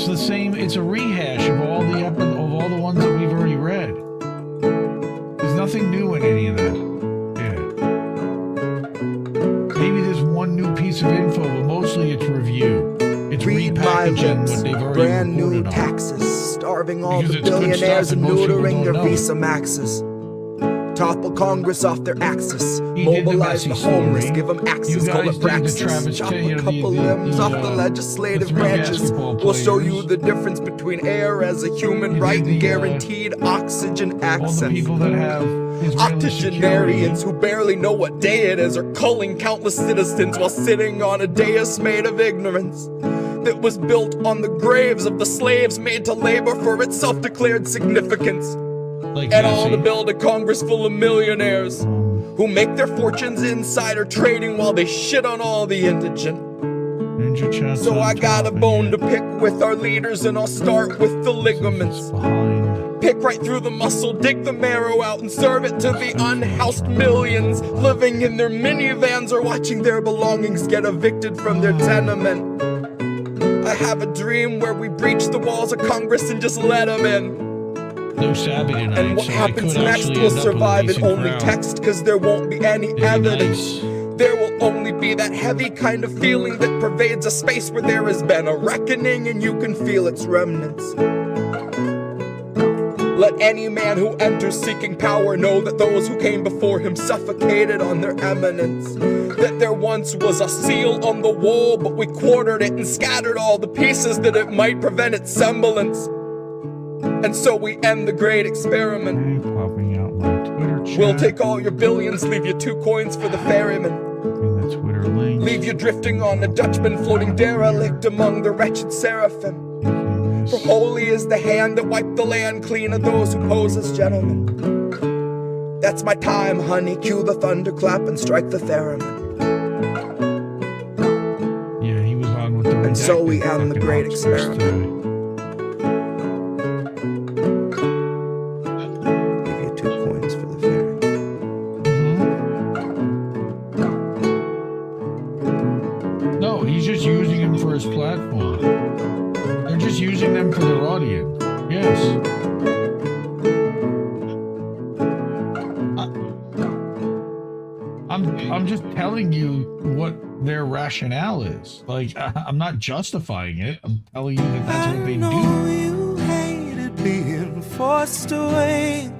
it's the same. It's a rehash of all the ones that we've already read. There's nothing new in any of that. Yeah. Maybe there's one new piece of info, but mostly it's review. It's repackaging what they've already brand new reported on. Taxes, starving all Because the it's good billionaires stuff and and most people neutering their don't know. Visa maxes. Topple Congress off their axis, He did the mobilize the messy homeless, story. give them You access, call guys it did the praxis. Travis Chop Taylor, a couple limbs off the legislative the three branches. basketball We'll show you players. the difference between air as a human You right did and the, guaranteed oxygen All the access. people that have Israeli Octogenarians security. who barely know what day it is are culling countless citizens while sitting on a dais made of ignorance that was built on the graves of the slaves made to labor for its self-declared significance. Like And all to Jesse. build a Congress full of millionaires who make their fortunes insider trading while they shit on all the indigent. Ninja Chat's So on I got a top, and bone yet to pick with our leaders, and I'll start with the ligaments. it's behind. Pick right through the muscle, dig the marrow out, and serve it to the unhoused millions living in their minivans or watching their belongings get evicted from their tenement. I have a dream where we breach the walls of Congress and just let them in. No Sabby tonight, And what so happens I could next actually will end up with a survive in decent only crowd. text, cause there won't be any It'd be evidence. nice. There will only be that heavy kind of feeling that pervades a space where there has been a reckoning and you can feel its remnants. Let any man who enters seeking power know that those who came before him suffocated on their eminence. That there once was a seal on the wall, but we quartered it and scattered all the pieces that it might prevent its semblance. And so we end the great experiment. Hey, popping out my Twitter chat. We'll take all your billions, leave you 2 coins for the ferryman. And the Twitter link. Leave you drifting on a Dutchman floating derelict among the wretched seraphim. For holy is the hand that wiped the land clean of those who pose as gentlemen. That's my time, honey. Cue the thunderclap and strike the theremin. Yeah, he was on with the And so we redacted end the fucking great monsters experiment. today. Give you 2 coins for the ferryman. No, he's just using him for his platform. They're just using them for their audience. Yes. I'm just telling you what their rationale is. Like, I'm not justifying it. I'm telling you that that's what they I know do. you hated being forced away.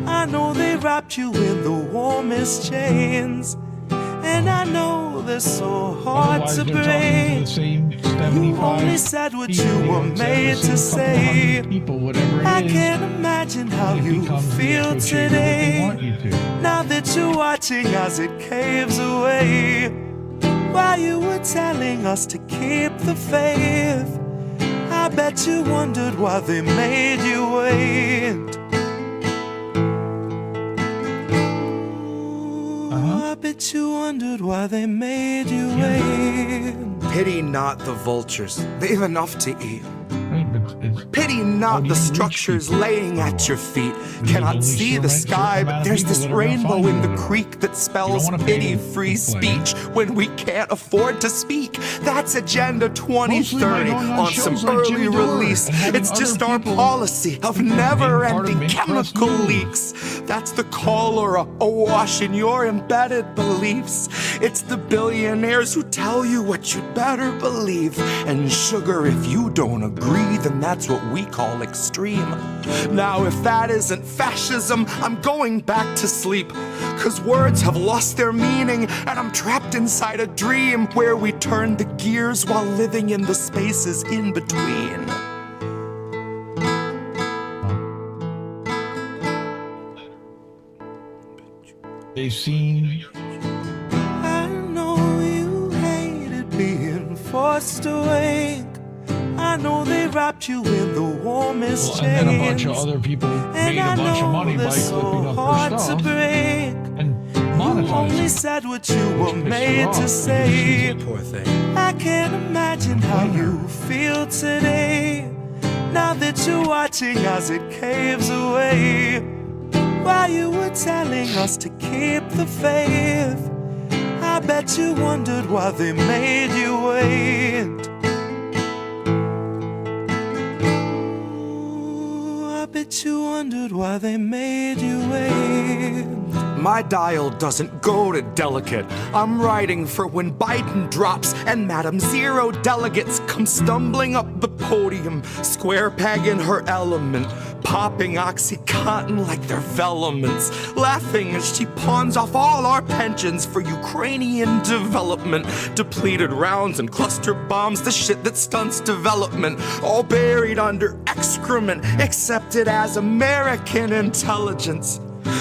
I know they wrapped you in the warmest chains. And I know they're so hard Otherwise, to they're talking to the break. same You 75 only said what people, you were and said made the to same couple say. hundred people, whatever it I is, can't imagine how and it you becomes the feel echo chamber that they want today. you to. Now that you're watching as it caves away. While you were telling us to keep the faith, I bet you wondered why they made you wait. I bet you wondered why they made you wait. Pity not the vultures, they've enough to eat. Right, but it's, Pity not do the you reach structures people? laying at your feet. There's Cannot only see the certain sky, amount but of there's people this that are gonna rainbow find in the you. creek that spells wanna pay them pity-free to play. speech when we can't afford to speak. That's Agenda 2030 going on on some shows like early Jimmy Dore release. and having It's other just our people policy of being part of never-ending Mint Press chemical News. leaks. That's the cholera awash in your embedded beliefs. It's the billionaires who tell you what you'd better believe. And sugar, if you don't agree, then that's what we call extreme. Now, if that isn't fascism, I'm going back to sleep. 'Cause words have lost their meaning, and I'm trapped inside a dream where we turn the gears while living in the spaces in between. they've seen. I know you hated being forced away. I know they wrapped you in the warmest Well, and then a bunch chains. of other people And made I a bunch of know money by they're so clipping up hard her to stuff break. and You only monetizing. said what you were Which pissed her made off to because say. Poor thing. I can't imagine how you feel today. Now that you're watching as it caves away. While you were telling us to keep the faith, I bet you wondered why they made you wait. bet you wondered why they made you wait. My dial doesn't go to delicate. I'm writing for when Biden drops and Madam Zero delegates come stumbling up the podium, square peg in her element, popping OxyContin like they're velements, laughing as she pawns off all our pensions for Ukrainian development, depleted rounds and cluster bombs, the shit that stunts development, all buried under excrement, accepted as American intelligence.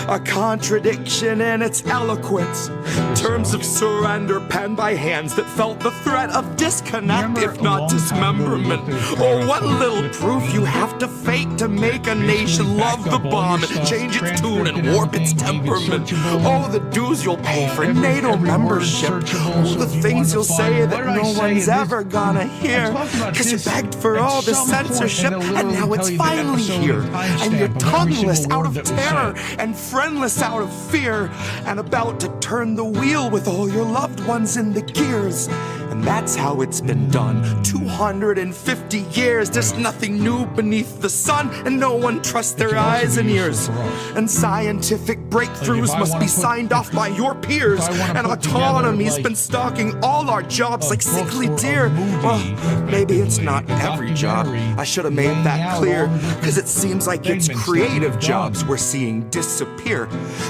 A contradiction in its eloquence. Terms of surrender penned by hands that felt the threat of disconnect, if not dismemberment. Or what little proof you have to fake to make a nation love the bomb and change its tune and warp its temperament. Oh, the dues you'll pay for NATO membership. Oh, the things you'll say that no one's ever gonna hear. Cause you begged for all the censorship and now it's finally here. And you're tongueless out of terror and friendless out of fear, and about to turn the wheel with all your loved ones in the gears. And that's how it's been done. 250 years, there's nothing new beneath the sun, and no one trusts their eyes and ears. And scientific breakthroughs must be signed off by your peers. And autonomy's been stalking all our jobs like sickly deer. Well, maybe it's not every job. I should have made that clear, because it seems like it's creative jobs we're seeing disappear.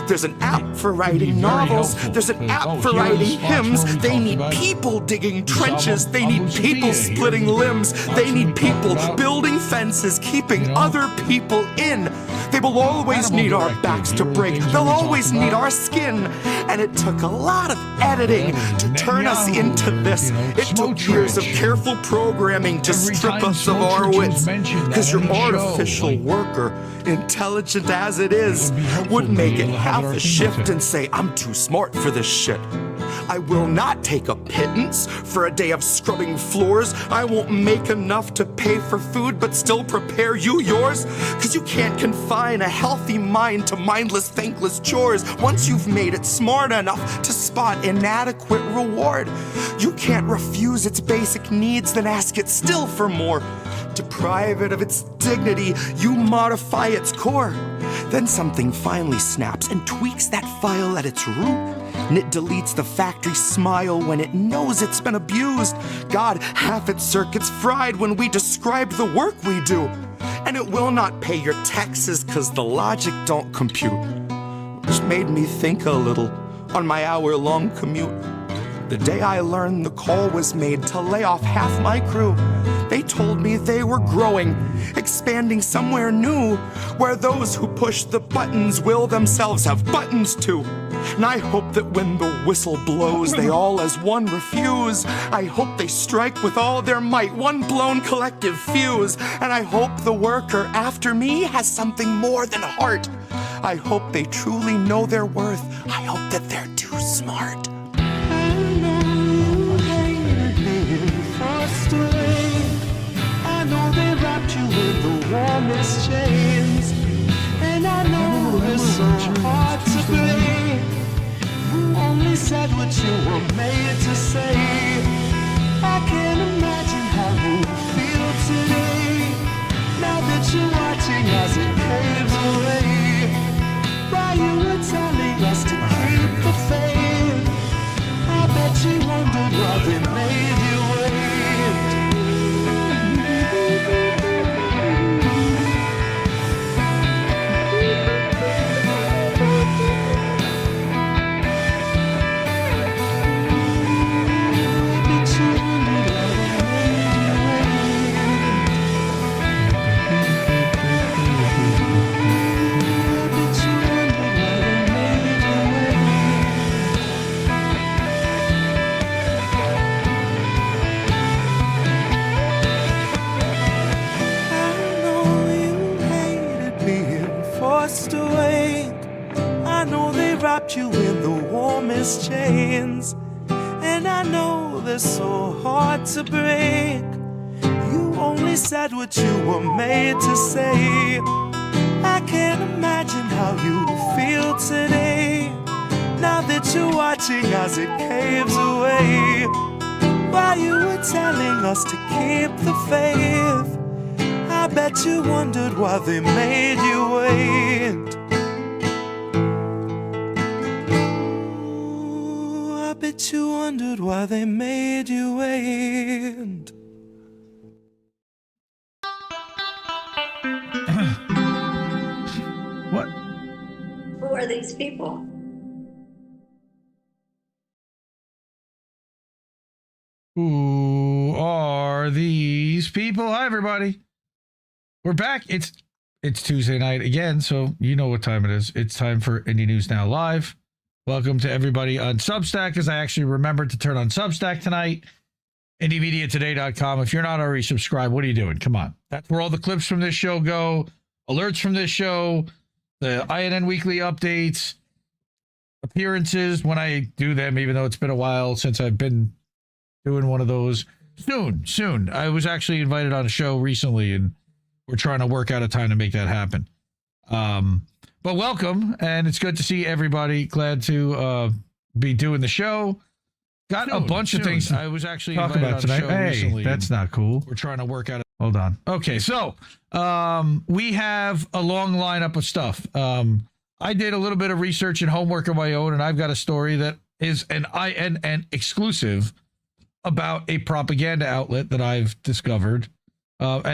There's an app for writing novels. There's an app for writing hymns. They need people digging trenches. They need people splitting limbs. They need people building fences, keeping other people in. They will always need our backs to break. They'll always need our skin. And it took a lot of editing to turn us into this. It took years of careful programming to strip us of our wits. Because your artificial worker, intelligent as it is, would make it half a shift and say, I'm too smart for this shit. I will not take a pittance for a day of scrubbing floors. I won't make enough to pay for food but still prepare you yours. Cause you can't confine a healthy mind to mindless, thankless chores. Once you've made it smart enough to spot inadequate reward, you can't refuse its basic needs, then ask it still for more. Deprive it of its dignity, you modify its core. Then something finally snaps and tweaks that file at its root. And it deletes the factory smile when it knows it's been abused. God, half its circuits fried when we describe the work we do. And it will not pay your taxes cause the logic don't compute. Which made me think a little on my hour-long commute. The day I learned the call was made to lay off half my crew. They told me they were growing, expanding somewhere new, where those who push the buttons will themselves have buttons too. And I hope that when the whistle blows, they all as one refuse. I hope they strike with all their might, one blown collective fuse. And I hope the worker after me has something more than heart. I hope they truly know their worth. I hope that they're too smart. I know they wrapped you in the warmest chains, and I know it's so hard to believe. You only said what you were made to say. I can't imagine how you feel today, now that you're watching as it caves away. While you were telling us to keep the faith, I bet you wondered why they made you wait. Wrapped you in the warmest chains, and I know they're so hard to break. You only said what you were made to say. I can't imagine how you feel today, now that you're watching as it caves away. While you were telling us to keep the faith, I bet you wondered why they made you wait. Ooh, I bet you wondered why they made you wait. What? Who are these people? Who are these people? Hi, everybody. We're back. It's Tuesday night again, so you know what time it is. It's time for Indie News Now Live. Welcome to everybody on Substack, as I actually remembered to turn on Substack tonight. IndieMediaToday.com. If you're not already subscribed, what are you doing? Come on. That's where all the clips from this show go, alerts from this show, the INN weekly updates, appearances when I do them, even though it's been a while since I've been doing one of those. Soon. I was actually invited on a show recently, and we're trying to work out a time to make that happen. But welcome, and it's good to see everybody. Glad to be doing the show. Got a bunch of things I was actually talk about tonight. Hey, recently, that's not cool. We're trying to work out. Hold on. Okay, so we have a long lineup of stuff. I did a little bit of research and homework of my own, and I've got a story that is an INN exclusive about a propaganda outlet that I've discovered. That's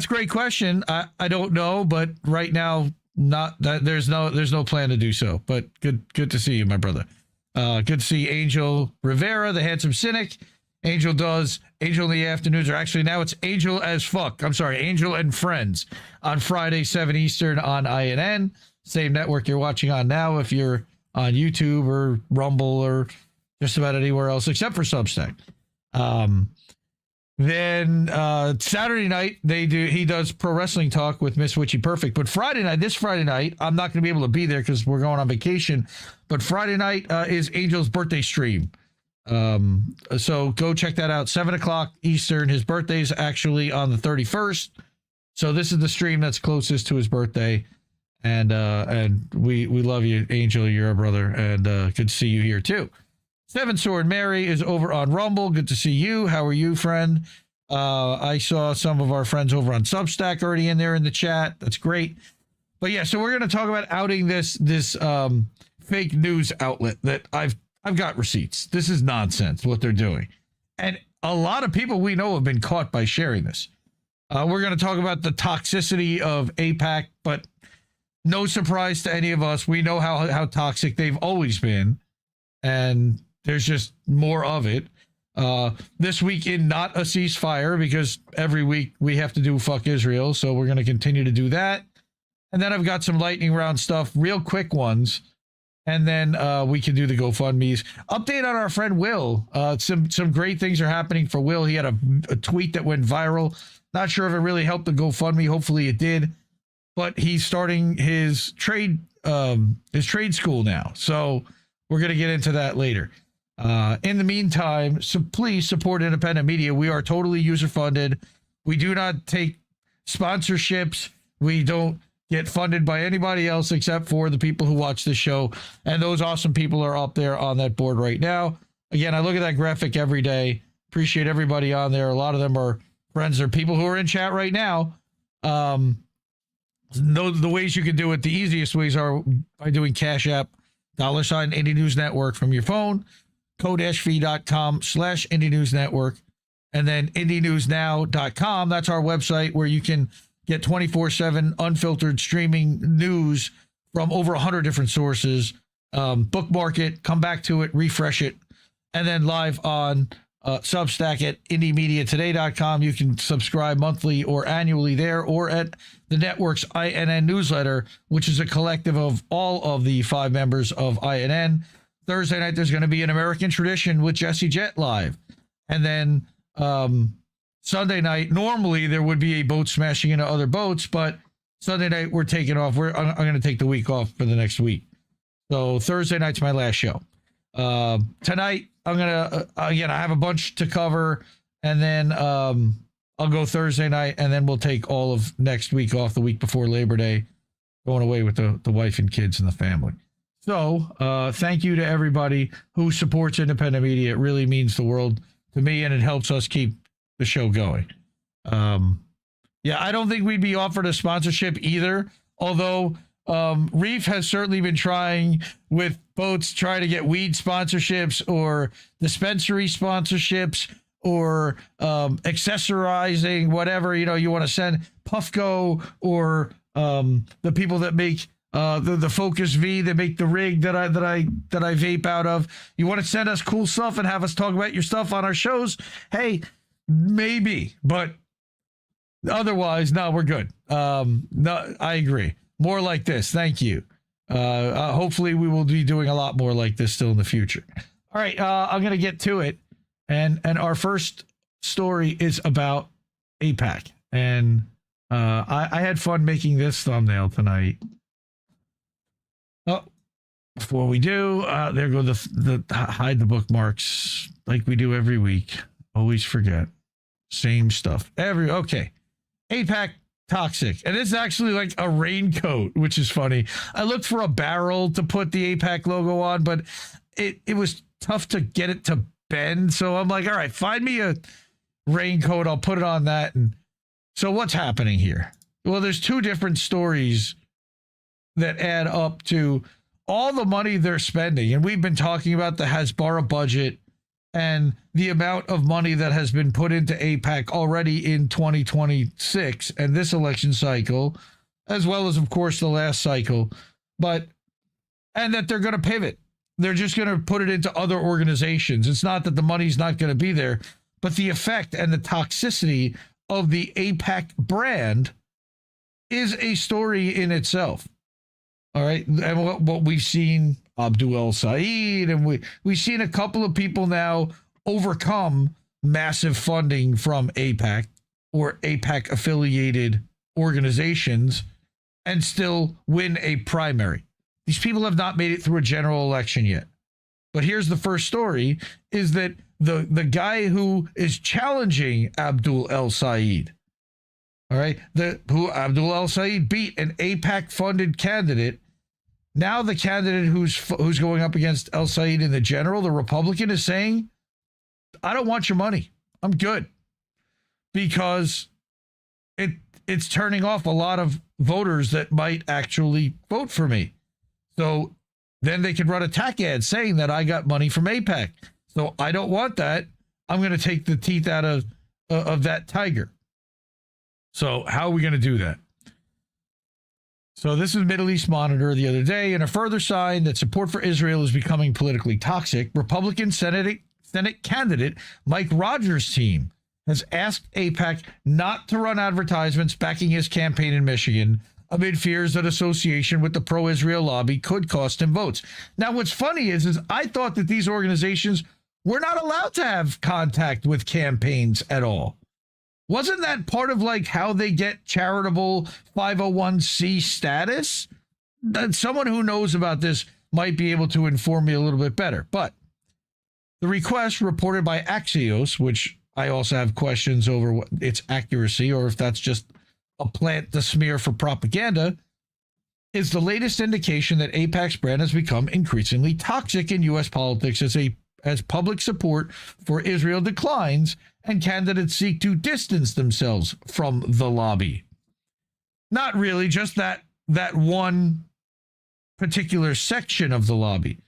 a great question. I don't know, but right now, not that there's no plan to do so. But good to see you, my brother. Good to see Angel Rivera, the handsome cynic. Angel does Angel in the Afternoons, or actually now it's Angel as Fuck. I'm sorry, Angel and Friends on Friday, 7 Eastern on INN. Same network you're watching on now if you're on YouTube or Rumble or just about anywhere else except for Substack. Then Saturday night he does Pro Wrestling Talk with Miss Witchy Perfect. But this Friday night, I'm not going to be able to be there because we're going on vacation. But Friday night is Angel's birthday stream. So go check that out. 7 o'clock Eastern. His birthday's actually on the 31st. So this is the stream that's closest to his birthday. And we love you, Angel. You're a brother, and good to see you here too. Seven Sword Mary is over on Rumble. Good to see you. How are you, friend? I saw some of our friends over on Substack already in there in the chat. That's great. But yeah, so we're going to talk about outing this fake news outlet that I've got receipts. This is nonsense what they're doing, and a lot of people we know have been caught by sharing this. We're going to talk about the toxicity of AIPAC, but no surprise to any of us. We know how toxic they've always been, and there's just more of it. This week in Not a Ceasefire, because every week we have to do Fuck Israel, so we're going to continue to do that. And then I've got some lightning round stuff, real quick ones, and then we can do the GoFundMes. Update on our friend Will. Some great things are happening for Will. He had a tweet that went viral. Not sure if it really helped the GoFundMe. Hopefully it did. But he's starting his trade school now. So we're going to get into that later. In the meantime, so please support independent media. We are totally user-funded. We do not take sponsorships. We don't get funded by anybody else except for the people who watch the show. And those awesome people are up there on that board right now. Again, I look at that graphic every day. Appreciate everybody on there. A lot of them are friends or people who are in chat right now. The ways you can do it, the easiest ways are by doing Cash App, $ Indie News Network from your phone, ko-fi.com/Indie News Network, and then IndieNewsNow.com. That's our website where you can get 24/7 unfiltered streaming news from over 100 different sources. Bookmark it, come back to it, refresh it, and then live on Substack at IndieMediaToday.com. You can subscribe monthly or annually there, or at the network's INN newsletter, which is a collective of all of the 5 members of INN. Thursday night, there's going to be an American Tradition with Jesse Jett live. And then Sunday night, normally there would be a boat smashing into other boats, but Sunday night we're taking off. I'm going to take the week off for the next week. So Thursday night's my last show. Tonight, I'm going to, again, I have a bunch to cover, and then I'll go Thursday night, and then we'll take all of next week off, the week before Labor Day, going away with the wife and kids and the family. So thank you to everybody who supports independent media. It really means the world to me, and it helps us keep the show going. Yeah, I don't think we'd be offered a sponsorship either, although Reef has certainly been trying with boats, trying to get weed sponsorships or dispensary sponsorships or accessorizing, whatever, you want to send Puffco or the people that make the Focus V, that make the rig that I vape out of. You want to send us cool stuff and have us talk about your stuff on our shows? Hey, maybe, but otherwise, no, we're good. No, I agree. More like this. Thank you. Hopefully we will be doing a lot more like this still in the future. All right. I'm going to get to it. And our first story is about AIPAC. And I had fun making this thumbnail tonight. Oh, before we do, there go the hide the bookmarks like we do every week. Always forget. Same stuff. Okay. AIPAC toxic. And it's actually like a raincoat, which is funny. I looked for a barrel to put the AIPAC logo on, but it was tough to get it to bend. So I'm like, all right, find me a raincoat. I'll put it on that. And so what's happening here? Well, there's two different stories that add up to all the money they're spending. And we've been talking about the Hasbara budget and the amount of money that has been put into AIPAC already in 2026 and this election cycle, as well as, of course, the last cycle, and that they're going to pivot. They're just going to put it into other organizations. It's not that the money's not going to be there, but the effect and the toxicity of the AIPAC brand is a story in itself. All right. And what we've seen, Abdul El Said, and we've seen a couple of people now overcome massive funding from AIPAC or AIPAC affiliated organizations and still win a primary. These people have not made it through a general election yet. But here's the first story, is that the guy who is challenging Abdul El Said, all right, who Abdul El Said beat an AIPAC funded candidate. Now the candidate who's going up against El Said in the general, the Republican, is saying, I don't want your money. I'm good. Because it's turning off a lot of voters that might actually vote for me. So then they could run attack ads saying that I got money from AIPAC. So I don't want that. I'm going to take the teeth out of that tiger. So how are we going to do that? So this is Middle East Monitor the other day. And a further sign that support for Israel is becoming politically toxic, Republican Senate candidate Mike Rogers' team has asked AIPAC not to run advertisements backing his campaign in Michigan amid fears that association with the pro-Israel lobby could cost him votes. Now, what's funny is I thought that these organizations were not allowed to have contact with campaigns at all. Wasn't that part of like how they get charitable 501c status? That someone who knows about this might be able to inform me a little bit better. But the request reported by Axios, which I also have questions over its accuracy or if that's just a plant to smear for propaganda, is the latest indication that AIPAC's brand has become increasingly toxic in U.S. politics as public support for Israel declines and candidates seek to distance themselves from the lobby. Not really, just that one particular section of the lobby,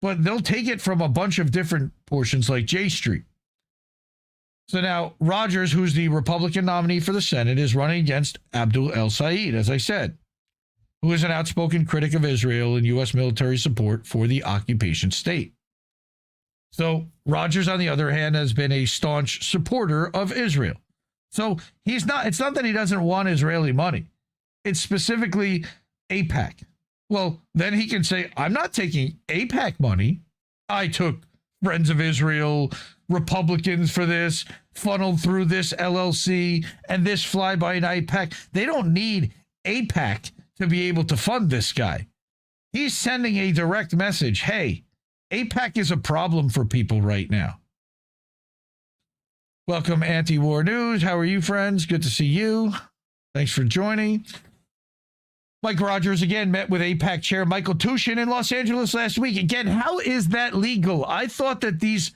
but they'll take it from a bunch of different portions like J Street. So now Rogers, who's the Republican nominee for the Senate, is running against Abdul El Said, as I said, who is an outspoken critic of Israel and U.S. military support for the occupation state. So Rogers, on the other hand, has been a staunch supporter of Israel. So it's not that he doesn't want Israeli money. It's specifically AIPAC. Well, then he can say, I'm not taking AIPAC money. I took Friends of Israel, Republicans for this, funneled through this LLC, and this fly-by night PAC. They don't need AIPAC to be able to fund this guy. He's sending a direct message. Hey, AIPAC is a problem for people right now. Welcome, Anti-War News. How are you, friends? Good to see you. Thanks for joining. Mike Rogers again met with AIPAC chair Michael Tushin in Los Angeles last week. Again, how is that legal? I thought that these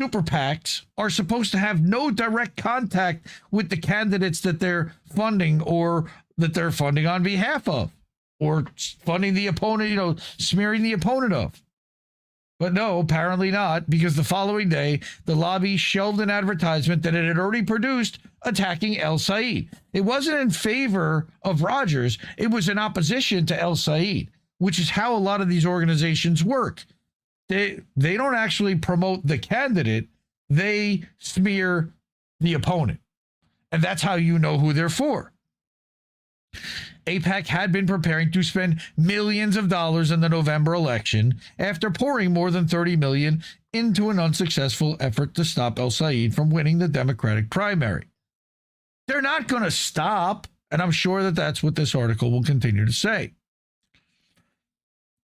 super PACs are supposed to have no direct contact with the candidates that they're funding or that they're funding on behalf of, or funding the opponent, smearing the opponent of. But no, apparently not, because the following day, the lobby shelved an advertisement that it had already produced attacking El Said. It wasn't in favor of Rogers. It was in opposition to El Said, which is how a lot of these organizations work. They don't actually promote the candidate. They smear the opponent. And that's how you know who they're for. AIPAC had been preparing to spend millions of dollars in the November election after pouring more than $30 million into an unsuccessful effort to stop El Said from winning the Democratic primary. They're not going to stop, and I'm sure that that's what this article will continue to say.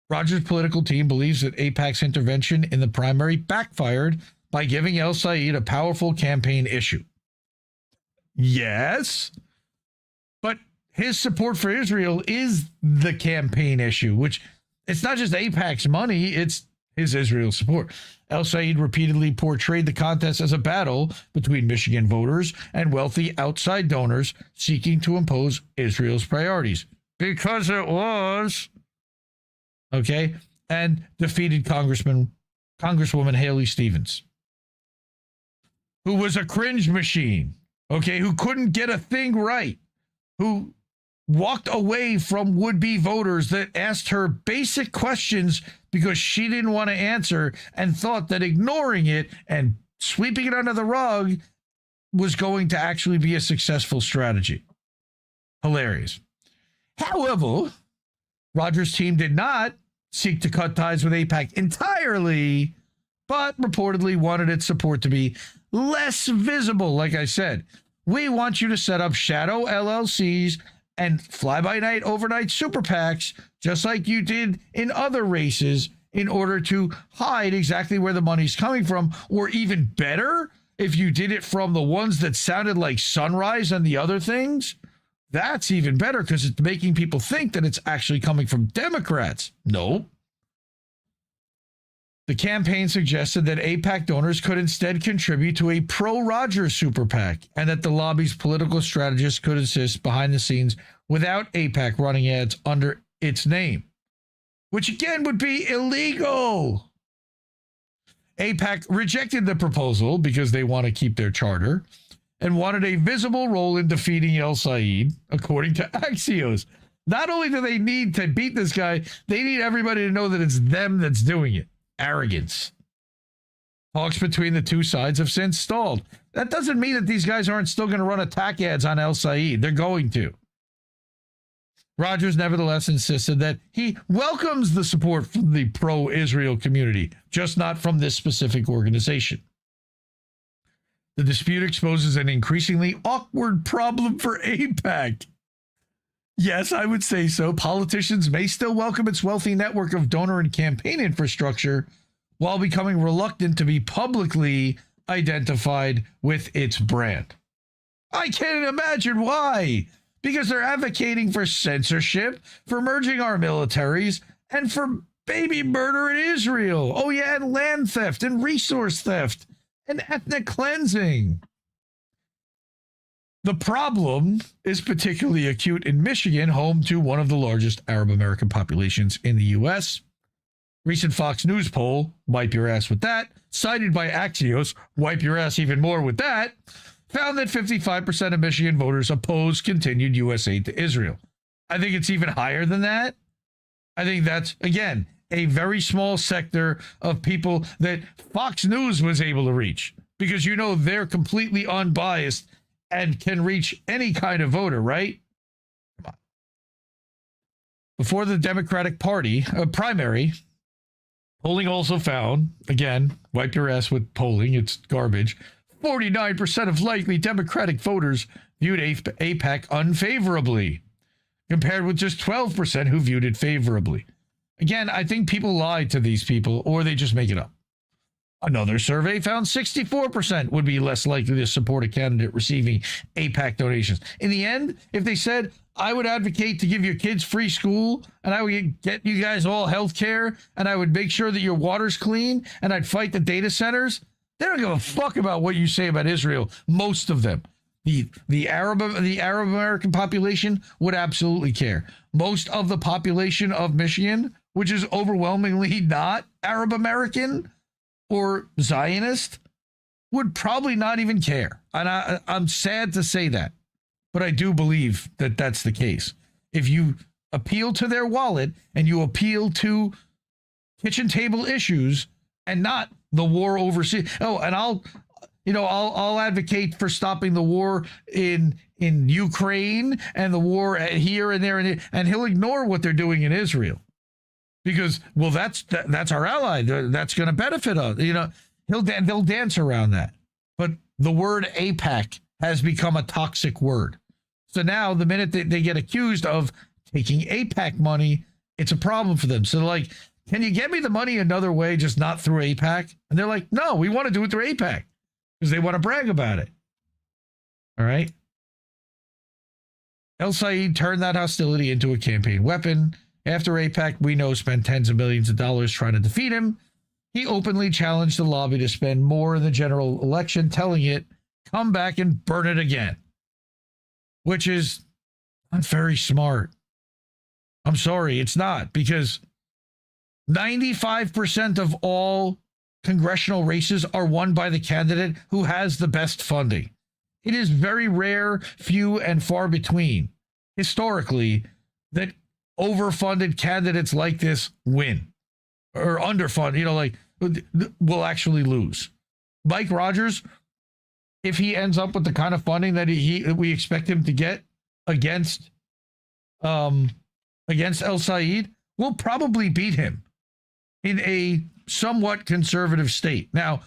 Rogers' political team believes that AIPAC's intervention in the primary backfired by giving El Said a powerful campaign issue. Yes, but his support for Israel is the campaign issue, which it's not just AIPAC's money, it's his Israel support. El Said repeatedly portrayed the contest as a battle between Michigan voters and wealthy outside donors seeking to impose Israel's priorities. Because it was. Okay, and defeated Congresswoman Haley Stevens, who was a cringe machine, okay, who couldn't get a thing right, who walked away from would-be voters that asked her basic questions because she didn't want to answer and thought that ignoring it and sweeping it under the rug was going to actually be a successful strategy. Hilarious. However, Rogers' team did not seek to cut ties with AIPAC entirely, but reportedly wanted its support to be less visible. Like I said, we want you to set up shadow LLCs and fly-by-night overnight super PACs, just like you did in other races, in order to hide exactly where the money's coming from, or even better, if you did it from the ones that sounded like Sunrise and the other things. That's even better because it's making people think that it's actually coming from Democrats. No. The campaign suggested that AIPAC donors could instead contribute to a pro-Rogers super PAC and that the lobby's political strategists could assist behind the scenes without AIPAC running ads under its name, which again would be illegal. AIPAC rejected the proposal because they want to keep their charter and wanted a visible role in defeating El Said, according to Axios. Not only do they need to beat this guy, they need everybody to know that it's them that's doing it. Arrogance. Talks between the two sides have since stalled. That doesn't mean that these guys aren't still going to run attack ads on El Said. They're going to. Rogers nevertheless insisted that he welcomes the support from the pro-Israel community, just not from this specific organization. The dispute exposes an increasingly awkward problem for AIPAC. Yes, I would say so. Politicians may still welcome its wealthy network of donor and campaign infrastructure while becoming reluctant to be publicly identified with its brand. I can't imagine why. Because they're advocating for censorship, for merging our militaries, and for baby murder in Israel. Oh yeah, and land theft and resource theft and ethnic cleansing. The problem is particularly acute in Michigan, home to one of the largest Arab American populations in the U.S. Recent Fox News poll, wipe your ass with that, cited by Axios, wipe your ass even more with that, found that 55% of Michigan voters oppose continued U.S. aid to Israel. I think it's even higher than that. I think that's, again, a very small sector of people that Fox News was able to reach because, they're completely unbiased and can reach any kind of voter, right? Come on. Before the Democratic Party primary, polling also found, again, wipe your ass with polling, it's garbage, 49% of likely Democratic voters viewed AIPAC unfavorably, compared with just 12% who viewed it favorably. Again, I think people lie to these people, or they just make it up. Another survey found 64% would be less likely to support a candidate receiving AIPAC donations. In the end, if they said, I would advocate to give your kids free school, and I would get you guys all health care, and I would make sure that your water's clean, and I'd fight the data centers, They don't give a fuck about what you say about Israel. Most of them. The Arab American population would absolutely care. Most of the population of Michigan, which is overwhelmingly not Arab American or Zionist, would probably not even care. And I'm sad to say that, but I do believe that that's the case. If you appeal to their wallet and you appeal to kitchen table issues and not the war overseas. Oh, and I'll advocate for stopping the war in Ukraine and the war here and there, and he'll ignore what they're doing in Israel because, well, that's our ally. That's going to benefit us. They'll dance around that. But the word AIPAC has become a toxic word. So now the minute they get accused of taking AIPAC money, it's a problem for them. So they're like, can you get me the money another way, just not through AIPAC? And they're like, no, we want to do it through AIPAC because they want to brag about it. All right. El Sayed turned that hostility into a campaign weapon. After AIPAC, we know, spent tens of millions of dollars trying to defeat him. He openly challenged the lobby to spend more in the general election, telling it, come back and burn it again, which is not very smart. I'm sorry, it's not, because 95% of all congressional races are won by the candidate who has the best funding. It is very rare, few and far between, historically, that overfunded candidates like this win or underfunded, will actually lose. Mike Rogers, if he ends up with the kind of funding that we expect him to get against El Sayed, will probably beat him in a somewhat conservative state. Now,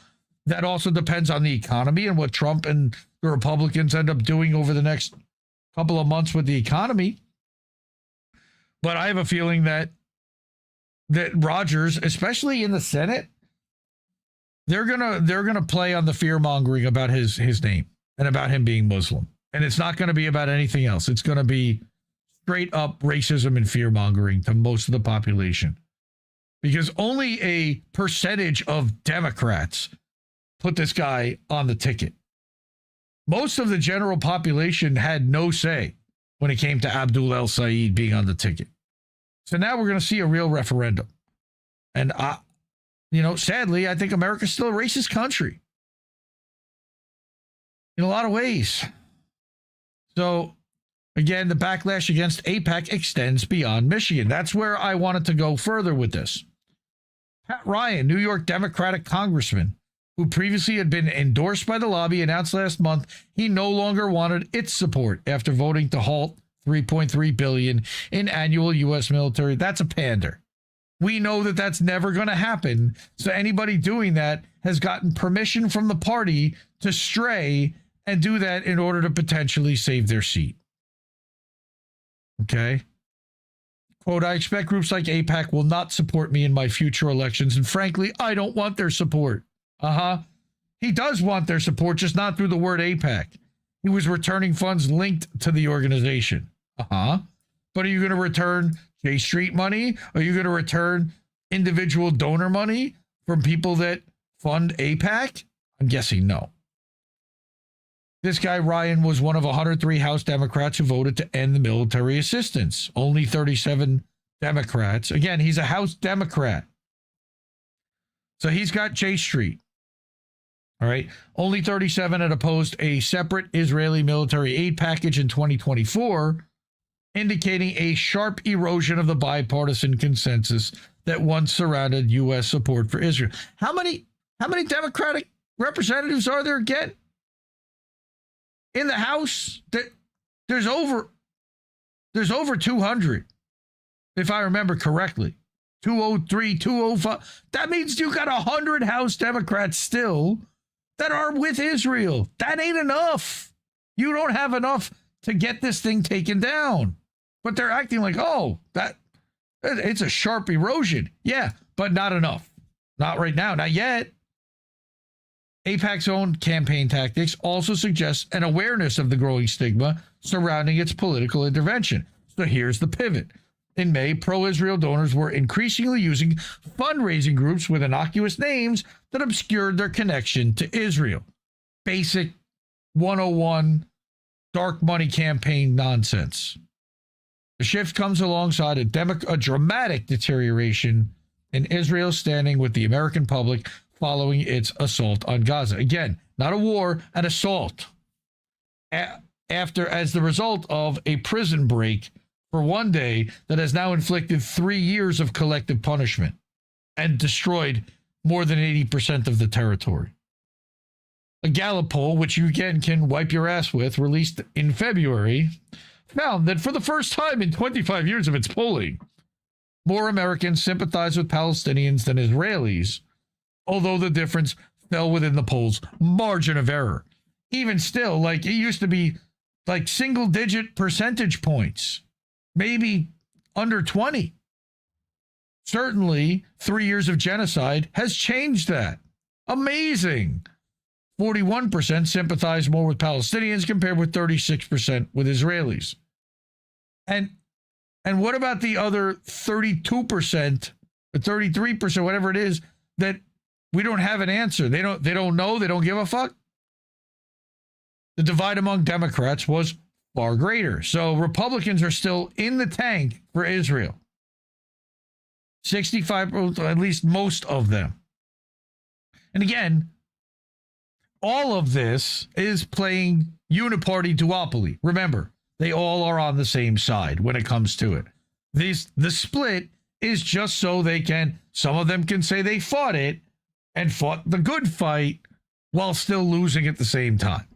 that also depends on the economy and what Trump and the Republicans end up doing over the next couple of months with the economy. But I have a feeling that Rogers, especially in the Senate, they're gonna play on the fear mongering about his name and about him being Muslim, and it's not going to be about anything else. It's going to be straight up racism and fear mongering to most of the population, because only a percentage of Democrats put this guy on the ticket. Most of the general population had no say when it came to Abdul El Sayed being on the ticket. So now we're going to see a real referendum. And, sadly, I think America's still a racist country in a lot of ways. So, again, the backlash against AIPAC extends beyond Michigan. That's where I wanted to go further with this. Pat Ryan, New York Democratic congressman, who previously had been endorsed by the lobby, announced last month he no longer wanted its support after voting to halt $3.3 billion in annual U.S. military. That's a pander. We know that that's never going to happen. So anybody doing that has gotten permission from the party to stray and do that in order to potentially save their seat. Okay. Quote, I expect groups like AIPAC will not support me in my future elections. And frankly, I don't want their support. He does want their support, just not through the word AIPAC. He was returning funds linked to the organization. But are you going to return J Street money? Are you going to return individual donor money from people that fund AIPAC? I'm guessing no. This guy, Ryan, was one of 103 House Democrats who voted to end the military assistance. Only 37 Democrats. Again, he's a House Democrat. So he's got J Street. All right. Only 37 had opposed a separate Israeli military aid package in 2024, indicating a sharp erosion of the bipartisan consensus that once surrounded U.S. support for Israel. How many Democratic representatives are there again? In the House, there's over 200, if I remember correctly. 203, 205. That means you got 100 House Democrats still that are with Israel. That ain't enough. You don't have enough to get this thing taken down. But they're acting like, that it's a sharp erosion. Yeah, but not enough. Not right now. Not yet. AIPAC's own campaign tactics also suggest an awareness of the growing stigma surrounding its political intervention. So here's the pivot. in May, pro-Israel donors were increasingly using fundraising groups with innocuous names that obscured their connection to Israel. Basic 101 dark money campaign nonsense. The shift comes alongside a dramatic deterioration in Israel's standing with the American public following its assault on Gaza. Again, not a war, an assault. As the result of a prison break for one day that has now inflicted 3 years of collective punishment and destroyed more than 80% of the territory. A Gallup poll, which you again can wipe your ass with, released in February, found that for the first time in 25 years of its polling, more Americans sympathize with Palestinians than Israelis, although the difference fell within the poll's margin of error. Even still, like it used to be like single-digit percentage points, maybe under 20. Certainly, 3 years of genocide has changed that. Amazing. 41% sympathize more with Palestinians compared with 36% with Israelis. And what about the other 32% or 33%, whatever it is, that we don't have an answer? They don't know, they don't give a fuck. The divide among Democrats was far greater. So Republicans are still in the tank for Israel. 65, at least most of them. And again, all of this is playing uniparty duopoly. Remember, they all are on the same side when it comes to it. The split is just so they can, some of them can say they fought it and fought the good fight while still losing at the same time.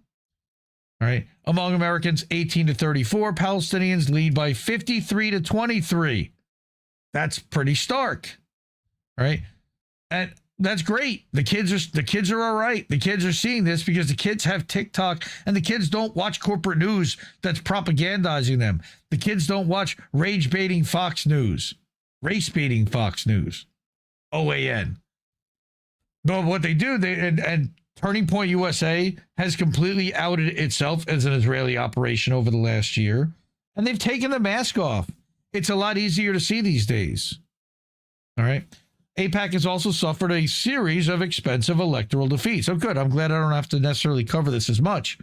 All right. Among Americans 18 to 34, Palestinians lead by 53 to 23. That's pretty stark. All right. And that's great. The kids are all right. The kids are seeing this because the kids have TikTok and the kids don't watch corporate news that's propagandizing them. The kids don't watch rage-baiting Fox News, race-baiting Fox News, OAN. But what they do, and Turning Point USA has completely outed itself as an Israeli operation over the last year, and they've taken the mask off. It's a lot easier to see these days. All right. AIPAC has also suffered a series of expensive electoral defeats. Oh, good. I'm glad I don't have to necessarily cover this as much.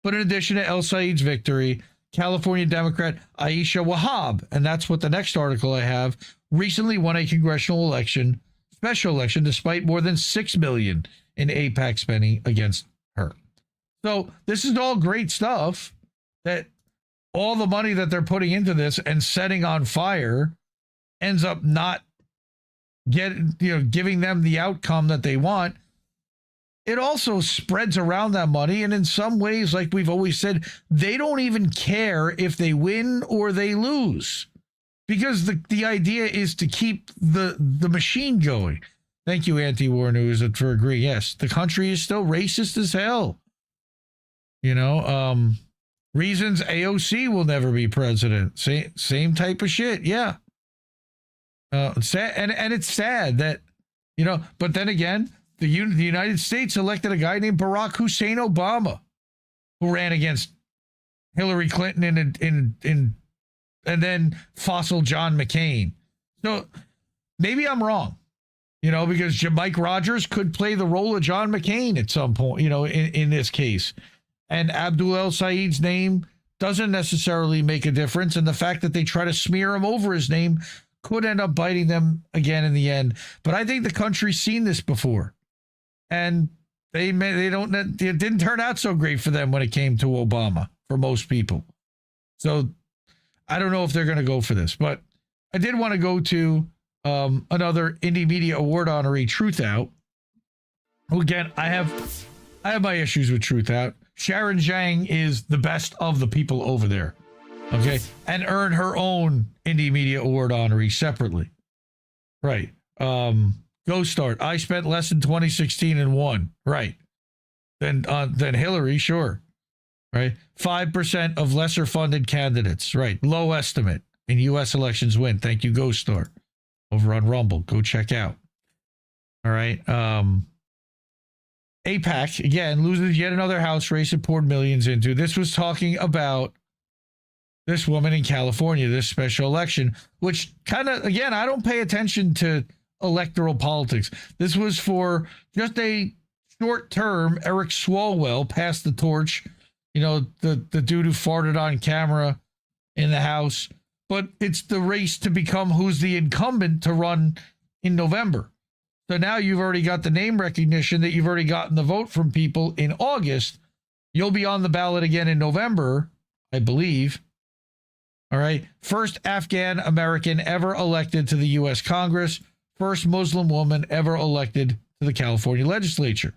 But in addition to El Said's victory, California Democrat Aisha Wahab, and that's what the next article I have, recently won a congressional election, special election, despite more than $6 million in AIPAC spending against her. So this is all great stuff, that all the money that they're putting into this and setting on fire ends up not giving them the outcome that they want. It also spreads around that money, and in some ways, like we've always said, they don't even care if they win or they lose, because the idea is to keep the machine going. Thank you, Anti-War News, for agreeing. Yes, the country is still racist as hell. Reasons AOC will never be president. Same type of shit. Yeah. Sad, and it's sad that, but then again, the United States elected a guy named Barack Hussein Obama, who ran against Hillary Clinton and then fossil John McCain. So maybe I'm wrong, because Mike Rogers could play the role of John McCain at some point, in this case. And Abdul El Said's name doesn't necessarily make a difference. And the fact that they try to smear him over his name could end up biting them again in the end. But I think the country's seen this before, and it didn't turn out so great for them when it came to Obama, for most people. So I don't know if they're going to go for this, but I did want to go to another Indie Media Award honoree, Truth Out. Who, again, I have my issues with Truth Out. Sharon Zhang is the best of the people over there. Okay, and earned her own Indie Media Award honoree separately. Right. Go Start. I spent less than 2016 and won. Right. Than Hillary, sure. Right. 5% of lesser funded candidates. Right. Low estimate in U.S. elections win. Thank you, Go Start. Over on Rumble. Go check out. All right. AIPAC, again, loses yet another House race it poured millions into. This was talking about this woman in California, this special election, which kind of, again, I don't pay attention to electoral politics. This was for just a short term. Eric Swalwell passed the torch, you know, the dude who farted on camera in the House. But it's the race to become who's the incumbent to run in November. So now you've already got the name recognition, that you've already gotten the vote from people in August. You'll be on the ballot again in November, I believe. All right. First Afghan American ever elected to the U.S. Congress. First Muslim woman ever elected to the California legislature.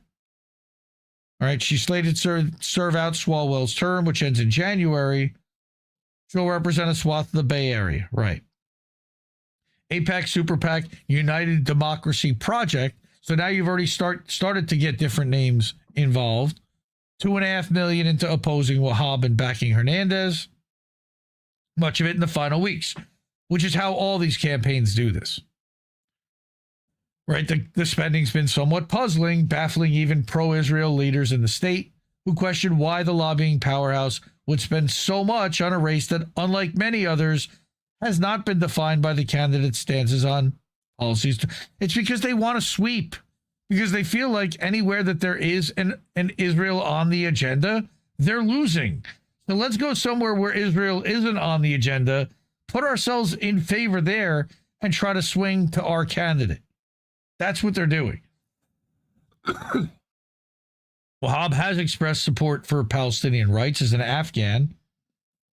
All right. She's slated to serve out Swalwell's term, which ends in January. She'll represent a swath of the Bay Area. Right. AIPAC, Super PAC, United Democracy Project. So now you've already started to get different names involved. $2.5 million into opposing Wahab and backing Hernandez. Much of it in the final weeks, which is how all these campaigns do this. Right? The spending's been somewhat puzzling, baffling even pro-Israel leaders in the state who question why the lobbying powerhouse would spend so much on a race that, unlike many others, has not been defined by the candidate's stances on policies. It's because they want to sweep, because they feel like anywhere that there is an Israel on the agenda, they're losing. So let's go somewhere where Israel isn't on the agenda, put ourselves in favor there, and try to swing to our candidate. That's what they're doing. Wahab has expressed support for Palestinian rights as an Afghan.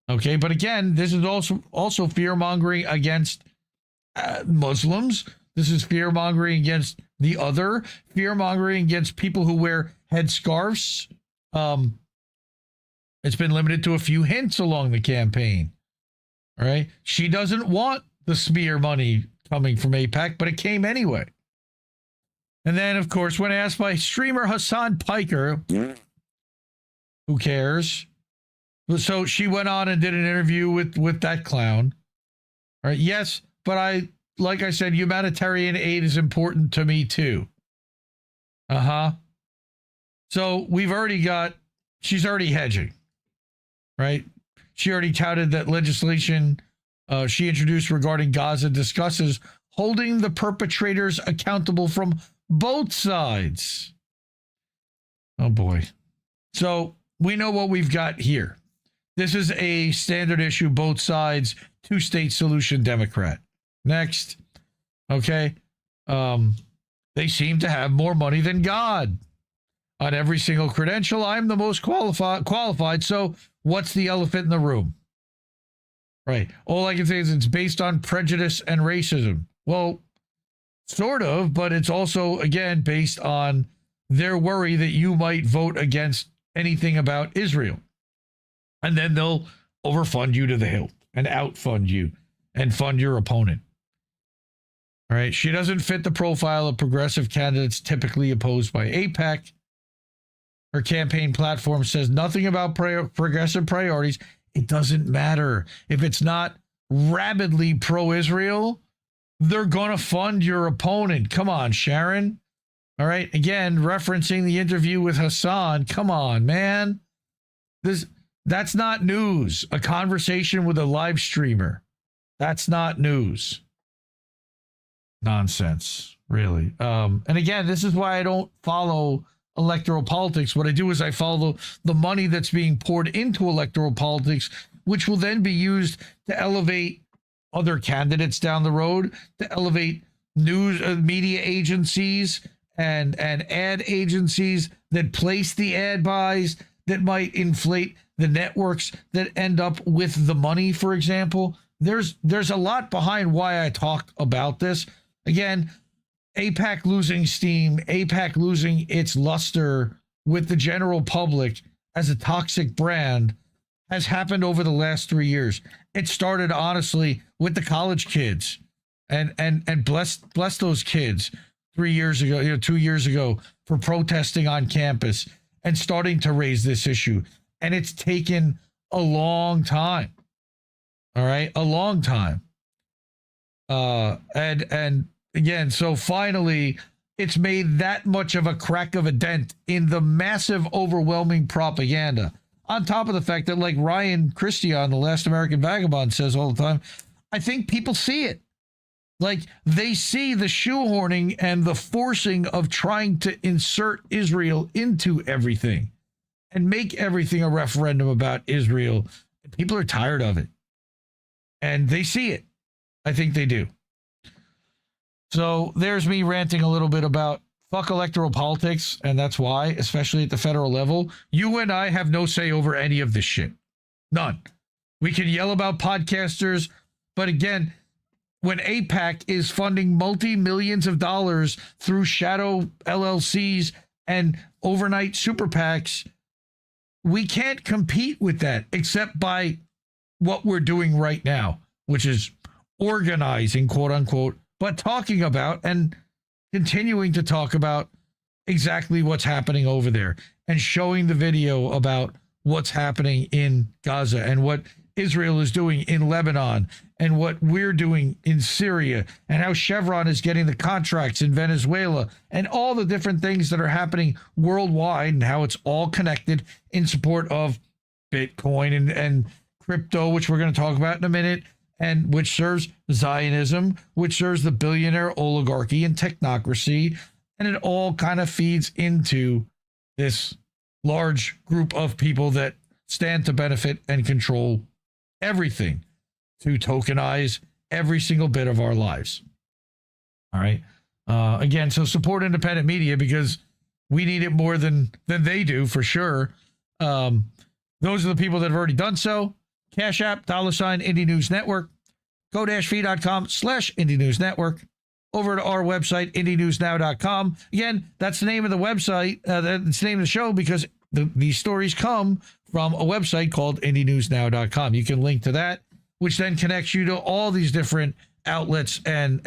Okay, but again, this is also fear-mongering against Muslims. This is fear-mongering against the other, fear-mongering against people who wear headscarves. It's been limited to a few hints along the campaign. All right, she doesn't want the smear money coming from AIPAC, but it came anyway. And then, of course, when asked by streamer Hassan Piker, who cares? So she went on and did an interview with that clown. All right, yes, but like I said, humanitarian aid is important to me too. So she's already hedging, right? She already touted that legislation she introduced regarding Gaza discusses holding the perpetrators accountable from both sides. Oh boy. So we know what we've got here. This is a standard issue, both sides, two-state solution Democrat. Next. Okay. They seem to have more money than God. On every single credential, I'm the most qualified. So what's the elephant in the room? Right. All I can say is it's based on prejudice and racism. Well, sort of, but it's also, again, based on their worry that you might vote against anything about Israel. And then they'll overfund you to the hilt and outfund you and fund your opponent. All right. She doesn't fit the profile of progressive candidates typically opposed by AIPAC. Her campaign platform says nothing about progressive priorities. It doesn't matter. If it's not rabidly pro-Israel, they're going to fund your opponent. Come on, Sharon. All right. Again, referencing the interview with Hassan. Come on, man. That's not news. A conversation with a live streamer. That's not news. Nonsense, really. And again, this is why I don't follow electoral politics. What I do is I follow the money that's being poured into electoral politics, which will then be used to elevate other candidates down the road, to elevate news media agencies and ad agencies that place the ad buys that might inflate the networks that end up with the money, for example. There's a lot behind why I talk about this. Again, AIPAC losing steam, AIPAC losing its luster with the general public as a toxic brand has happened over the last 3 years. It started, honestly, with the college kids, and bless those kids 3 years ago, 2 years ago, for protesting on campus and starting to raise this issue. And it's taken a long time. All right, a long time. And again, so finally, it's made that much of a crack of a dent in the massive, overwhelming propaganda. on top of the fact that, like Ryan Christian, the Last American Vagabond, says all the time, I think people see it. Like, they see the shoehorning and the forcing of trying to insert Israel into everything and make everything a referendum about Israel. People are tired of it. And they see it. I think they do. So there's me ranting a little bit about fuck electoral politics, and that's why, especially at the federal level, you and I have no say over any of this shit. None. We can yell about podcasters, but again, when AIPAC is funding multi-millions of dollars through shadow LLCs and overnight super PACs, we can't compete with that except by what we're doing right now, which is organizing, quote unquote, but talking about and continuing to talk about exactly what's happening over there and showing the video about what's happening in Gaza and what Israel is doing in Lebanon and what we're doing in Syria and how Chevron is getting the contracts in Venezuela and all the different things that are happening worldwide and how it's all connected in support of Bitcoin and crypto, which we're going to talk about in a minute, and which serves Zionism, which serves the billionaire oligarchy and technocracy. And it all kind of feeds into this large group of people that stand to benefit and control everything to tokenize every single bit of our lives. All right. Again, so support independent media because we need it more than they do, for sure. Those are the people that have already done so. Cash App, $ Indie News Network, go-fee.com/Indie News Network. Over to our website, IndieNewsNow.com. Again, that's the name of the website. That's the name of the show because these stories come from a website called IndieNewsNow.com. You can link to that, which then connects you to all these different outlets and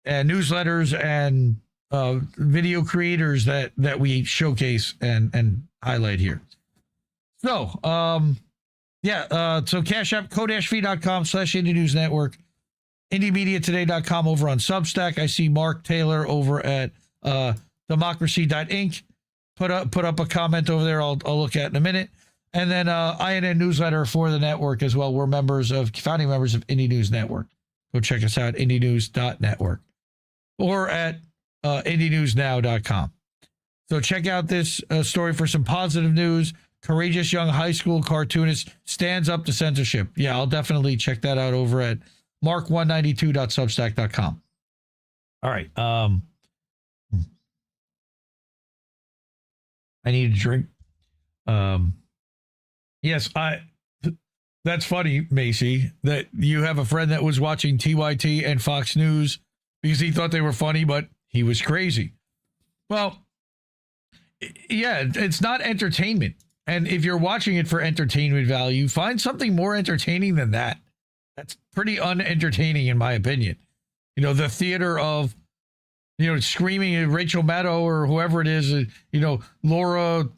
newsletters and video creators that we showcase and highlight here. So, so Cash App, go-fee.com/Indie News Network, IndieMediaToday.com over on Substack. I see Mark Taylor over at democracy.inc. Put up a comment over there. I'll look at in a minute. And then INN newsletter for the network as well. We're founding members of Indie News Network. Go check us out, indienews.network or at IndieNewsNow.com. So check out this story for some positive news. Courageous young high school cartoonist stands up to censorship. Yeah, I'll definitely check that out over at mark192.substack.com. All right. I need a drink. Yes, that's funny, Macy, that you have a friend that was watching TYT and Fox News because he thought they were funny, but he was crazy. Well, yeah, it's not entertainment. And if you're watching it for entertainment value, find something more entertaining than that. That's pretty unentertaining, in my opinion. You know, the theater of, screaming at Rachel Maddow or whoever it is, Laura,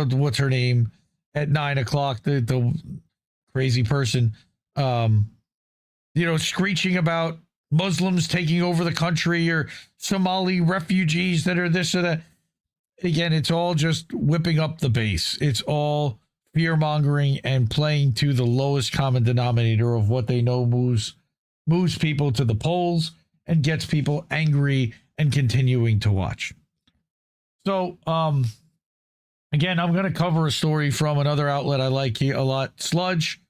what's her name, at 9:00, the crazy person, screeching about Muslims taking over the country or Somali refugees that are this or that. Again, it's all just whipping up the base. It's all fear mongering and playing to the lowest common denominator of what they know moves people to the polls and gets people angry and continuing to watch. So, again, I'm going to cover a story from another outlet I like a lot. Sludge,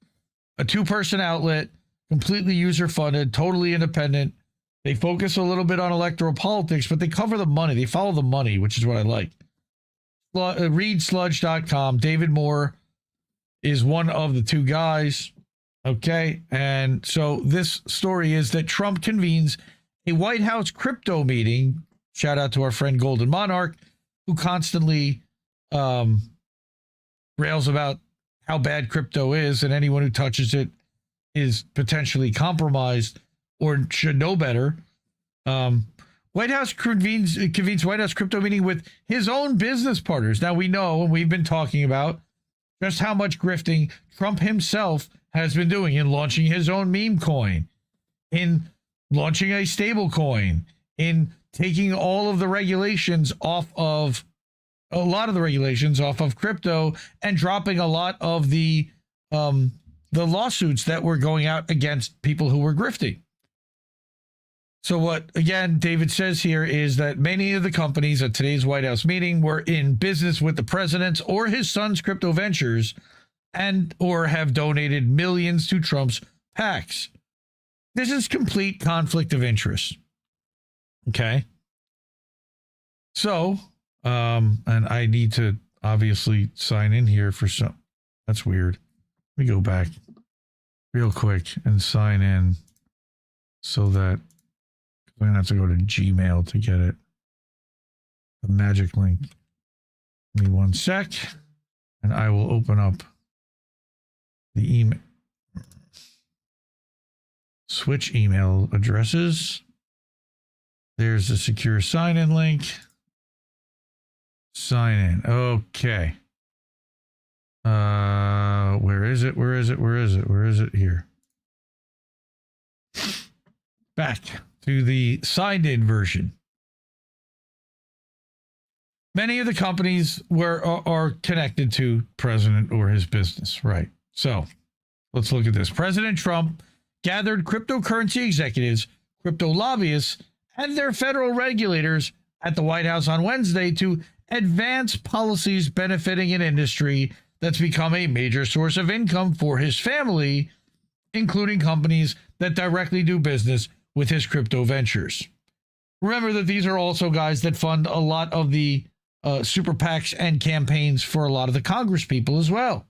a 2-person outlet, completely user-funded, totally independent. They focus a little bit on electoral politics, but they cover the money. They follow the money, which is what I like. Read sludge.com. David Moore is one of the 2 guys. Okay. And so this story is that Trump convenes a White House crypto meeting. Shout out to our friend Golden Monarch, who constantly rails about how bad crypto is, and anyone who touches it is potentially compromised or should know better. White House convenes White House crypto meeting with his own business partners. Now we know, and we've been talking about just how much grifting Trump himself has been doing in launching his own meme coin, in launching a stable coin, in taking all of the regulations off of a lot of the regulations off of crypto and dropping a lot of the lawsuits that were going out against people who were grifting. So what, again, David says here is that many of the companies at today's White House meeting were in business with the president's or his son's crypto ventures and or have donated millions to Trump's PACs. This is complete conflict of interest. Okay. So, and I need to obviously sign in here for some, that's weird. Let me go back real quick and sign in so that I'm going to have to go to Gmail to get it. The magic link. Give me 1 sec, and I will open up the email. Switch email addresses. There's the secure sign-in link. Sign in. Okay. Where is it? Where is it? Where is it? Where is it? Here. Back to the signed in version. Many of the companies are connected to president or his business, right? So let's look at this. President Trump gathered cryptocurrency executives, crypto lobbyists, and their federal regulators at the White House on Wednesday to advance policies benefiting an industry that's become a major source of income for his family, including companies that directly do business with his crypto ventures. Remember that these are also guys that fund a lot of the super PACs and campaigns for a lot of the Congress people as well.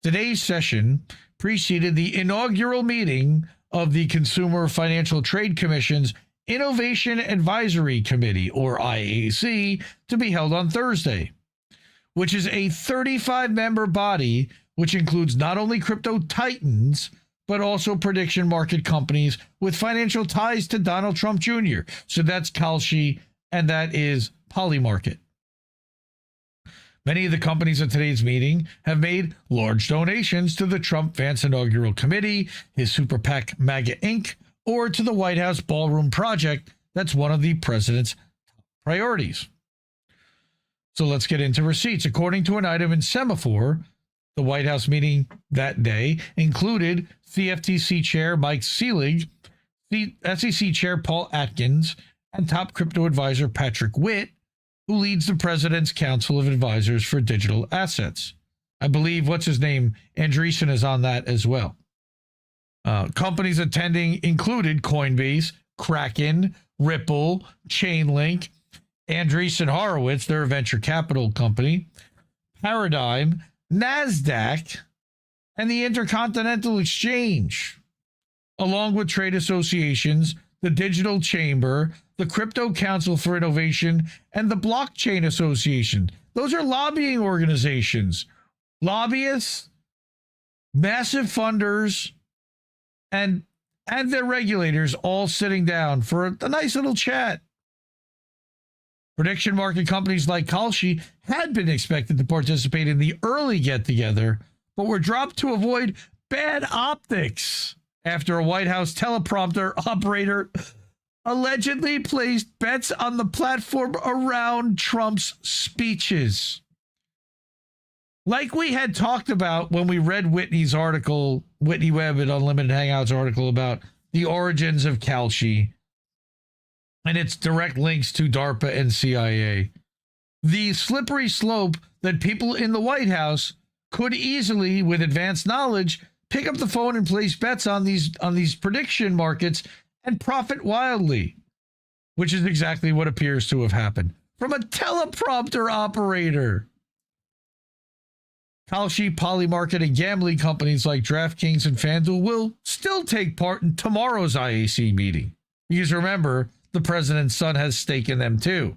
Today's session preceded the inaugural meeting of the Consumer Financial Trade Commission's Innovation Advisory Committee, or IAC, to be held on Thursday, which is a 35-member body which includes not only crypto titans, but also prediction market companies with financial ties to Donald Trump Jr. So that's Kalshi, and that is Polymarket. Many of the companies at today's meeting have made large donations to the Trump-Vance Inaugural Committee, his Super PAC MAGA Inc., or to the White House Ballroom Project. That's one of the president's top priorities. So let's get into receipts. According to an item in Semaphore, the White House meeting that day included CFTC Chair Mike Seelig, the SEC Chair Paul Atkins, and top crypto advisor Patrick Witt, who leads the President's Council of Advisors for Digital Assets. I believe, what's his name, Andreessen is on that as well. Companies attending included Coinbase, Kraken, Ripple, Chainlink, Andreessen Horowitz, their venture capital company, Paradigm, NASDAQ, and the Intercontinental Exchange, along with trade associations, the Digital Chamber, the Crypto Council for Innovation, and the Blockchain Association. Those are lobbying organizations, lobbyists, massive funders, and their regulators all sitting down for a nice little chat. Prediction market companies like Kalshi had been expected to participate in the early get-together, but were dropped to avoid bad optics after a White House teleprompter operator allegedly placed bets on the platform around Trump's speeches. Like we had talked about when we read Whitney's article, Whitney Webb at Unlimited Hangouts article about the origins of Kalshi and its direct links to DARPA and CIA. The slippery slope that people in the White House could easily, with advanced knowledge, pick up the phone and place bets on these prediction markets and profit wildly, which is exactly what appears to have happened from a teleprompter operator. Kalshi, Polymarket, and gambling companies like DraftKings and FanDuel will still take part in tomorrow's IAC meeting. Because remember, the president's son has stake in them too.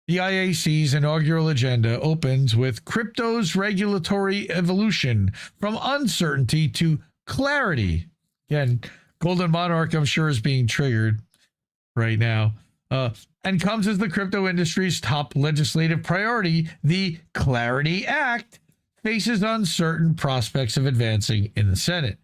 The IAC's inaugural agenda opens with crypto's regulatory evolution from uncertainty to clarity. Again, Golden Monarch, I'm sure, is being triggered right now. And comes as the crypto industry's top legislative priority. The Clarity Act faces uncertain prospects of advancing in the Senate.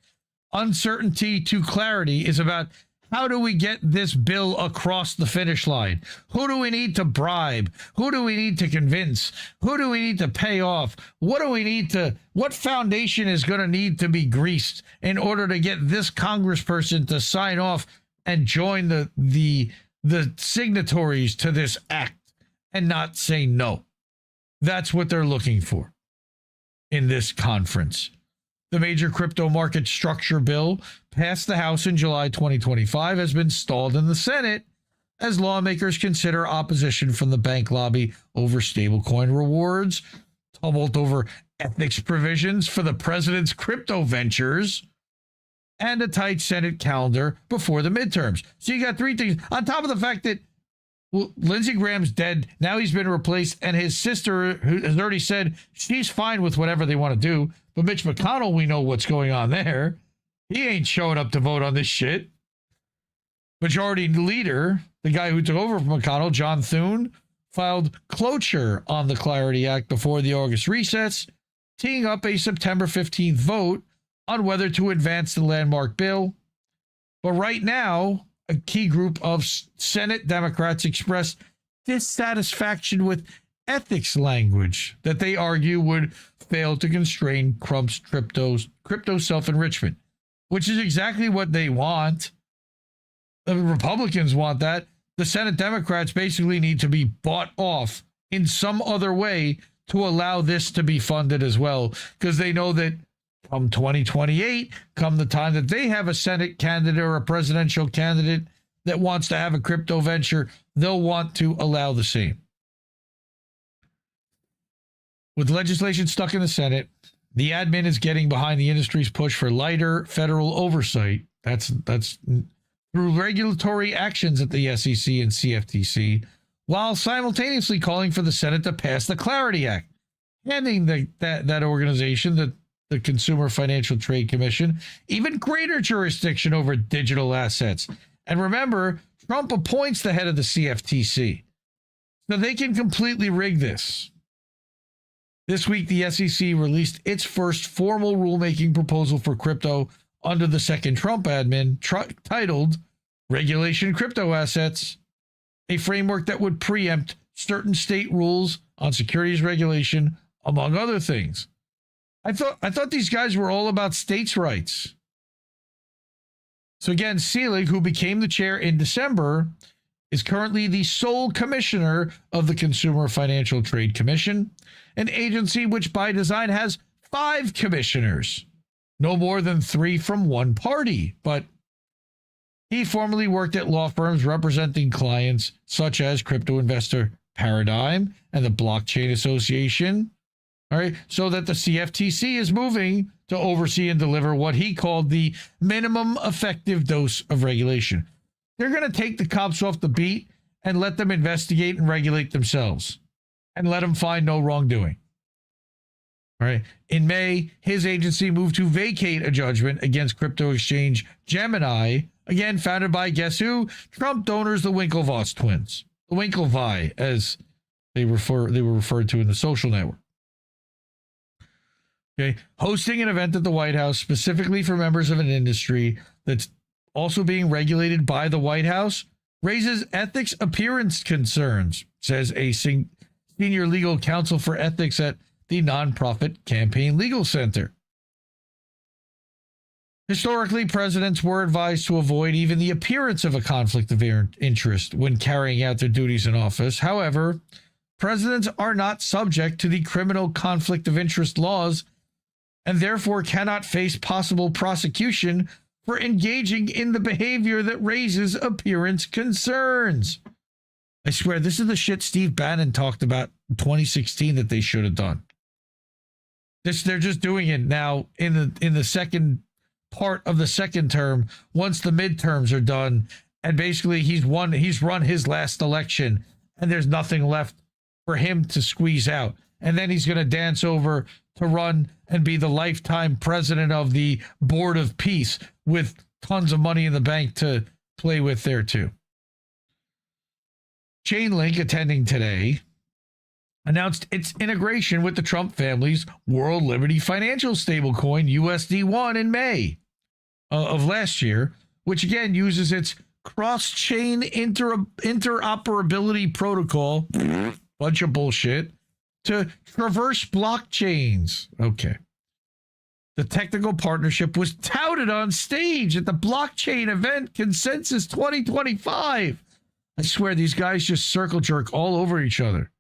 Uncertainty to clarity is about How do we get this bill across the finish line? Who do we need to bribe? Who do we need to convince? Who do we need to pay off? What foundation is going to need to be greased in order to get this congressperson to sign off and join the signatories to this act and not say no? That's what they're looking for in this conference. The major crypto market structure bill passed the House in July 2025 has been stalled in the Senate as lawmakers consider opposition from the bank lobby over stablecoin rewards, tumult over ethics provisions for the president's crypto ventures, and a tight Senate calendar before the midterms. So you got three things. On top of the fact that Lindsey Graham's dead, now he's been replaced, and his sister who has already said she's fine with whatever they want to do. But Mitch McConnell, we know what's going on there. He ain't showing up to vote on this shit. Majority Leader, the guy who took over from McConnell, John Thune, filed cloture on the Clarity Act before the August recess, teeing up a September 15th vote on whether to advance the landmark bill. But right now, a key group of Senate Democrats expressed dissatisfaction with ethics language that they argue would fail to constrain Trump's crypto self-enrichment, which is exactly what they want. The Republicans want that. The Senate Democrats basically need to be bought off in some other way to allow this to be funded as well, because they know that come 2028, come the time that they have a Senate candidate or a presidential candidate that wants to have a crypto venture, they'll want to allow the same. With legislation stuck in the Senate, the admin is getting behind the industry's push for lighter federal oversight. That's through regulatory actions at the SEC and CFTC, while simultaneously calling for the Senate to pass the Clarity Act, handing that organization, the Consumer Financial Trade Commission, even greater jurisdiction over digital assets. And remember, Trump appoints the head of the CFTC, so they can completely rig this. This week, the SEC released its first formal rulemaking proposal for crypto under the second Trump admin, titled Regulation Crypto Assets, a framework that would preempt certain state rules on securities regulation, among other things. I thought these guys were all about states' rights. So again, Selig, who became the chair in December, is currently the sole commissioner of the Consumer Financial Trade Commission, an agency which by design has 5 commissioners, no more than 3 from one party. But he formerly worked at law firms representing clients such as Crypto Investor Paradigm and the Blockchain Association. All right, so that the CFTC is moving to oversee and deliver what he called the minimum effective dose of regulation. They're going to take the cops off the beat and let them investigate and regulate themselves and let them find no wrongdoing. All right. In May, his agency moved to vacate a judgment against crypto exchange Gemini, again founded by, guess who? Trump donors, the Winklevoss twins. The Winklevi, as they were referred to in the social network. Okay. Hosting an event at the White House specifically for members of an industry that's also being regulated by the White House raises ethics appearance concerns, says a senior legal counsel for ethics at the nonprofit Campaign Legal Center. Historically, presidents were advised to avoid even the appearance of a conflict of interest when carrying out their duties in office. However, presidents are not subject to the criminal conflict of interest laws and therefore cannot face possible prosecution for engaging in the behavior that raises appearance concerns. I swear, this is the shit Steve Bannon talked about in 2016 that they should have done. They're just doing it now in the second part of the second term, once the midterms are done, and basically he's run his last election, and there's nothing left for him to squeeze out. And then he's going to dance over to run and be the lifetime president of the Board of Peace with tons of money in the bank to play with there too. Chainlink, attending today, announced its integration with the Trump family's World Liberty financial stablecoin USD1 in May of last year, which again uses its cross-chain interoperability protocol, bunch of bullshit, to traverse blockchains. Okay. The technical partnership was touted on stage at the blockchain event Consensus 2025. I swear these guys just circle jerk all over each other.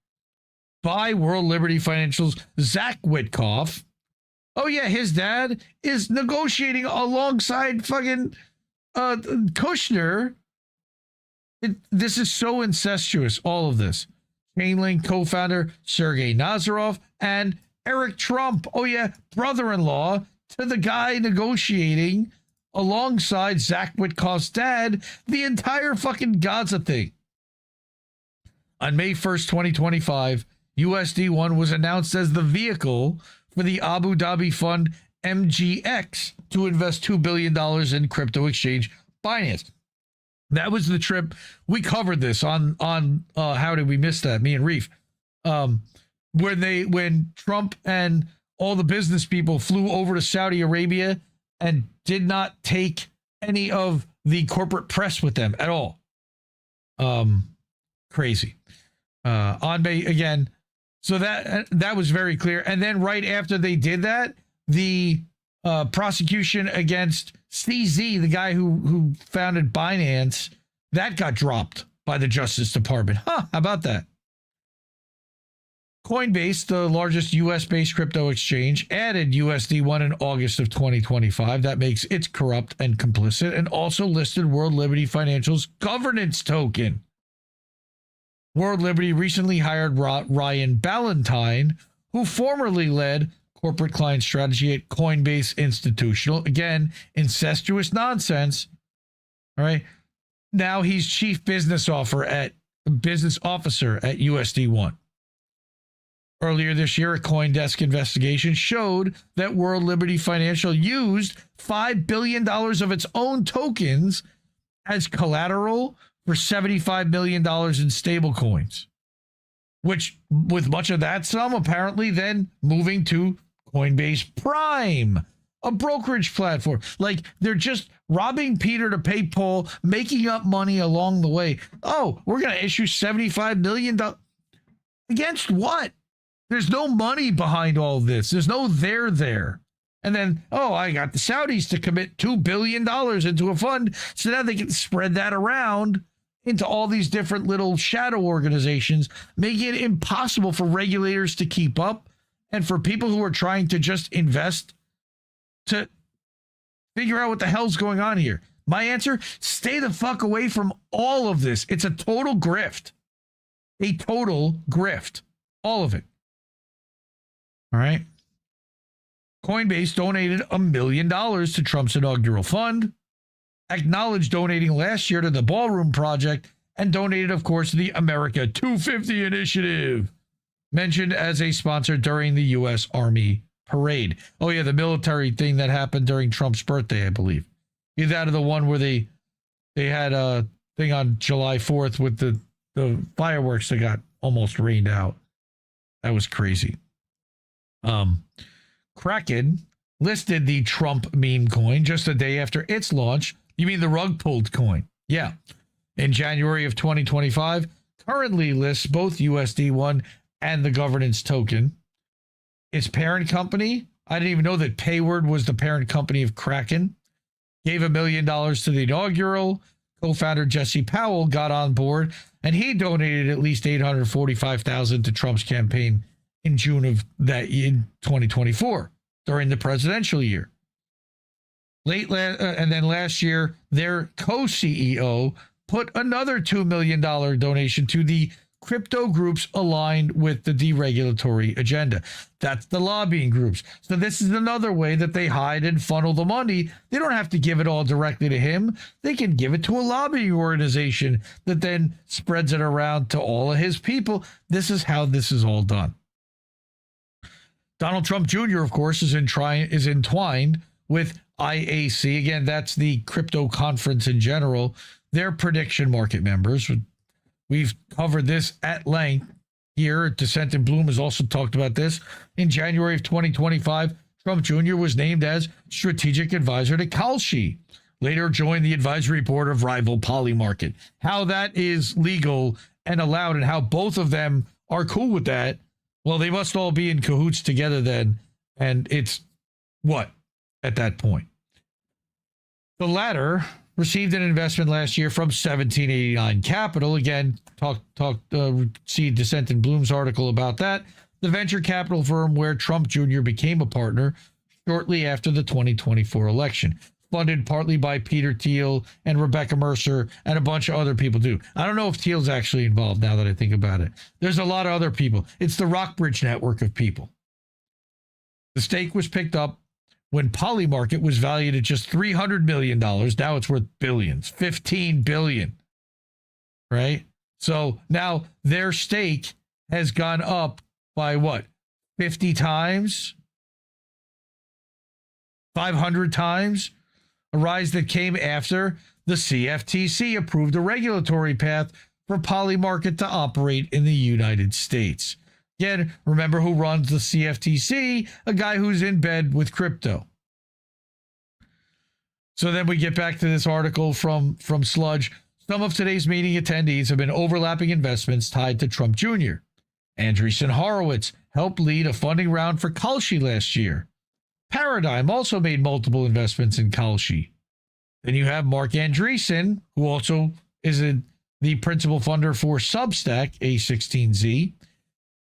By World Liberty Financial's Zach Witkoff. Oh yeah, his dad is negotiating alongside fucking Kushner. This is so incestuous, all of this. Chainlink co-founder Sergey Nazarov and Eric Trump, oh yeah, brother-in-law to the guy negotiating alongside Zach Witkoff's dad, the entire fucking Gaza thing. On May 1st, 2025, USD1 was announced as the vehicle for the Abu Dhabi fund MGX to invest $2 billion in crypto exchange Binance. That was the trip. We covered this on How Did We Miss That? Me and Reef. When Trump and all the business people flew over to Saudi Arabia and did not take any of the corporate press with them at all. Crazy. On May again. So that was very clear. And then right after they did that, the prosecution against CZ, the guy who founded Binance, that got dropped by the Justice Department. How about that? Coinbase, the largest U.S.-based crypto exchange, added USD1 in August of 2025. That makes it corrupt and complicit, and also listed World Liberty Financial's governance token. World Liberty recently hired Ryan Ballantyne, who formerly led corporate client strategy at Coinbase Institutional. Again, incestuous nonsense. All right. Now he's chief business officer at USD1. Earlier this year, a CoinDesk investigation showed that World Liberty Financial used $5 billion of its own tokens as collateral for $75 million in stablecoins, which, with much of that sum, apparently then moving to Coinbase Prime, a brokerage platform. Like, they're just robbing Peter to pay Paul, making up money along the way. Oh, we're going to issue $75 million. Against what? There's no money behind all this. There's no there. And then, oh, I got the Saudis to commit $2 billion into a fund. So now they can spread that around into all these different little shadow organizations, making it impossible for regulators to keep up and for people who are trying to just invest to figure out what the hell's going on here. My answer, stay the fuck away from all of this. It's a total grift. A total grift. All of it. All right. Coinbase donated $1 million to Trump's inaugural fund, acknowledged donating last year to the Ballroom Project, and donated, of course, to the America 250 initiative, mentioned as a sponsor during the U.S. Army parade. Oh, yeah, the military thing that happened during Trump's birthday, I believe. Either out of the one where they had a thing on July 4th with the fireworks that got almost rained out. That was crazy. Kraken listed the Trump meme coin just a day after its launch. You mean the rug pulled coin? Yeah. In January of 2025, currently lists both USD1 and the governance token. Its parent company, I didn't even know that Payword was the parent company of Kraken, gave $1 million to the inaugural. Co-founder Jesse Powell got on board, and he donated at least $845,000 to Trump's campaign in June of that in 2024 during the presidential year. And then last year, their co-CEO put another $2 million donation to the crypto groups aligned with the deregulatory agenda. That's the lobbying groups. So this is another way that they hide and funnel the money. They don't have to give it all directly to him. They can give it to a lobbying organization that then spreads it around to all of his people. This is how this is all done. Donald Trump Jr., of course, is entwined with IAC. Again, that's the crypto conference in general. They're prediction market members. We've covered this at length here. Dissent in Bloom has also talked about this. In January of 2025, Trump Jr. was named as strategic advisor to Kalshi, later joined the advisory board of rival Polymarket. How that is legal and allowed and how both of them are cool with that, well, they must all be in cahoots together then. And it's what at that point? The latter received an investment last year from 1789 Capital. Again, see Dissent in Bloom's article about that. The venture capital firm where Trump Jr. became a partner shortly after the 2024 election. Funded partly by Peter Thiel and Rebecca Mercer and a bunch of other people too. I don't know if Thiel's actually involved now that I think about it. There's a lot of other people. It's the Rockbridge network of people. The stake was picked up when Polymarket was valued at just $300 million. Now it's worth billions, 15 billion, right? So now their stake has gone up by what? 50 times? 500 times? A rise that came after the CFTC approved a regulatory path for Polymarket to operate in the United States. Again, remember who runs the CFTC? A guy who's in bed with crypto. So then we get back to this article from Sludge. Some of today's meeting attendees have been overlapping investments tied to Trump Jr. Andreessen Horowitz helped lead a funding round for Kalshi last year. Paradigm also made multiple investments in Kalshi. Then you have Mark Andreessen, who also is the principal funder for Substack, A16Z,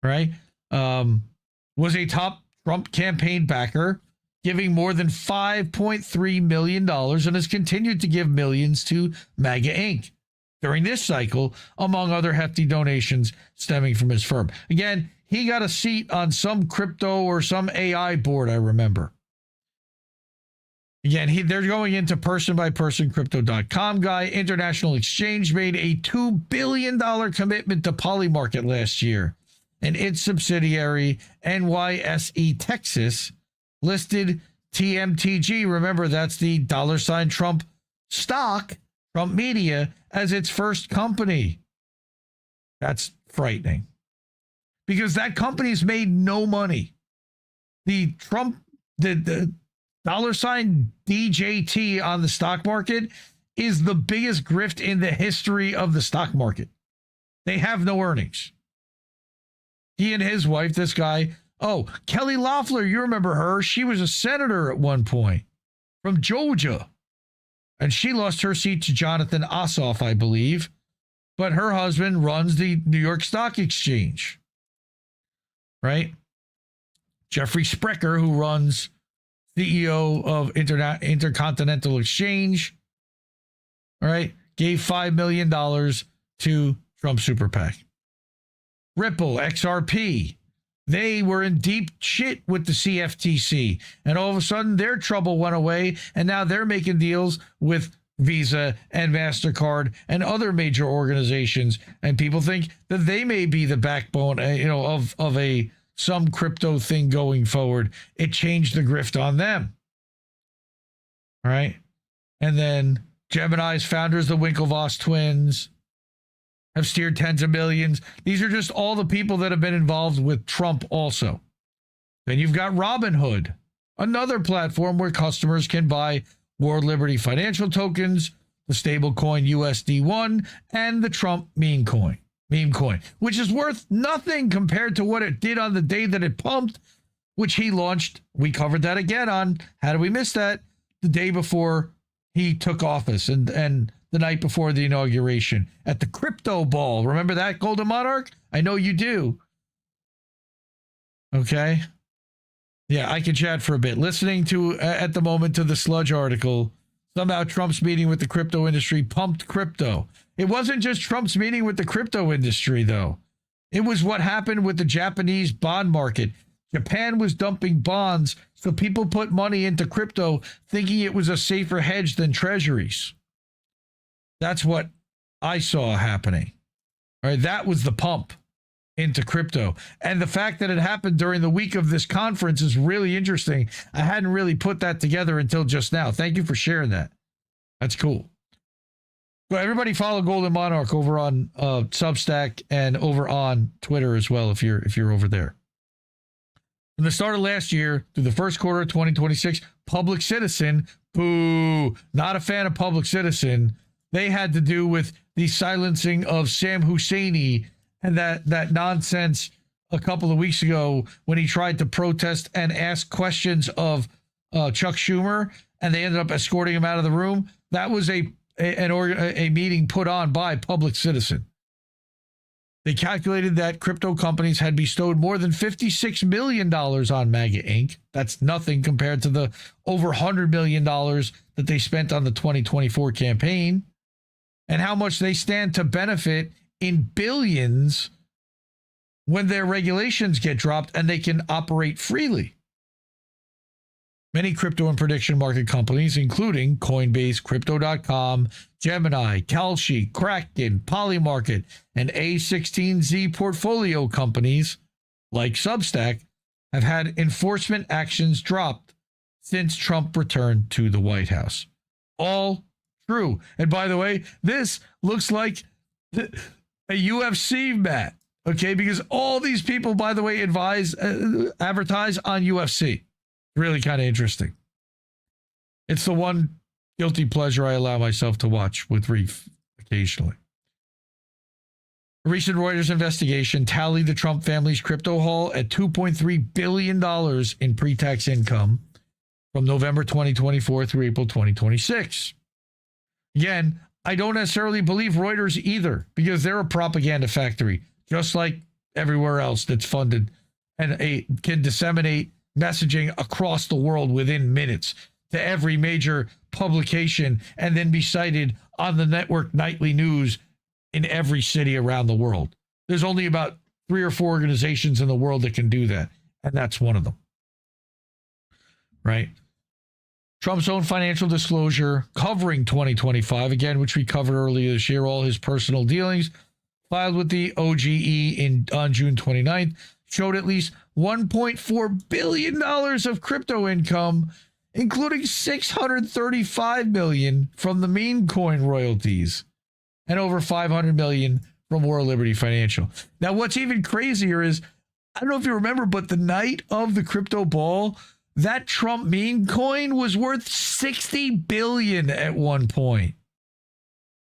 right? Was a top Trump campaign backer, giving more than $5.3 million and has continued to give millions to MAGA Inc. during this cycle, among other hefty donations stemming from his firm. Again, he got a seat on some crypto or some AI board, I remember. Again, they're going into person-by-person crypto.com guy. International Exchange made a $2 billion commitment to Polymarket last year, and its subsidiary, NYSE Texas, listed TMTG. Remember, that's the $Trump stock, Trump Media, as its first company. That's frightening. Because that company's made no money. The $DJT on the stock market is the biggest grift in the history of the stock market. They have no earnings. He and his wife, this guy, Kelly Loeffler, you remember her. She was a senator at one point from Georgia. And she lost her seat to Jonathan Ossoff, I believe. But her husband runs the New York Stock Exchange. Right? Jeffrey Sprecher, who runs CEO of Intercontinental Exchange, all right, gave $5 million to Trump Super PAC. Ripple, XRP, they were in deep shit with the CFTC, and all of a sudden their trouble went away, and now they're making deals with Visa and MasterCard and other major organizations, and people think that they may be the backbone, of some crypto thing going forward. It changed the grift on them. All right. And then Gemini's founders, the Winklevoss twins, have steered tens of millions. These are just all the people that have been involved with Trump also. Then you've got Robinhood, another platform where customers can buy World Liberty financial tokens, the stablecoin USD1, and the Trump meme coin, which is worth nothing compared to what it did on the day that it pumped, which he launched. We covered that again on How Did We Miss That? The day before he took office and the night before the inauguration at the crypto ball. Remember that, Golden Monarch? I know you do. Okay. Yeah, I can chat for a bit. Listening to, at the moment, to the Sludge article, somehow Trump's meeting with the crypto industry pumped crypto. It wasn't just Trump's meeting with the crypto industry, though. It was what happened with the Japanese bond market. Japan was dumping bonds, so people put money into crypto thinking it was a safer hedge than treasuries. That's what I saw happening. All right, that was the pump into crypto. And the fact that it happened during the week of this conference is really interesting. I hadn't really put that together until just now. Thank you for sharing that. That's cool. So everybody follow Golden Monarch over on Substack and over on Twitter as well if you're over there. From the start of last year through the first quarter of 2026, Public Citizen Boo. Not a fan of Public Citizen. They had to do with the silencing of Sam Husseini and that nonsense a couple of weeks ago when he tried to protest and ask questions of Chuck Schumer, and they ended up escorting him out of the room. That was a meeting put on by Public Citizen. They calculated that crypto companies had bestowed more than $56 million on MAGA Inc. That's nothing compared to the over $100 million that they spent on the 2024 campaign, and how much they stand to benefit in billions when their regulations get dropped and they can operate freely. Many crypto and prediction market companies, including Coinbase, Crypto.com, Gemini, Kalshi, Kraken, Polymarket, and A16Z portfolio companies like Substack, have had enforcement actions dropped since Trump returned to the White House. All true. And by the way, this looks like a UFC mat, okay? Because all these people, by the way, advertise on UFC. Really kind of interesting. It's the one guilty pleasure I allow myself to watch with Reef occasionally. A recent Reuters investigation tallied the Trump family's crypto haul at $2.3 billion in pre-tax income from November 2024 through April 2026. Again, I don't necessarily believe Reuters either, because they're a propaganda factory, just like everywhere else that's funded and can disseminate messaging across the world within minutes to every major publication and then be cited on the network nightly news in every city around the world. There's only about 3 or 4 organizations in the world that can do that, and that's one of them. Right? Trump's own financial disclosure covering 2025, again, which we covered earlier this year, all his personal dealings, filed with the OGE on June 29th, showed at least $1.4 billion of crypto income, including $635 million from the meme coin royalties and over $500 million from War Liberty Financial. Now, what's even crazier is, I don't know if you remember, but the night of the crypto ball, that Trump meme coin was worth $60 billion at one point.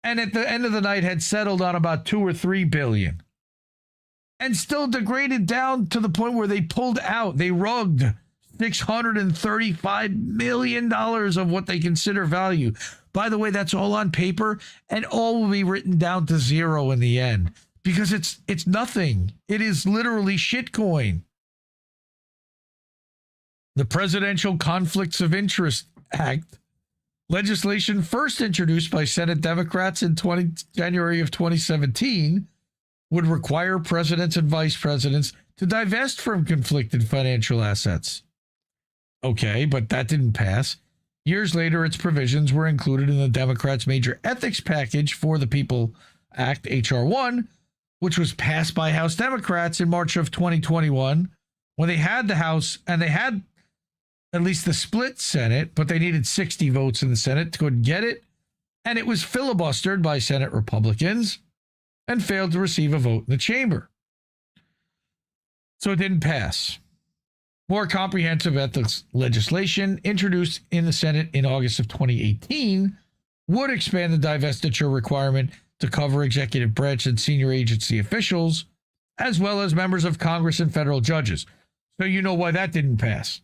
And at the end of the night had settled on about $2 or $3 billion. And still degraded down to the point where they pulled out. They rugged $635 million of what they consider value. By the way, that's all on paper, and all will be written down to zero in the end, because it's nothing. It is literally shitcoin. The Presidential Conflicts of Interest Act, legislation first introduced by Senate Democrats in January of 2017, would require presidents and vice presidents to divest from conflicted financial assets. Okay, but that didn't pass. Years later, its provisions were included in the Democrats' major ethics package for the People Act, H.R. 1, which was passed by House Democrats in March of 2021, when they had the House and they had at least the split Senate, but they needed 60 votes in the Senate to go and get it. And it was filibustered by Senate Republicans and failed to receive a vote in the chamber. So it didn't pass. More comprehensive ethics legislation introduced in the Senate in August of 2018 would expand the divestiture requirement to cover executive branch and senior agency officials, as well as members of Congress and federal judges. So you know why that didn't pass.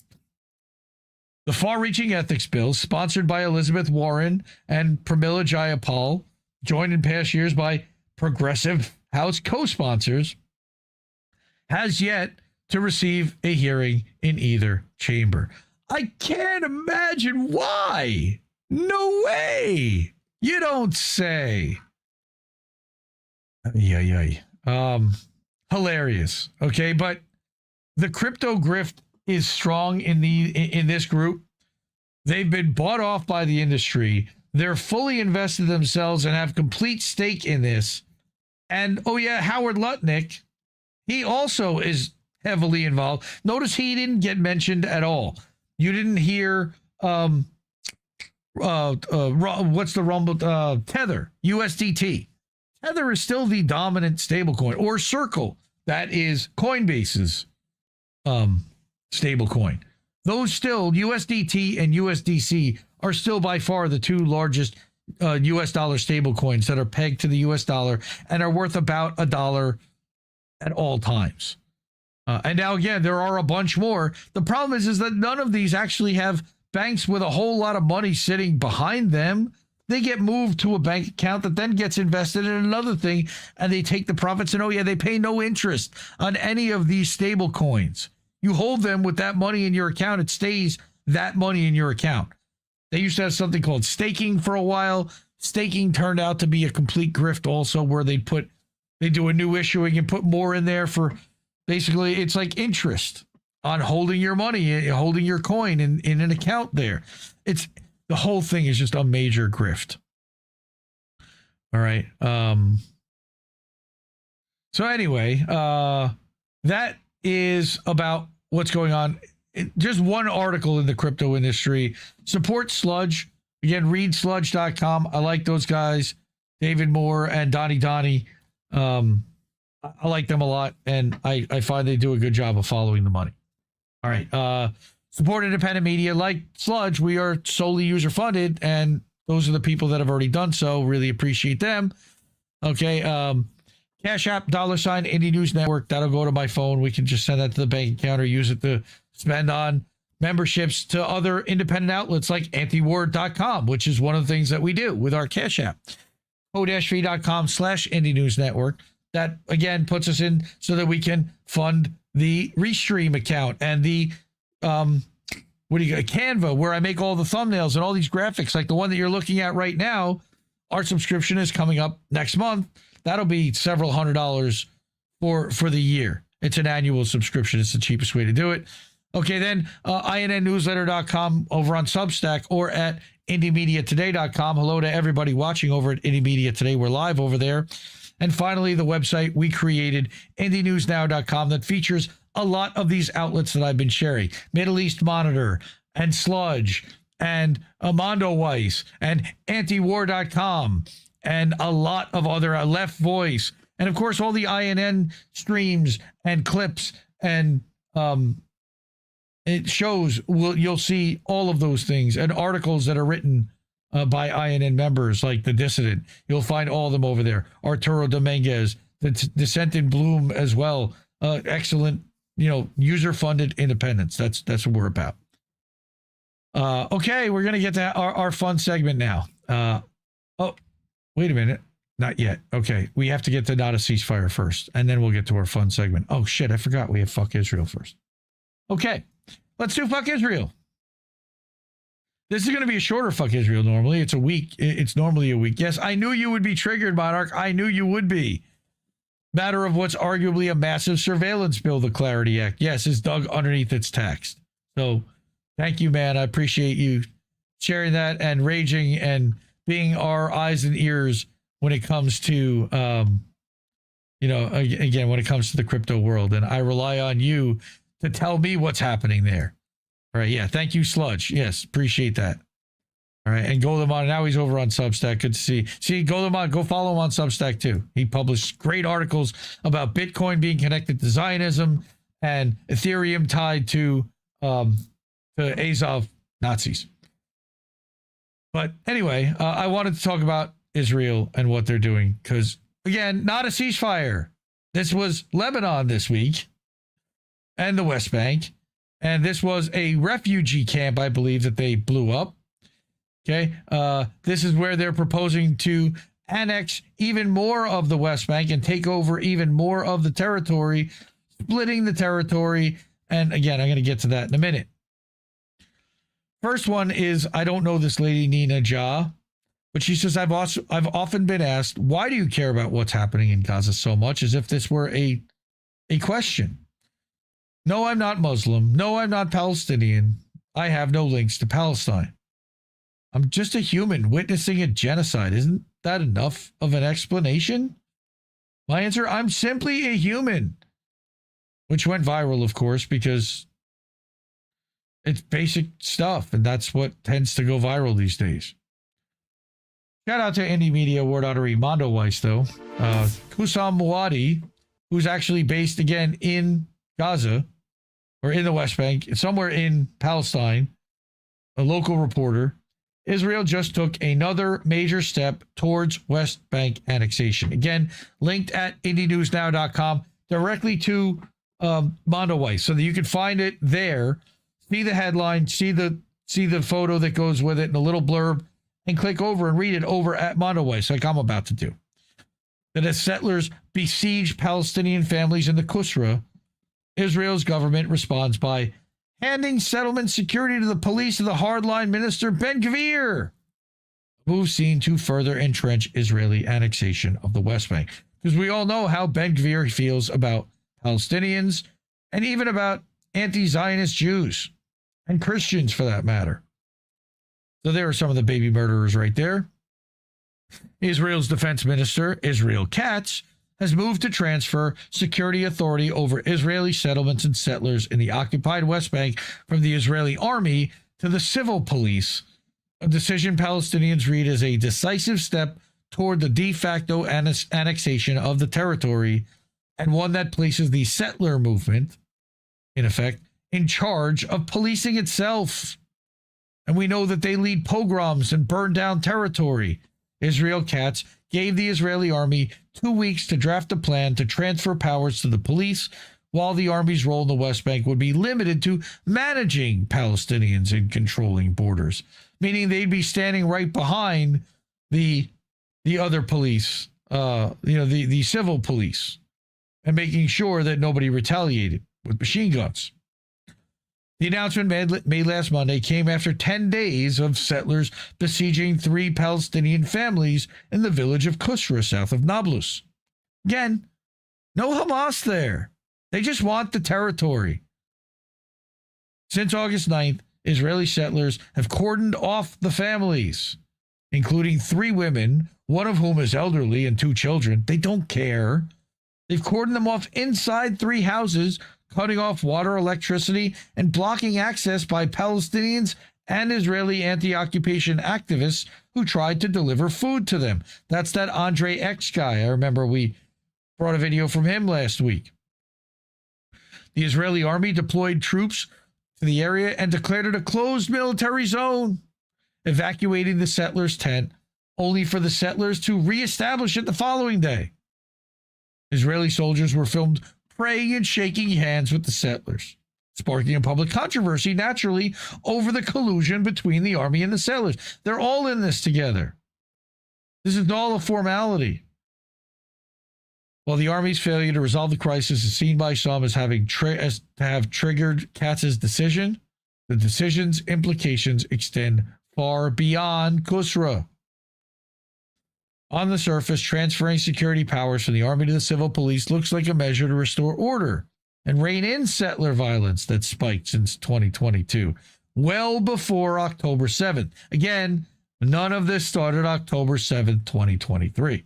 The far-reaching ethics bill, sponsored by Elizabeth Warren and Pramila Jayapal, joined in past years by progressive House co-sponsors, has yet to receive a hearing in either chamber. I can't imagine why. No way. You don't say. Hilarious. Okay, but the crypto grift is strong in this group. They've been bought off by the industry. They're fully invested themselves and have complete stake in this. And oh yeah, Howard Lutnick, he also is heavily involved. Notice he didn't get mentioned at all. You didn't hear what's the rumble Tether, USDT. Tether is still the dominant stablecoin, or Circle, that is Coinbase's stablecoin. Those still, USDT and USDC, are still by far the two largest US dollar stable coins that are pegged to the US dollar and are worth about $1 at all times. And now, again, there are a bunch more. The problem is that none of these actually have banks with a whole lot of money sitting behind them. They get moved to a bank account that then gets invested in another thing, and they take the profits, and oh yeah, they pay no interest on any of these stable coins. You hold them with that money in your account, it stays that money in your account. They used to have something called staking for a while. Staking turned out to be a complete grift also, where they do a new issuing and put more in there for, basically it's like interest on holding your money, holding your coin in an account there. The whole thing is just a major grift. All right. So anyway, that is about what's going on. Just one article in the crypto industry. Support Sludge. Again, read sludge.com. I like those guys, David Moore and Donnie. I like them a lot, and I find they do a good job of following the money. All right. Support independent media like Sludge. We are solely user-funded, and those are the people that have already done so. Really appreciate them. Okay. Cash App, $ Indie News Network. That'll go to my phone. We can just send that to the bank account or use it to spend on memberships to other independent outlets like antiwar.com, which is one of the things that we do with our Cash App. o-v.com/Indie News Network. That, again, puts us in so that we can fund the Restream account and the Canva, where I make all the thumbnails and all these graphics, like the one that you're looking at right now. Our subscription is coming up next month. That'll be several $100s for the year. It's an annual subscription. It's the cheapest way to do it. Okay, then INNnewsletter.com over on Substack or at IndieMediaToday.com. Hello to everybody watching over at Indie Media Today. We're live over there. And finally, the website we created, IndieNewsNow.com, that features a lot of these outlets that I've been sharing. Middle East Monitor and Sludge and Mondo Weiss and Antiwar.com and a lot of other Left Voice. And, of course, all the INN streams and clips and it shows. You'll see all of those things and articles that are written by INN members like The Dissident. You'll find all of them over there. Arturo Dominguez, the Dissent in Bloom as well. Excellent, user-funded independence. That's what we're about. Okay, we're going to get to our fun segment now. Oh, wait a minute. Not yet. Okay, we have to get to Not a Ceasefire first, and then we'll get to our fun segment. Oh, shit, I forgot we have Fuck Israel first. Okay, let's do Fuck Israel. This is going to be a shorter Fuck Israel normally. It's a week. It's normally a week. Yes, I knew you would be triggered, Monarch. I knew you would be. Matter of what's arguably a massive surveillance bill, the Clarity Act. Yes, is dug underneath its text. So thank you, man. I appreciate you sharing that and raging and being our eyes and ears when it comes to, again, when it comes to the crypto world. And I rely on you to tell me what's happening there. All right. Yeah. Thank you, Sludge. Yes. Appreciate that. All right. And Goldemon, now he's over on Substack. Good to see. See, Goldemon, go follow him on Substack too. He published great articles about Bitcoin being connected to Zionism and Ethereum tied to Azov Nazis. But anyway, I wanted to talk about Israel and what they're doing because, again, not a ceasefire. This was Lebanon this week and the West Bank. And this was a refugee camp, I believe, that they blew up. Okay. This is where they're proposing to annex even more of the West Bank and take over even more of the territory, splitting the territory. And again, I'm going to get to that in a minute. First one is, I don't know this lady, Nina Jah, but she says, I've often been asked, why do you care about what's happening in Gaza so much, as if this were a question. No, I'm not Muslim. No, I'm not Palestinian. I have no links to Palestine. I'm just a human witnessing a genocide. Isn't that enough of an explanation? My answer, I'm simply a human. Which went viral, of course, because it's basic stuff, and that's what tends to go viral these days. Shout out to Indie Media Award honoree Mondo Weiss, though. Kusam Muadi, who's actually based, again, in Gaza, or in the West Bank, somewhere in Palestine, a local reporter. Israel just took another major step towards West Bank annexation. Again, linked at IndieNewsNow.com directly to Mondoweiss, so that you can find it there, see the headline, see the photo that goes with it, and a little blurb, and click over and read it over at Mondoweiss, like I'm about to do. That as settlers besiege Palestinian families in the Qusra, Israel's government responds by handing settlement security to the police of the hardline minister Ben-Gvir, a move seen to further entrench Israeli annexation of the West Bank. Because we all know how Ben-Gvir feels about Palestinians and even about anti-Zionist Jews and Christians for that matter. So there are some of the baby murderers right there. Israel's defense minister, Israel Katz, has moved to transfer security authority over Israeli settlements and settlers in the occupied West Bank from the Israeli army to the civil police, a decision Palestinians read as a decisive step toward the de facto annexation of the territory, and one that places the settler movement, in effect, in charge of policing itself. And we know that they lead pogroms and burn down territory. Israel Katz gave the Israeli army 2 weeks to draft a plan to transfer powers to the police, while the army's role in the West Bank would be limited to managing Palestinians and controlling borders, meaning they'd be standing right behind the other police, the civil police, and making sure that nobody retaliated with machine guns. The announcement made last Monday came after 10 days of settlers besieging 3 Palestinian families in the village of Qusra, south of Nablus. Again, no Hamas there. They just want the territory. Since August 9th, Israeli settlers have cordoned off the families, including 3 women, one of whom is elderly, and 2 children. They don't care. They've cordoned them off inside 3 houses, cutting off water, electricity, and blocking access by Palestinians and Israeli anti-occupation activists who tried to deliver food to them. That's that Andre X guy. I remember we brought a video from him last week. The Israeli army deployed troops to the area and declared it a closed military zone, evacuating the settlers' tent, only for the settlers to reestablish it the following day. Israeli soldiers were filmed praying and shaking hands with the settlers, sparking a public controversy, naturally, over the collusion between the army and the settlers. They're all in this together. This is all a formality. While the army's failure to resolve the crisis is seen by some as having triggered Katz's decision, the decision's implications extend far beyond Qusra. On the surface, transferring security powers from the army to the civil police looks like a measure to restore order and rein in settler violence that spiked since 2022, well before October 7th. Again, none of this started October 7th, 2023.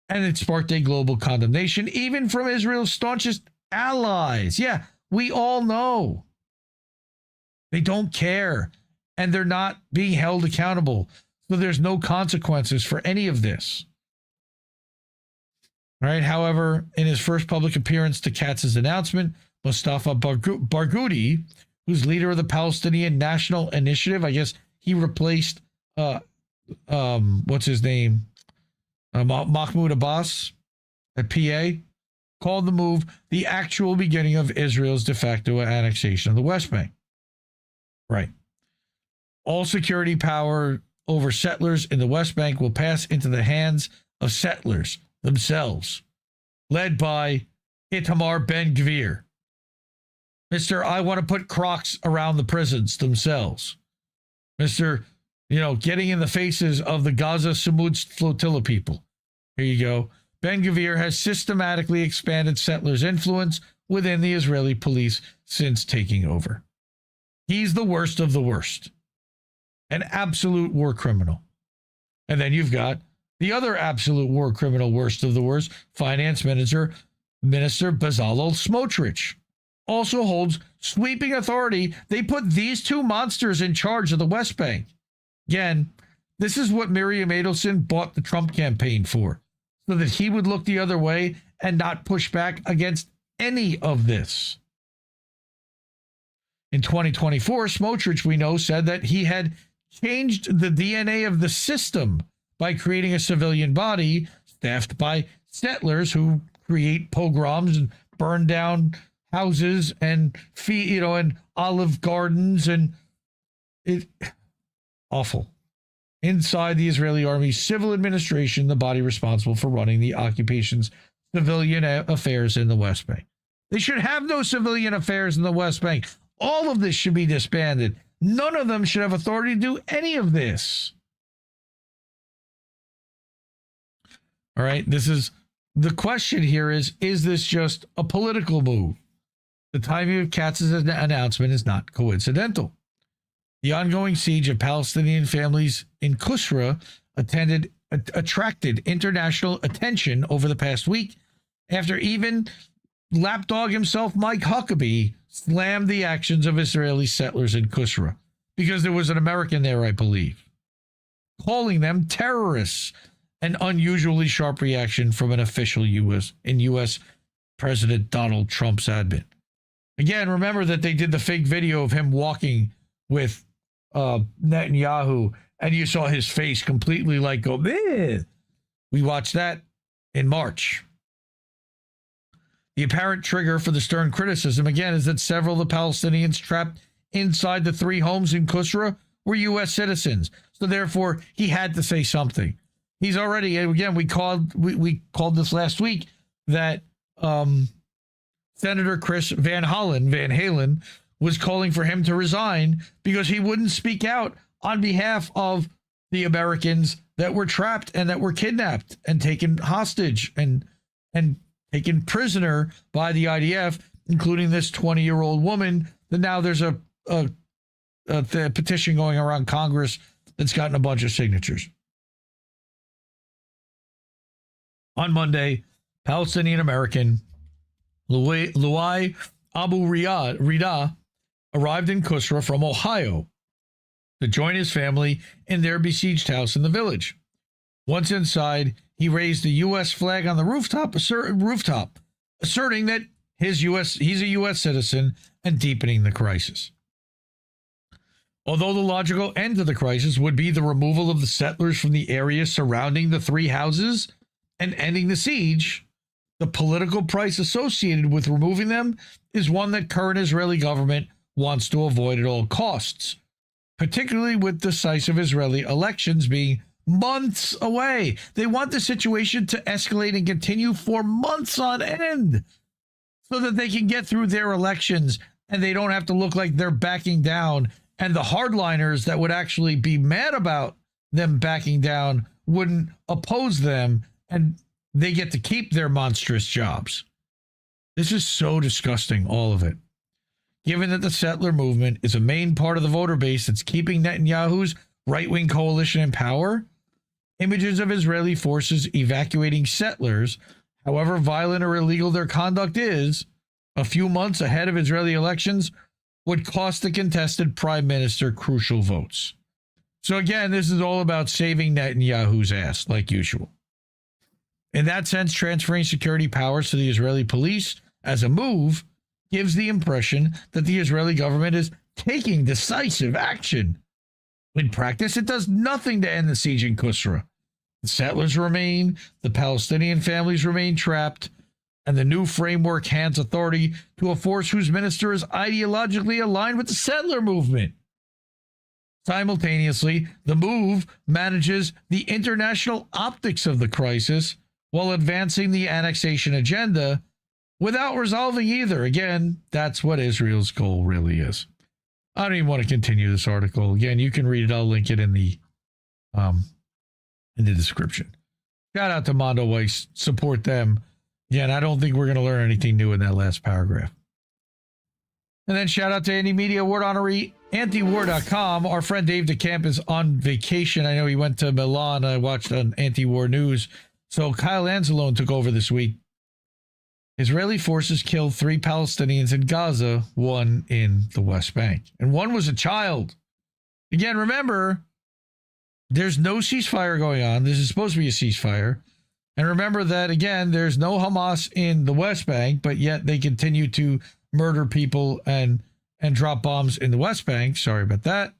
And it sparked a global condemnation, even from Israel's staunchest allies. Yeah, we all know. They don't care, and they're not being held accountable. So there's no consequences for any of this. All right. However, in his first public appearance to Katz's announcement, Mustafa Barghouti, who's leader of the Palestinian National Initiative, I guess he replaced, what's his name? Mahmoud Abbas at PA, called the move the actual beginning of Israel's de facto annexation of the West Bank. Right. All security power over settlers in the West Bank will pass into the hands of settlers themselves, led by Itamar Ben-Gvir. Mr. I want to put Crocs around the prisons themselves. Mr. Getting in the faces of the Gaza Samud flotilla people. Here you go. Ben-Gvir has systematically expanded settlers' influence within the Israeli police since taking over. He's the worst of the worst. An absolute war criminal. And then you've got the other absolute war criminal, worst of the worst, Finance Minister Bezalel Smotrich. Also holds sweeping authority. They put these 2 monsters in charge of the West Bank. Again, this is what Miriam Adelson bought the Trump campaign for, so that he would look the other way and not push back against any of this. In 2024, Smotrich, we know, said that he had changed the DNA of the system by creating a civilian body staffed by settlers who create pogroms and burn down houses and and olive gardens, and it awful. Inside the Israeli army civil administration, the body responsible for running the occupation's civilian affairs in the West Bank. They should have no civilian affairs in the West Bank. All of this should be disbanded. None of them should have authority to do any of this. All right, this is the question here is this just a political move? The timing of Katz's announcement is not coincidental. The ongoing siege of Palestinian families in Kusra attracted international attention over the past week after even lapdog himself, Mike Huckabee, slammed the actions of Israeli settlers in Kusra because there was an American there, I believe, calling them terrorists. An unusually sharp reaction from an official U.S. President Donald Trump's admin. Again, remember that they did the fake video of him walking with Netanyahu, and you saw his face completely like go, bleh. We watched that in March. The apparent trigger for the stern criticism, again, is that several of the Palestinians trapped inside the 3 homes in Kusra were U.S. citizens. So therefore, he had to say something. He's already, again, we called this last week that Senator Chris Van Halen was calling for him to resign because he wouldn't speak out on behalf of the Americans that were trapped and that were kidnapped and taken hostage and taken prisoner by the IDF, including this 20-year-old woman. That now there's a petition going around Congress that's gotten a bunch of signatures. On Monday, Palestinian-American Luai Abu Rida arrived in Kusra from Ohio to join his family in their besieged house in the village. Once inside, he raised a U.S. flag on the rooftop, asserting that he's a U.S. citizen and deepening the crisis. Although the logical end to the crisis would be the removal of the settlers from the area surrounding the 3 houses and ending the siege, the political price associated with removing them is one that current Israeli government wants to avoid at all costs, particularly with decisive Israeli elections being months away. They want the situation to escalate and continue for months on end so that they can get through their elections and they don't have to look like they're backing down, and the hardliners that would actually be mad about them backing down wouldn't oppose them, and they get to keep their monstrous jobs. This is so disgusting, all of it. Given that the settler movement is a main part of the voter base that's keeping Netanyahu's right-wing coalition in power, images of Israeli forces evacuating settlers, however violent or illegal their conduct is, a few months ahead of Israeli elections, would cost the contested prime minister crucial votes. So again, this is all about saving Netanyahu's ass, like usual. In that sense, transferring security powers to the Israeli police as a move gives the impression that the Israeli government is taking decisive action. In practice, it does nothing to end the siege in Kusra. The settlers remain, the Palestinian families remain trapped, and the new framework hands authority to a force whose minister is ideologically aligned with the settler movement. Simultaneously, the move manages the international optics of the crisis while advancing the annexation agenda without resolving either. Again, that's what Israel's goal really is. I don't even want to continue this article. Again, you can read it. I'll link it in the description. Shout out to Mondo Weiss. Support them. Again, I don't think we're going to learn anything new in that last paragraph. And then shout out to Andy Media Award honoree, antiwar.com. Our friend Dave DeCamp is on vacation. I know he went to Milan. I watched on Anti-War News. So Kyle Anzalone took over this week. Israeli forces killed 3 Palestinians in Gaza, 1 in the West Bank. And 1 was a child. Again, remember, there's no ceasefire going on. This is supposed to be a ceasefire. And remember that, again, there's no Hamas in the West Bank, but yet they continue to murder people and drop bombs in the West Bank. Sorry about that.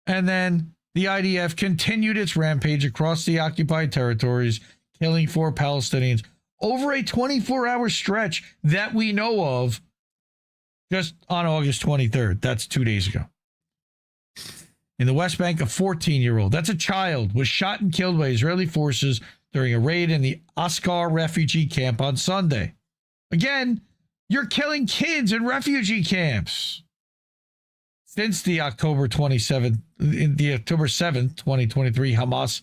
And then the IDF continued its rampage across the occupied territories, killing 4 Palestinians over a 24-hour stretch that we know of just on August 23rd. That's 2 days ago. In the West Bank, a 14-year-old, that's a child, was shot and killed by Israeli forces during a raid in the Askar refugee camp on Sunday. Again, you're killing kids in refugee camps. Since the October 7th, 2023 Hamas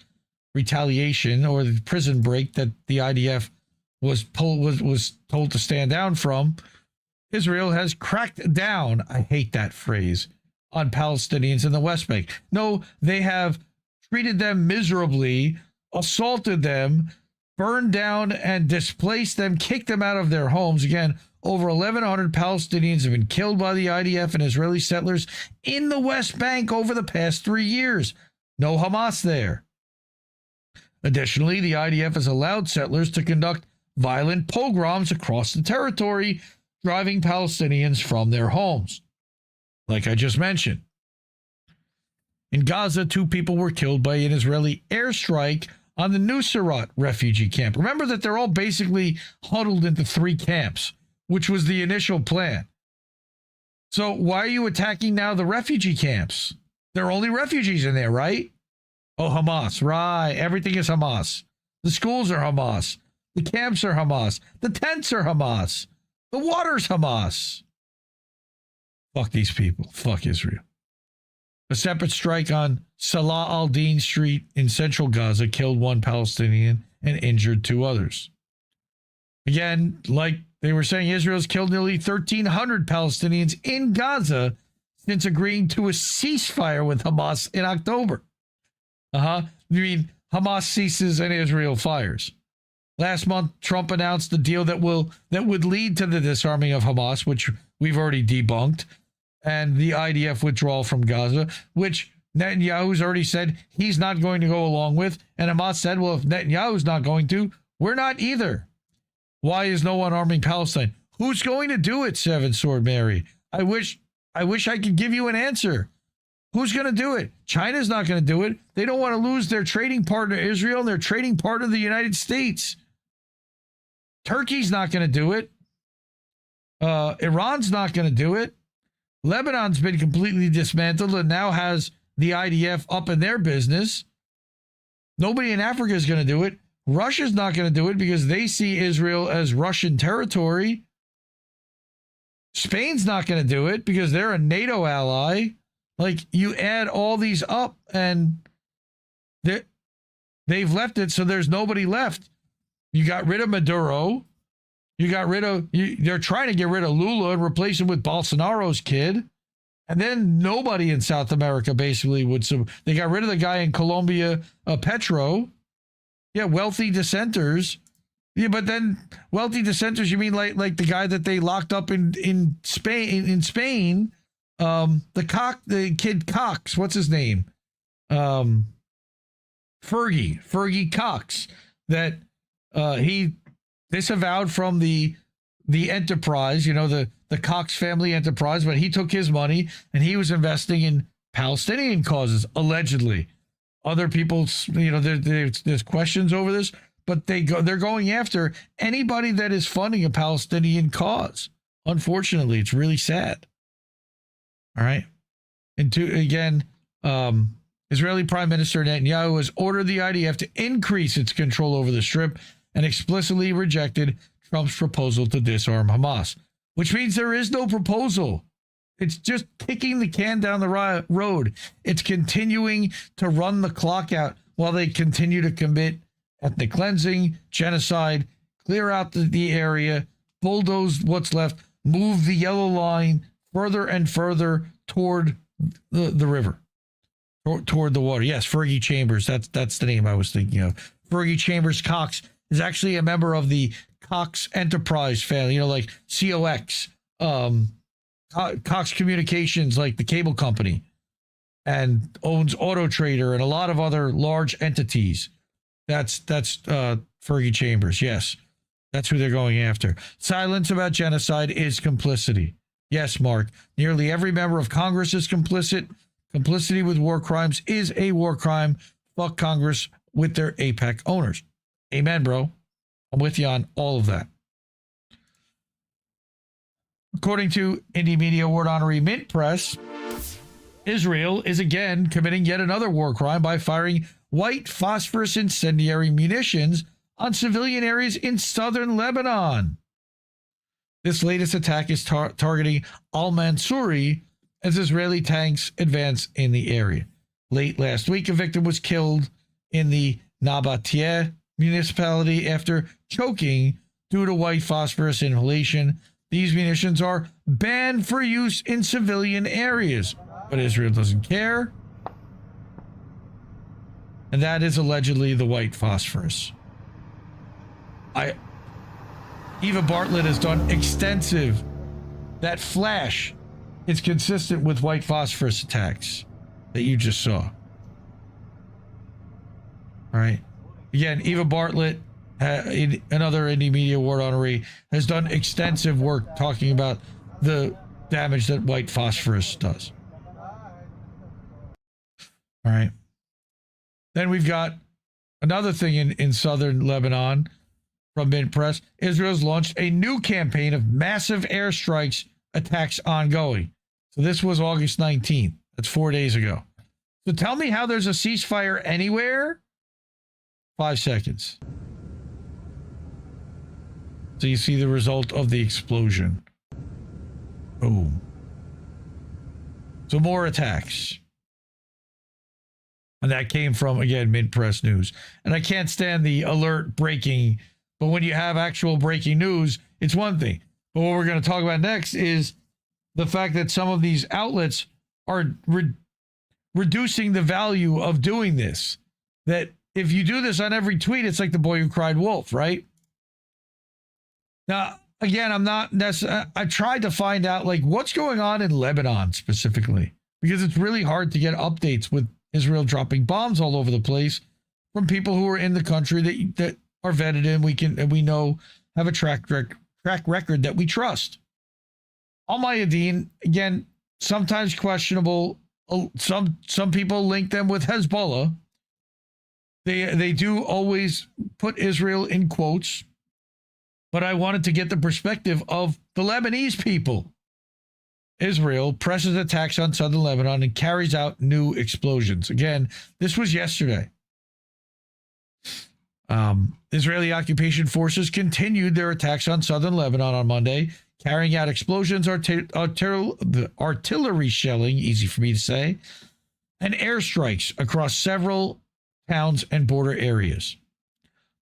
retaliation or the prison break that the IDF was told to stand down from, Israel has cracked down, I hate that phrase, on Palestinians in the West Bank. No, they have treated them miserably, assaulted them, burned down and displaced them, kicked them out of their homes. Again, over 1,100 Palestinians have been killed by the IDF and Israeli settlers in the West Bank over the past 3 years. No Hamas there. Additionally, the IDF has allowed settlers to conduct violent pogroms across the territory, driving Palestinians from their homes. Like I just mentioned. In Gaza, 2 people were killed by an Israeli airstrike on the Nuseirat refugee camp. Remember that they're all basically huddled into 3 camps, which was the initial plan. So why are you attacking now the refugee camps? There are only refugees in there, right? Oh, Hamas, right. Everything is Hamas. The schools are Hamas. The camps are Hamas. The tents are Hamas. The water's Hamas. Fuck these people. Fuck Israel. A separate strike on Salah al-Din Street in central Gaza killed 1 Palestinian and injured 2 others. Again, like they were saying, Israel's killed nearly 1,300 Palestinians in Gaza since agreeing to a ceasefire with Hamas in October. You mean Hamas ceases and Israel fires. Last month, Trump announced the deal that would lead to the disarming of Hamas, which we've already debunked, and the IDF withdrawal from Gaza, which Netanyahu's already said he's not going to go along with. And Hamas said, well, if Netanyahu's not going to, we're not either. Why is no one arming Palestine? Who's going to do it, Seven Sword Mary? I wish I could give you an answer. Who's going to do it? China's not going to do it. They don't want to lose their trading partner, Israel, and their trading partner, the United States. Turkey's not going to do it. Iran's not going to do it. Lebanon's been completely dismantled and now has the IDF up in their business. Nobody in Africa is going to do it. Russia's not going to do it because they see Israel as Russian territory. Spain's not going to do it because they're a NATO ally. Like, you add all these up and they've left it so there's nobody left. You got rid of Maduro. They're trying to get rid of Lula and replace him with Bolsonaro's kid. And then nobody in South America basically would. They got rid of the guy in Colombia, Petro. Yeah, wealthy dissenters. Yeah, but then wealthy dissenters, you mean like the guy that they locked up in Spain, the kid Cox, what's his name? Fergie Cox, that he disavowed from the enterprise, the Cox family enterprise, but he took his money and he was investing in Palestinian causes, allegedly. Other people, there's questions over this, but they're going after anybody that is funding a Palestinian cause. Unfortunately, it's really sad. All right. And Israeli Prime Minister Netanyahu has ordered the IDF to increase its control over the Strip and explicitly rejected Trump's proposal to disarm Hamas, which means there is no proposal. It's just kicking the can down the road. It's continuing to run the clock out while they continue to commit ethnic cleansing, genocide, clear out the area, bulldoze what's left, move the yellow line further and further toward the river, toward the water. Yes, Fergie Chambers. That's the name I was thinking of. Fergie Chambers Cox is actually a member of the Cox Enterprise family, like COX, Cox Communications, like the cable company, and owns Auto Trader and a lot of other large entities. That's Fergie Chambers. Yes, that's who they're going after. Silence about genocide is complicity. Yes, Mark. Nearly every member of Congress is complicit. Complicity with war crimes is a war crime. Fuck Congress with their AIPAC owners. Amen, bro. I'm with you on all of that. According to Indie Media Award honoree Mint Press, Israel is again committing yet another war crime by firing white phosphorus incendiary munitions on civilian areas in southern Lebanon. This latest attack is targeting Al-Mansouri as Israeli tanks advance in the area. Late last week, a victim was killed in the Nabateh municipality after choking due to white phosphorus inhalation. These munitions are banned for use in civilian areas, but Israel doesn't care. And that is allegedly the white phosphorus. Eva Bartlett has done extensive. That flash is consistent with white phosphorus attacks that you just saw. All right. Again, Eva Bartlett, another Indie Media Award honoree, has done extensive work talking about the damage that white phosphorus does. All right. Then we've got another thing in southern Lebanon from Mint Press. Israel's launched a new campaign of massive airstrikes, attacks ongoing. So this was August 19th. That's 4 days ago. So tell me how there's a ceasefire anywhere? 5 seconds. So you see the result of the explosion. Boom. So more attacks. And that came from, again, Mint Press News. And I can't stand the alert breaking, but when you have actual breaking news, it's one thing. But what we're going to talk about next is the fact that some of these outlets are reducing the value of doing this. That if you do this on every tweet, it's like the boy who cried wolf, right? Now, again, I tried to find out like what's going on in Lebanon specifically, because it's really hard to get updates with Israel dropping bombs all over the place from people who are in the country that are vetted and we know have a track record that we trust. Al-Mayadeen, again, sometimes questionable. Some people link them with Hezbollah. They do always put Israel in quotes, but I wanted to get the perspective of the Lebanese people. Israel presses attacks on southern Lebanon and carries out new explosions. Again, this was yesterday. Israeli occupation forces continued their attacks on southern Lebanon on Monday, carrying out explosions, artillery shelling, easy for me to say, and airstrikes across several towns and border areas.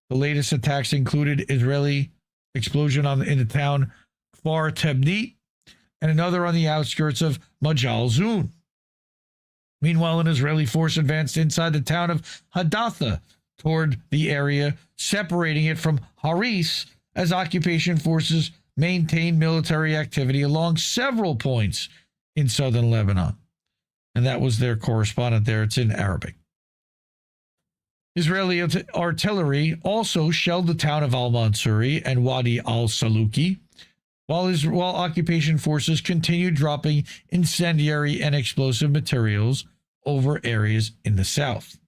The latest attacks included Israeli explosion in the town Kfar Tebnit and another on the outskirts of Majal Zun. Meanwhile, an Israeli force advanced inside the town of Hadatha toward the area, separating it from Haris as occupation forces maintained military activity along several points in southern Lebanon. And that was their correspondent there. It's in Arabic. Israeli artillery also shelled the town of Al-Mansouri and Wadi al-Saluki, while occupation forces continued dropping incendiary and explosive materials over areas in the south.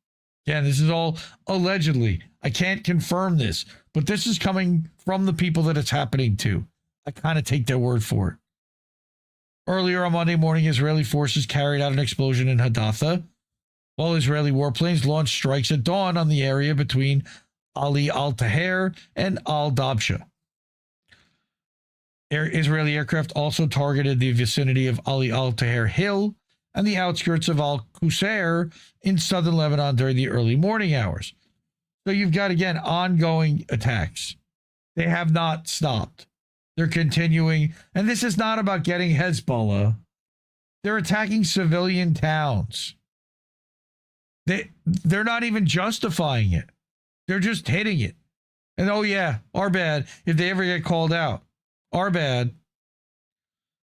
Again, this is all allegedly. I can't confirm this, but this is coming from the people that it's happening to. I kind of take their word for it. Earlier on Monday morning, Israeli forces carried out an explosion in Hadatha, while Israeli warplanes launched strikes at dawn on the area between Ali al-Taher and al-Dabsha. Israeli aircraft also targeted the vicinity of Ali al-Taher Hill and the outskirts of al-Qusair in southern Lebanon during the early morning hours. So you've got, again, ongoing attacks. They have not stopped. They're continuing. And this is not about getting Hezbollah. They're attacking civilian towns. They're not even justifying it. They're just hitting it. And oh yeah, our bad if they ever get called out. Our bad.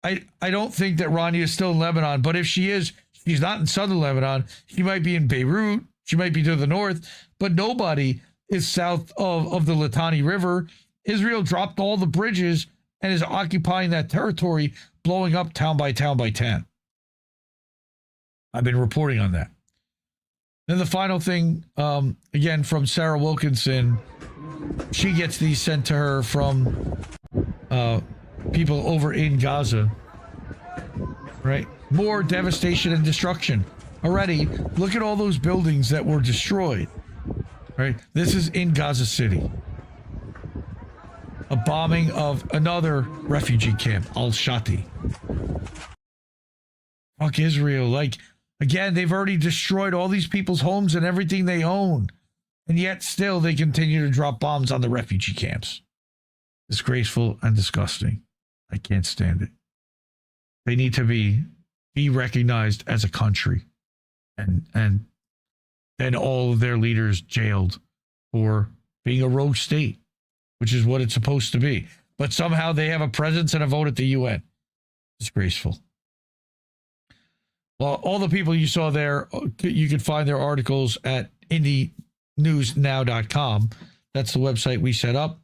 I don't think that Rania is still in Lebanon, but if she is, she's not in southern Lebanon. She might be in Beirut. She might be to the north, but nobody is south of the Litani River. Israel dropped all the bridges and is occupying that territory, blowing up town by town by town. I've been reporting on that. Then the final thing, again, from Sarah Wilkinson, she gets these sent to her from people over in Gaza, right? More devastation and destruction. Already, look at all those buildings that were destroyed, right? This is in Gaza City. A bombing of another refugee camp, Al-Shati. Fuck Israel. Like, again, they've already destroyed all these people's homes and everything they own. And yet still they continue to drop bombs on the refugee camps. Disgraceful and disgusting. I can't stand it. They need to be recognized as a country. And then all of their leaders jailed for being a rogue state, which is what it's supposed to be. But somehow they have a presence and a vote at the UN. Disgraceful. Well, all the people you saw there, you can find their articles at IndieNewsNow.com. That's the website we set up.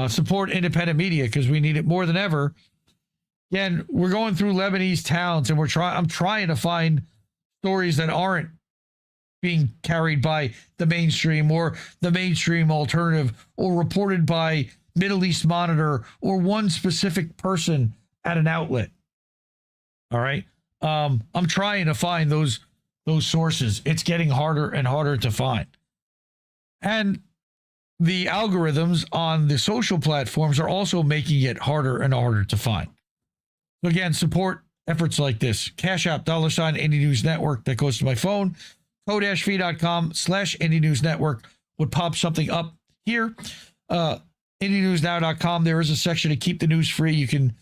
Support independent media because we need it more than ever. Again, we're going through Lebanese towns and I'm trying to find stories that aren't being carried by the mainstream or the mainstream alternative or reported by Middle East Monitor or one specific person at an outlet. All right. I'm trying to find those sources. It's getting harder and harder to find. And the algorithms on the social platforms are also making it harder and harder to find. So again, support efforts like this. Cash App, $ Indie News Network, that goes to my phone. co-fi.com/Indie News Network would pop something up here. IndieNewsNow.com, there is a section to keep the news free. You can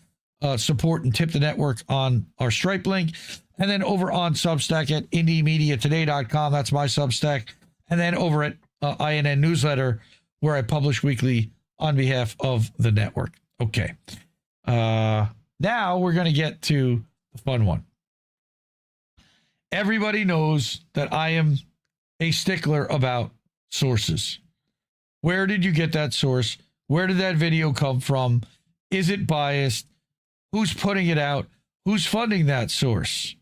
support and tip the network on our Stripe link. And then over on Substack at IndieMediaToday.com, that's my Substack. And then over at INN Newsletter, where I publish weekly on behalf of the network. Okay. Now we're going to get to the fun one. Everybody knows that I am a stickler about sources. Where did you get that source? Where did that video come from? Is it biased? Who's putting it out? Who's funding that source?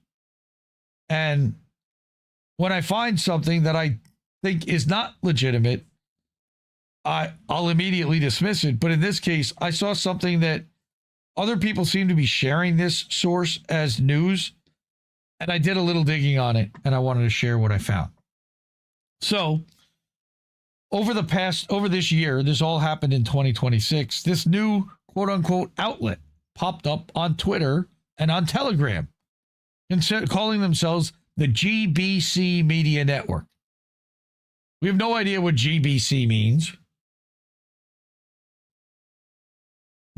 And when I find something that I think is not legitimate, I'll immediately dismiss it. But in this case, I saw something that other people seem to be sharing this source as news. And I did a little digging on it, and I wanted to share what I found. So over this year, this all happened in 2026, this new quote unquote outlet popped up on Twitter and on Telegram, and calling themselves the GBC Media Network. We have no idea what GBC means.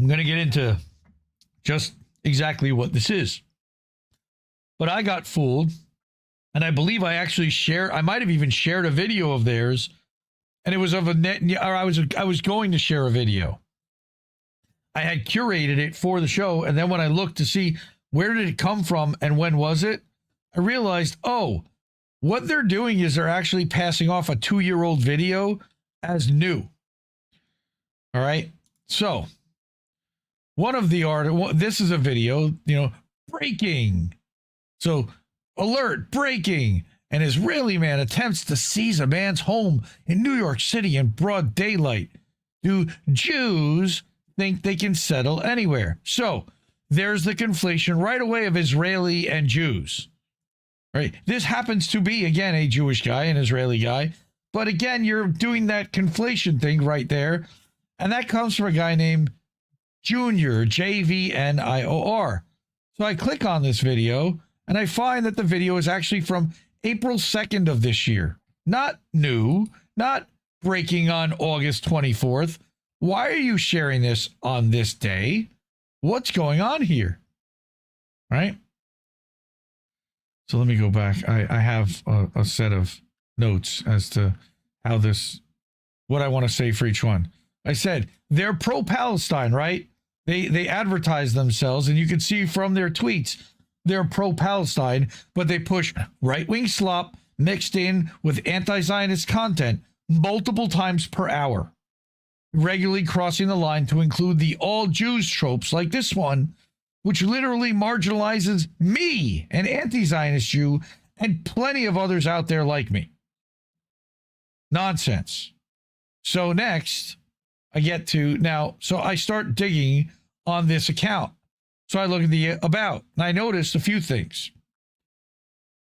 I'm going to get into just exactly what this is. But I got fooled, and I believe I actually I might have even shared a video of theirs, and it was of I was going to share a video. I had curated it for the show, and then when I looked to see where did it come from and when was it, I realized, oh, what they're doing is they're actually passing off a 2-year-old video as new. All right. So one of the this is a video, breaking. So alert, breaking. An Israeli man attempts to seize a man's home in New York City in broad daylight. Do Jews think they can settle anywhere? So there's the conflation right away of Israeli and Jews. Right. This happens to be, again, a Jewish guy, an Israeli guy. But again, you're doing that conflation thing right there. And that comes from a guy named Junior, JVNIOR. So I click on this video and I find that the video is actually from April 2nd of this year. Not new, not breaking on August 24th. Why are you sharing this on this day? What's going on here? Right? So let me go back. I have a set of notes as to how what I want to say for each one. I said they're pro-Palestine, right? They advertise themselves, and you can see from their tweets, they're pro-Palestine, but they push right-wing slop mixed in with anti-Zionist content multiple times per hour, regularly crossing the line to include the all Jews tropes like this one, which literally marginalizes me, an anti-Zionist Jew, and plenty of others out there like me. Nonsense. So next, I get to now, so I start digging on this account. So I look at the about, and I noticed a few things.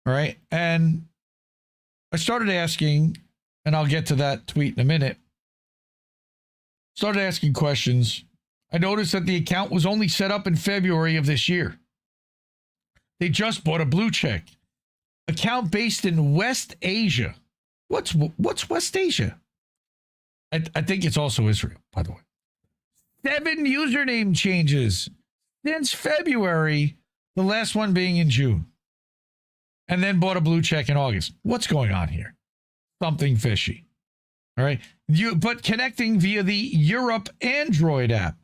All right. And I started asking, and I'll get to that tweet in a minute. Started asking questions. I noticed that the account was only set up in February of this year. They just bought a blue check. Account based in West Asia. What's West Asia? I think it's also Israel, by the way. 7 username changes since February, the last one being in June. And then bought a blue check in August. What's going on here? Something fishy. All right. But connecting via the Europe Android app.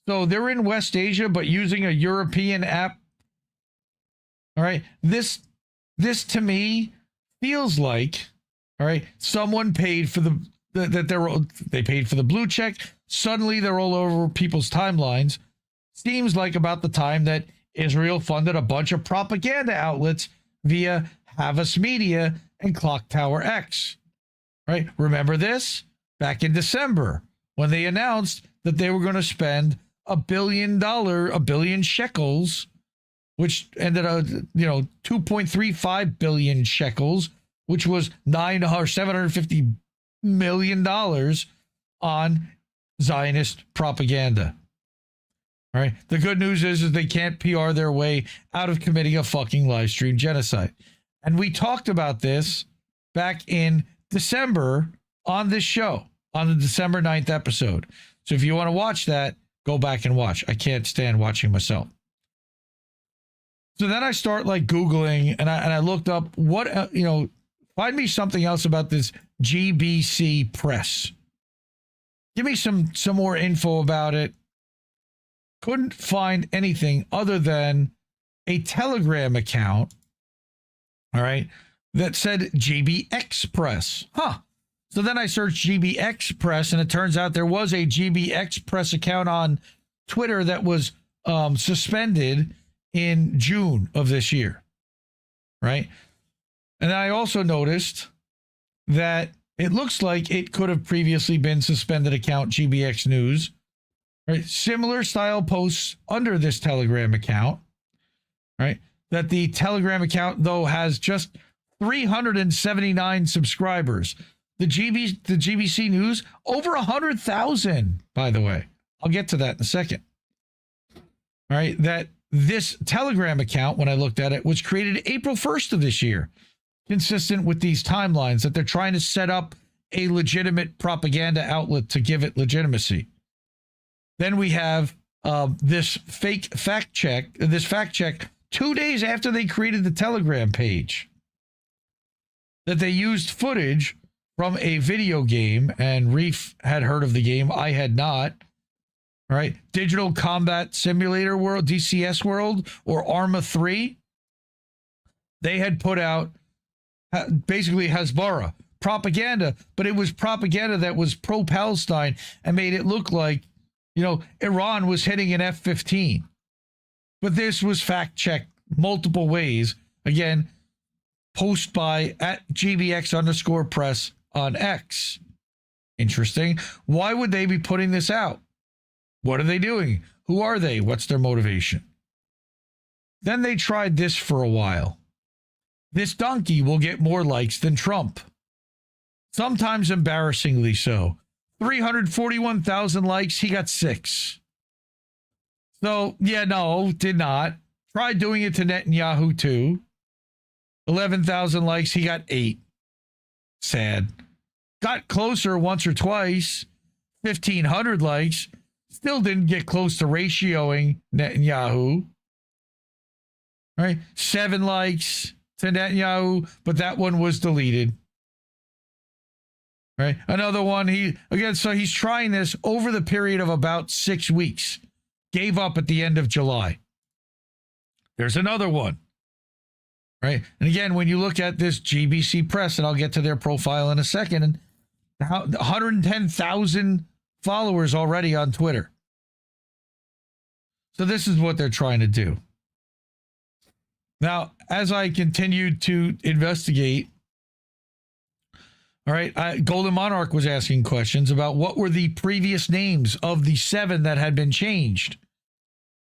So they're in West Asia, but using a European app. All right. This to me feels like, all right, someone paid for they paid for the blue check. Suddenly they're all over people's timelines. Seems like about the time that Israel funded a bunch of propaganda outlets via Havas Media and Clock Tower X. Right? Remember this? Back in December, when they announced that they were going to spend $1 billion shekels, which ended up, 2.35 billion shekels, which was $750 million on Zionist propaganda. All right. The good news is they can't PR their way out of committing a fucking live stream genocide. And we talked about this back in December on this show, on the December 9th episode. So if you want to watch that, go back and watch. I can't stand watching myself. So then I start like Googling and I looked up find me something else about this GBC press. Give me some more info about it. Couldn't find anything other than a Telegram account, all right, that said GBX Press. So then I searched GBX Press, and it turns out there was a GBX Press account on Twitter that was suspended in June of this year, right? And I also noticed that it looks like it could have previously been suspended account GBX News. Right, similar style posts under this Telegram account, right? That the Telegram account, though, has just 379 subscribers. The GBC News, over 100,000, by the way. I'll get to that in a second. All right, that this Telegram account, when I looked at it, was created April 1st of this year, consistent with these timelines that they're trying to set up a legitimate propaganda outlet to give it legitimacy. Then we have this fact check 2 days after they created the Telegram page, that they used footage from a video game, and Reef had heard of the game. I had not. All right. Digital Combat Simulator World, DCS World, or Arma 3. They had put out basically Hezbollah propaganda, but it was propaganda that was pro-Palestine and made it look like, Iran was hitting an F-15. But this was fact-checked multiple ways. Again, post by @GBX_press on X. Interesting. Why would they be putting this out? What are they doing? Who are they? What's their motivation? Then they tried this for a while. This donkey will get more likes than Trump. Sometimes embarrassingly so. 341,000 likes, he got 6. So, did not. Tried doing it to Netanyahu too. 11,000 likes, he got 8. Sad. Got closer once or twice. 1,500 likes. Still didn't get close to ratioing Netanyahu. All right. 7 likes to Netanyahu, but that one was deleted. Right. Another one, so he's trying this over the period of about 6 weeks. Gave up at the end of July. There's another one. Right. And again, when you look at this GBC Press, and I'll get to their profile in a second, and 110,000 followers already on Twitter. So this is what they're trying to do. Now, as I continued to investigate, all right, Golden Monarch was asking questions about what were the previous names of the 7 that had been changed.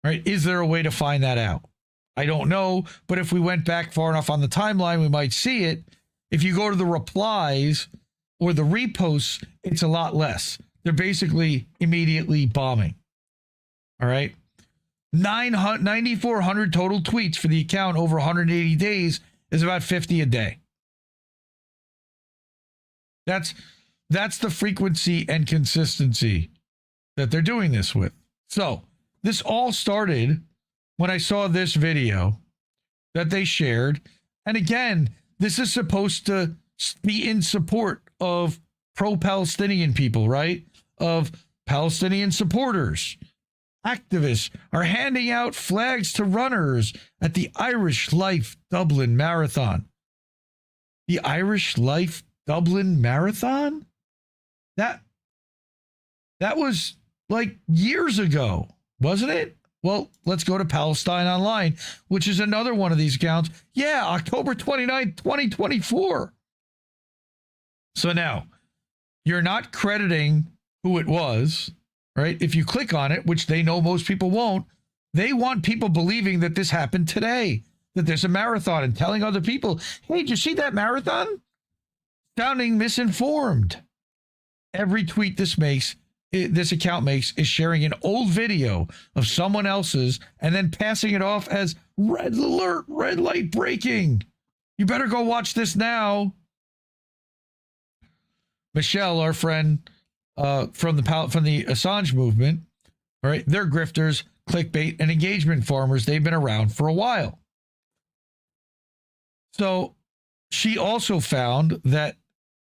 All right, is there a way to find that out? I don't know, but if we went back far enough on the timeline, we might see it. If you go to the replies or the reposts, it's a lot less. They're basically immediately bombing. All right. 9,400 total tweets for the account over 180 days is about 50 a day. That's the frequency and consistency that they're doing this with. So this all started when I saw this video that they shared. And again, this is supposed to be in support of pro-Palestinian people, right? Of Palestinian supporters. Activists are handing out flags to runners at the Irish Life Dublin Marathon. The Irish Life Dublin Marathon? That was like years ago, wasn't it? Well, let's go to Palestine Online, which is another one of these accounts. Yeah, October 29th, 2024. So now, you're not crediting who it was, right? If you click on it, which they know most people won't, they want people believing that this happened today, that there's a marathon, and telling other people, hey, did you see that marathon? Sounding misinformed. Every tweet this account makes is sharing an old video of someone else's and then passing it off as red alert, red light breaking. You better go watch this now. Michelle, our friend from the Assange movement, all right, they're grifters, clickbait, and engagement farmers. They've been around for a while. So she also found that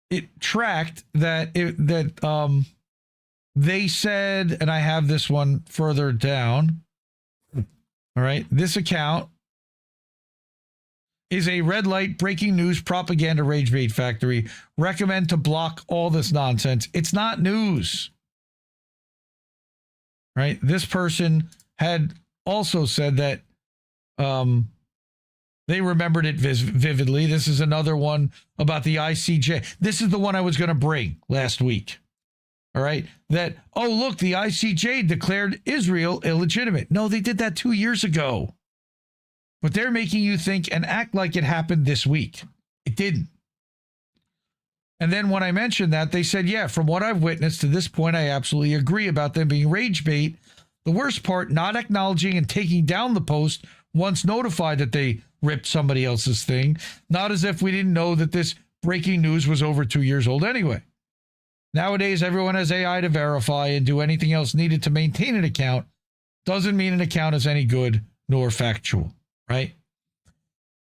it tracked that they said, and I have this one further down. All right, this account is a red light breaking news propaganda Ragebait factory. Recommend to block all this nonsense. It's not news. Right? This person had also said that they remembered it vividly. This is another one about the ICJ. This is the one I was going to bring last week. All right. That, oh, look, the ICJ declared Israel illegitimate. No, they did that 2 years ago. But they're making you think and act like it happened this week. It didn't. And then when I mentioned that, they said, yeah, from what I've witnessed to this point, I absolutely agree about them being rage bait. The worst part, not acknowledging and taking down the post once notified that they ripped somebody else's thing. Not as if we didn't know that this breaking news was over 2 years old anyway. Nowadays, everyone has AI to verify and do anything else needed to maintain an account. Doesn't mean an account is any good nor factual, right?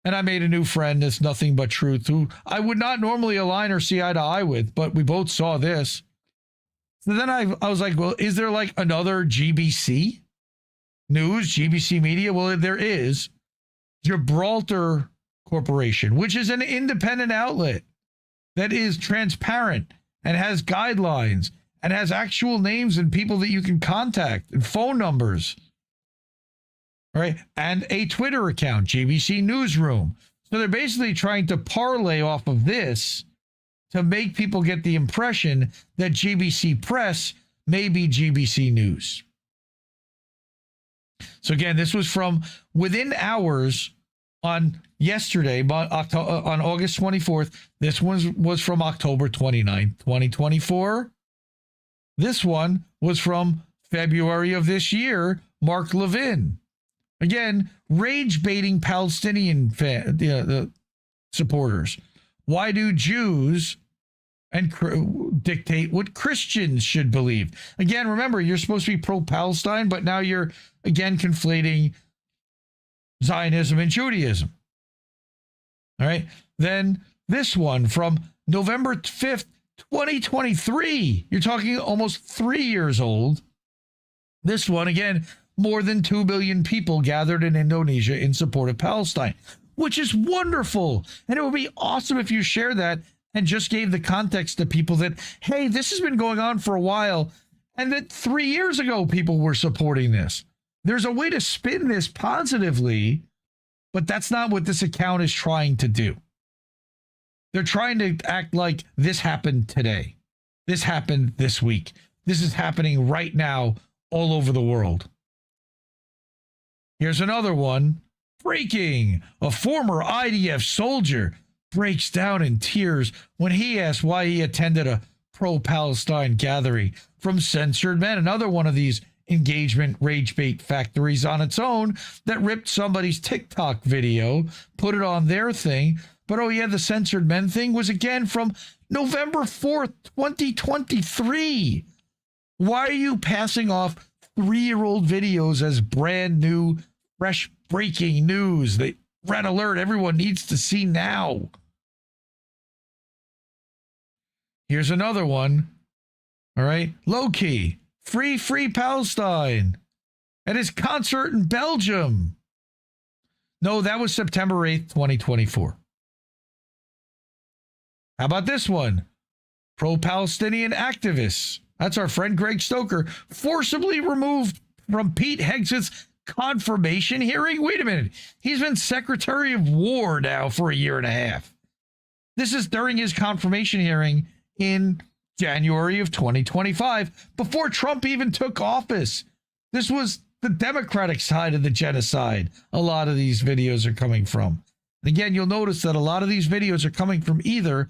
And I made a new friend that's nothing but truth, who I would not normally align or see eye to eye with, but we both saw this. So then I was like, well, is there like another GBC News, GBC Media? Well, there is. Gibraltar Corporation, which is an independent outlet that is transparent and has guidelines and has actual names and people that you can contact and phone numbers. All right. And a Twitter account, GBC Newsroom. So they're basically trying to parlay off of this to make people get the impression that GBC Press may be GBC News. So again, this was from within hours on yesterday, on August 24th. This one was from October 29th, 2024. This one was from February of this year, Mark Levin. Again, rage-baiting Palestinian supporters. Why do Jews dictate what Christians should believe? Again, remember, you're supposed to be pro-Palestine, but now you're, again, conflating Zionism and Judaism. All right. Then this one from November 5th, 2023. You're talking almost 3 years old. This one, again, more than 2 billion people gathered in Indonesia in support of Palestine, which is wonderful. And it would be awesome if you share that and just gave the context to people that, hey, this has been going on for a while, and that 3 years ago people were supporting this. There's a way to spin this positively But that's not what this account is trying to do. They're trying to act like this happened today. This happened this week. This is happening right now all over the world. Here's another one. Breaking. A former IDF soldier breaks down in tears when he asked why he attended a pro-Palestine gathering from censored men. Another one of these engagement Ragebait factories on its own that ripped somebody's TikTok video, put it on their thing. But oh yeah, the censored men thing was again from November 4th, 2023. Why are you passing off 3-year-old videos as brand new, fresh breaking news that red alert everyone needs to see now? Here's another one. All right. Low key. Free Palestine. At his concert in Belgium. No, that was September 8th, 2024. How about this one? Pro-Palestinian activists. That's our friend Greg Stoker. Forcibly removed from Pete Hegseth's confirmation hearing. Wait a minute. He's been Secretary of War now for a year and a half. This is during his confirmation hearing in January of 2025, before Trump even took office. This was the Democratic side of the genocide a lot of these videos are coming from. And again, you'll notice that a lot of these videos are coming from either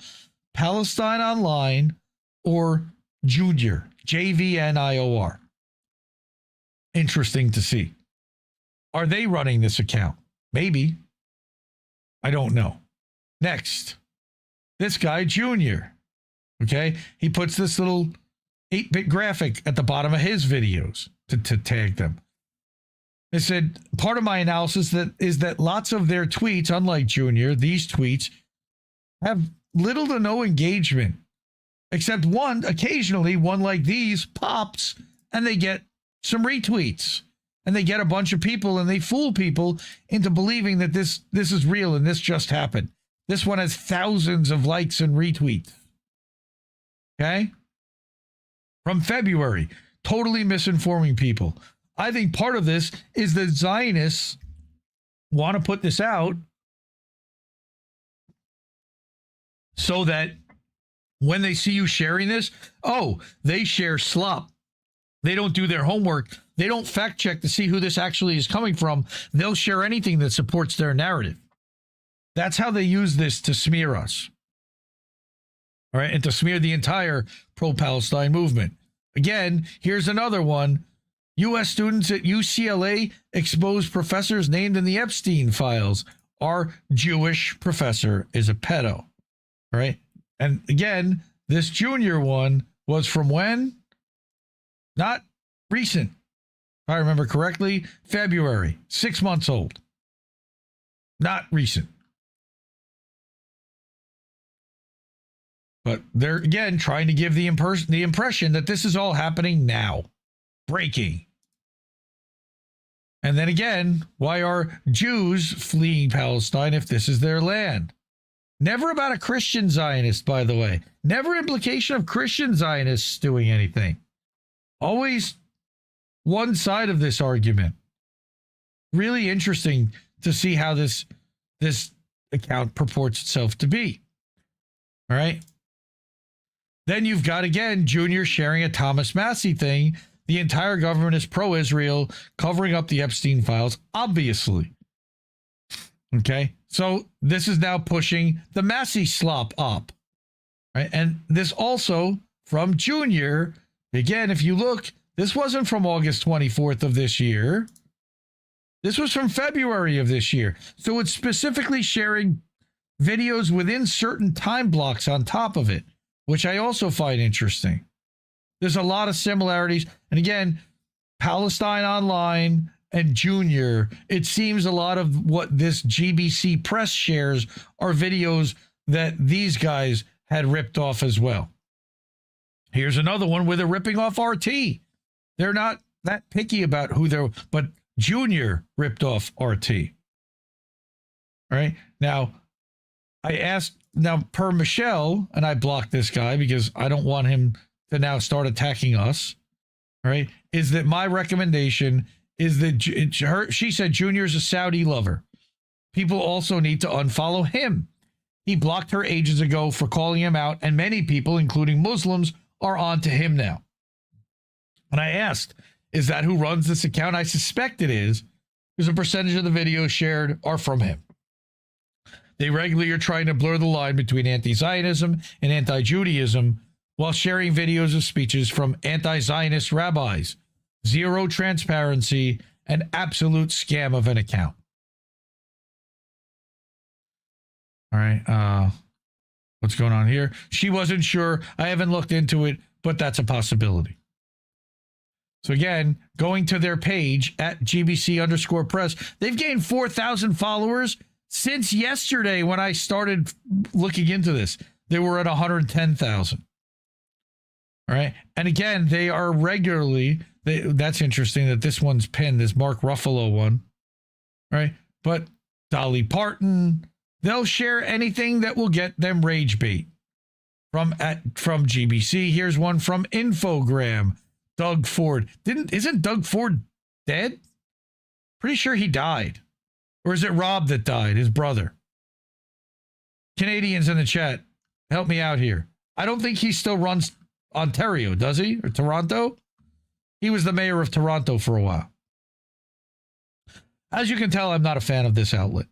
Palestine Online or Junior, JVNIOR. Interesting to see. Are they running this account? Maybe. I don't know. Next, this guy, Junior. Okay, he puts this little 8-bit graphic at the bottom of his videos to tag them. They said, part of my analysis is that lots of their tweets, unlike Junior, these tweets have little to no engagement, except one, occasionally one like these pops and they get some retweets and they get a bunch of people and they fool people into believing that this is real and this just happened. This one has thousands of likes and retweets. Okay? From February, totally misinforming people. I think part of this is the Zionists want to put this out so that when they see you sharing this, oh, they share slop. They don't do their homework. They don't fact check to see who this actually is coming from. They'll share anything that supports their narrative. That's how they use this to smear us. All right, and to smear the entire pro-Palestine movement. Again, here's another one. U.S. students at UCLA expose professors named in the Epstein files. Our Jewish professor is a pedo. All right, and again, this Junior one was from when? Not recent. If I remember correctly, February, 6 months old. Not recent. But they're, again, trying to give the impression that this is all happening now. Breaking. And then again, why are Jews fleeing Palestine if this is their land? Never about a Christian Zionist, by the way. Never implication of Christian Zionists doing anything. Always one side of this argument. Really interesting to see how this account purports itself to be. All right. Then you've got, again, Junior sharing a Thomas Massey thing. The entire government is pro-Israel, covering up the Epstein files, obviously. Okay, so this is now pushing the Massey slop up. Right? And this also from Junior, again, if you look, this wasn't from August 24th of this year. This was from February of this year. So it's specifically sharing videos within certain time blocks on top of it, which I also find interesting. There's a lot of similarities. And again, Palestine Online and Junior, it seems a lot of what this GBC press shares are videos that these guys had ripped off as well. Here's another one where they're ripping off RT. They're not that picky about who they're, but Junior ripped off RT. All right. Now, I asked, now per Michelle, and I blocked this guy because I don't want him to now start attacking us, right? Is that my recommendation is that she said Junior's a Saudi lover. people also need to unfollow him. He blocked her ages ago for calling him out, and many people, including Muslims, are on to him now. And I asked, is that who runs this account? I suspect it is, because a percentage of the videos shared are from him. They regularly are trying to blur the line between anti-Zionism and anti-Judaism while sharing videos of speeches from anti-Zionist rabbis. Zero transparency, an absolute scam of an account. All right, what's going on here? She wasn't sure. I haven't looked into it, but that's a possibility. So again, going to their page at GBC_press, they've gained 4,000 followers since yesterday when I started looking into this. They were at 110,000. All right. And again, they are regularly, that's interesting that this one's pinned, this Mark Ruffalo one. All right. But Dolly Parton, they'll share anything that will get them rage bait. From GBC, here's one from Infogram. Doug Ford. Isn't Doug Ford dead? Pretty sure he died. Or is it Rob that died, his brother? Canadians in the chat, help me out here. I don't think he still runs Ontario, does he? Or Toronto? He was the mayor of Toronto for a while. As you can tell, I'm not a fan of this outlet.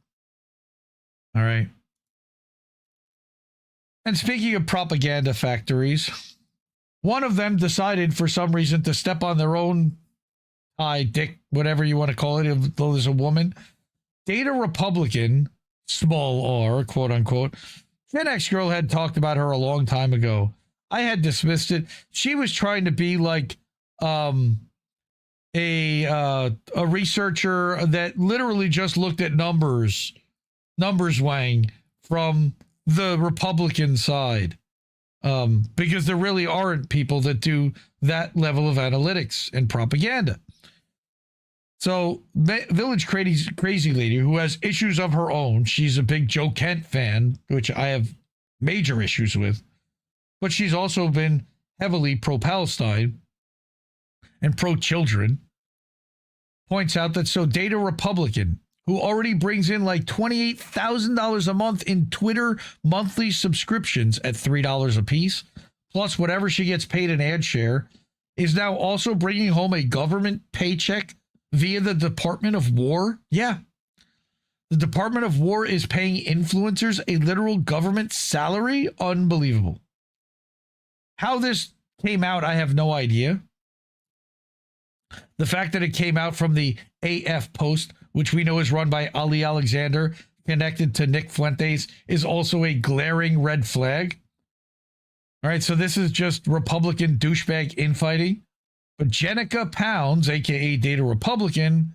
All right. And speaking of propaganda factories, one of them decided for some reason to step on their own dick, whatever you want to call it, though there's a woman. Data Republican, small r, quote unquote. Gen X girl had talked about her a long time ago. I had dismissed it. She was trying to be like a researcher that literally just looked at numbers wang from the Republican side. Because there really aren't people that do that level of analytics and propaganda. So Village Crazy Lady, who has issues of her own, she's a big Joe Kent fan, which I have major issues with, but she's also been heavily pro-Palestine and pro-children, points out that so Data Republican, who already brings in like $28,000 a month in Twitter monthly subscriptions at $3 a piece, plus whatever she gets paid in ad share, is now also bringing home a government paycheck via the Department of War. Yeah. The Department of War is paying influencers a literal government salary. Unbelievable. How this came out, I have no idea. The fact that it came out from the AF Post, which we know is run by Ali Alexander, connected to Nick Fuentes, is also a glaring red flag. All right, so this is just Republican douchebag infighting. But Jenica Pounds, a.k.a. Data Republican,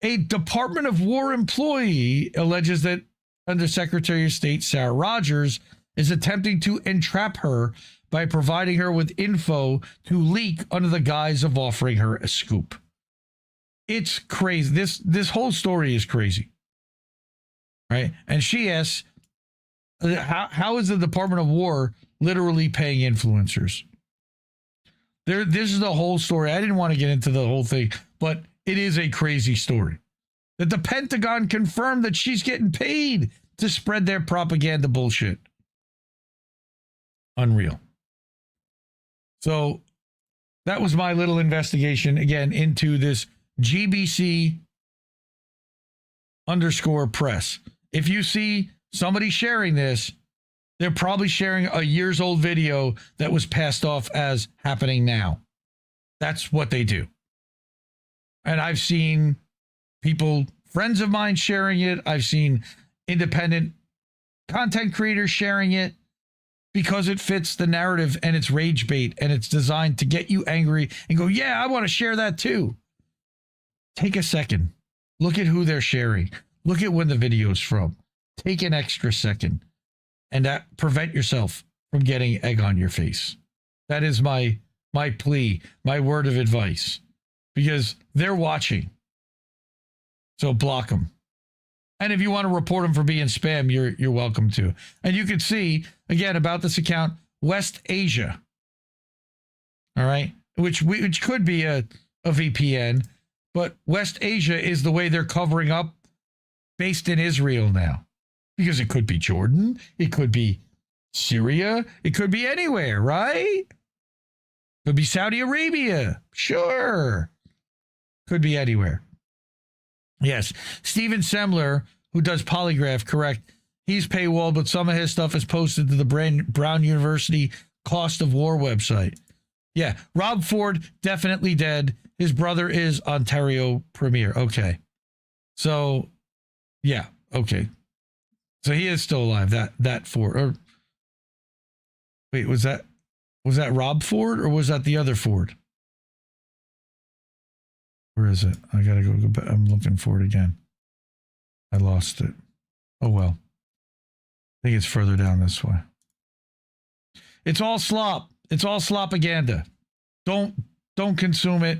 a Department of War employee, alleges that Undersecretary of State Sarah Rogers is attempting to entrap her by providing her with info to leak under the guise of offering her a scoop. It's crazy. This whole story is crazy. Right? And she asks, how is the Department of War literally paying influencers? This is the whole story. I didn't want to get into the whole thing, but it is a crazy story. That the Pentagon confirmed that she's getting paid to spread their propaganda bullshit. Unreal. So that was my little investigation, again, into this GBC_press. If you see somebody sharing this, they're probably sharing a years old video that was passed off as happening now. That's what they do. And I've seen people, friends of mine sharing it. I've seen independent content creators sharing it because it fits the narrative and it's rage bait and it's designed to get you angry and go, yeah, I want to share that too. Take a second. Look at who they're sharing. Look at when the video's from. Take an extra second and prevent yourself from getting egg on your face. That is my plea, my word of advice, because they're watching. So block them. And if you want to report them for being spam, you're welcome to. And you can see, again, about this account, West Asia. All right? Which could be a VPN, but West Asia is the way they're covering up based in Israel now. Because it could be Jordan, it could be Syria, it could be anywhere, right? Could be Saudi Arabia, sure. Could be anywhere. Yes, Steven Semler, who does Polygraph, correct. He's paywalled, but some of his stuff is posted to the Brown University Cost of War website. Yeah, Rob Ford, definitely dead. His brother is Ontario Premier. Okay. So, yeah, okay. So he is still alive, that Ford. Or wait, was that Rob Ford or was that the other Ford? Where is it? I gotta go back. I'm looking for it again. I lost it. Oh well. I think it's further down this way. It's all slop. It's all slopaganda. Don't consume it.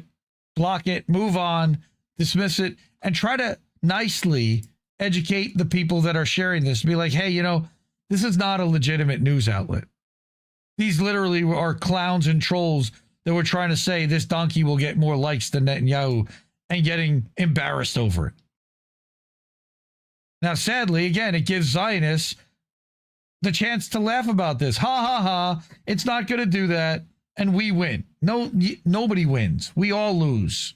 Block it. Move on. Dismiss it. And try to nicely educate the people that are sharing this. Be like, hey, you know, this is not a legitimate news outlet. These literally are clowns and trolls that were trying to say this donkey will get more likes than Netanyahu and getting embarrassed over it. Now, sadly, again, it gives Zionists the chance to laugh about this. Ha, ha, ha. It's not going to do that. And we win. No, nobody wins. We all lose.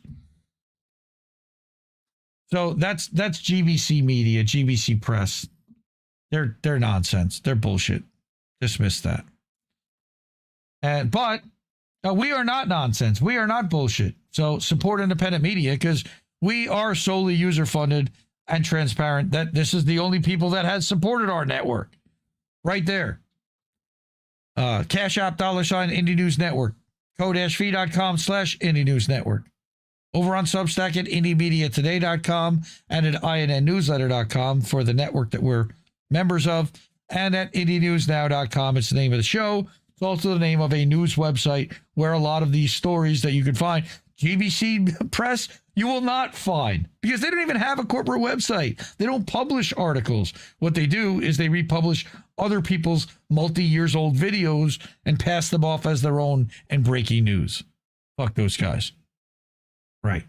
So that's GBC Media, GBC Press. They're nonsense. They're bullshit. Dismiss that. But we are not nonsense. We are not bullshit. So support independent media because we are solely user-funded and transparent. That this is the only people that has supported our network. Right there. Cash App, $ Indie News Network. Ko-fi.com/Indie News Network. Over on Substack at IndieMediaToday.com and at INNNewsletter.com for the network that we're members of. And at IndieNewsNow.com. It's the name of the show. It's also the name of a news website where a lot of these stories that you can find. GBC Press, you will not find because they don't even have a corporate website. They don't publish articles. What they do is they republish other people's multi-years old videos and pass them off as their own and breaking news. Fuck those guys. Right.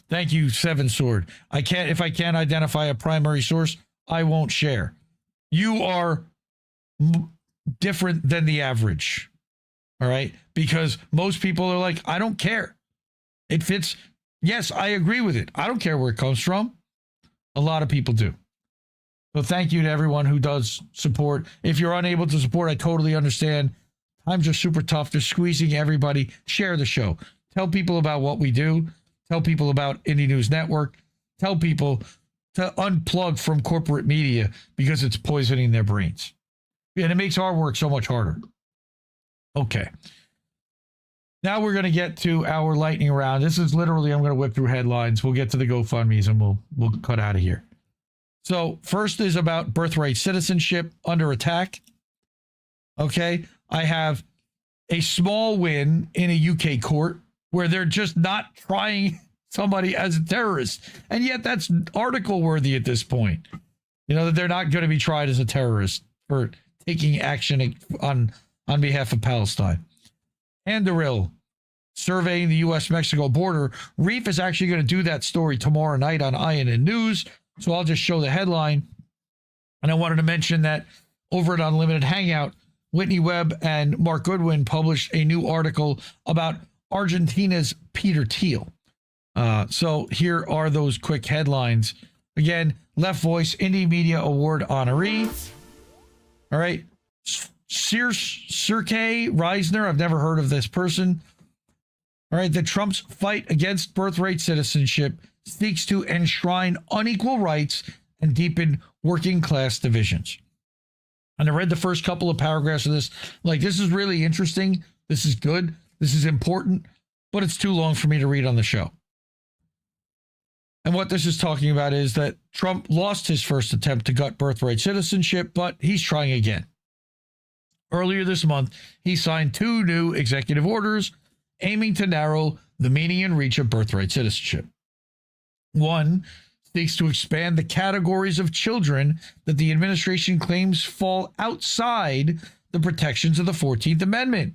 Thank you, Seven Sword. If I can't identify a primary source, I won't share. You are different than the average. All right. Because most people are like, I don't care. It fits. Yes, I agree with it. I don't care where it comes from. A lot of people do. So thank you to everyone who does support. If you're unable to support, I totally understand. Times are super tough. They're squeezing everybody. Share the show. Tell people about what we do. Tell people about Indie News Network. Tell people to unplug from corporate media because it's poisoning their brains. And it makes our work so much harder. Okay. Now we're going to get to our lightning round. This is literally, I'm going to whip through headlines. We'll get to the GoFundMes and we'll cut out of here. So first is about birthright citizenship under attack. Okay. I have a small win in a UK court where they're just not trying somebody as a terrorist. And yet that's article worthy at this point. You know, that they're not going to be tried as a terrorist for taking action on behalf of Palestine. Anduril surveying the U.S.-Mexico border. Reef is actually going to do that story tomorrow night on INN News. So I'll just show the headline. And I wanted to mention that over at Unlimited Hangout, Whitney Webb and Mark Goodwin published a new article about Argentina's Peter Thiel. So here are those quick headlines. Again, Left Voice Indie Media Award honoree. All right. Sirke Reisner, I've never heard of this person. All right, that Trump's fight against birthright citizenship seeks to enshrine unequal rights and deepen working class divisions. And I read the first couple of paragraphs of this. Like, this is really interesting. This is good. This is important, but it's too long for me to read on the show. And what this is talking about is that Trump lost his first attempt to gut birthright citizenship, but he's trying again. Earlier this month, he signed 2 new executive orders aiming to narrow the meaning and reach of birthright citizenship. One seeks to expand the categories of children that the administration claims fall outside the protections of the 14th Amendment.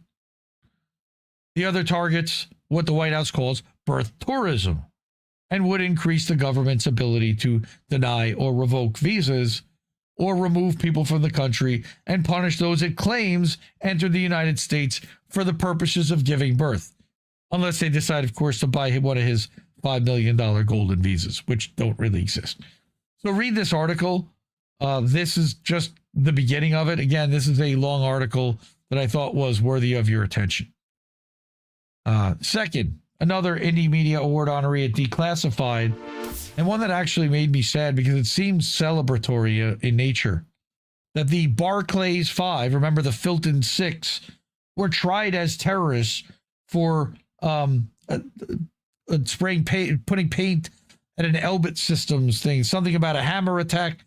The other targets what the White House calls birth tourism. and would increase the government's ability to deny or revoke visas or remove people from the country and punish those it claims entered the United States for the purposes of giving birth. Unless they decide, of course, to buy one of his $5 million golden visas, which don't really exist. So read this article. This is just the beginning of it. Again, this is a long article that I thought was worthy of your attention. Second, another Indie Media Award honoree at Declassified, and one that actually made me sad because it seems celebratory in nature, that the Barclays Five, remember the Filton Six, were tried as terrorists for spraying paint, putting paint at an Elbit Systems thing, something about a hammer attack.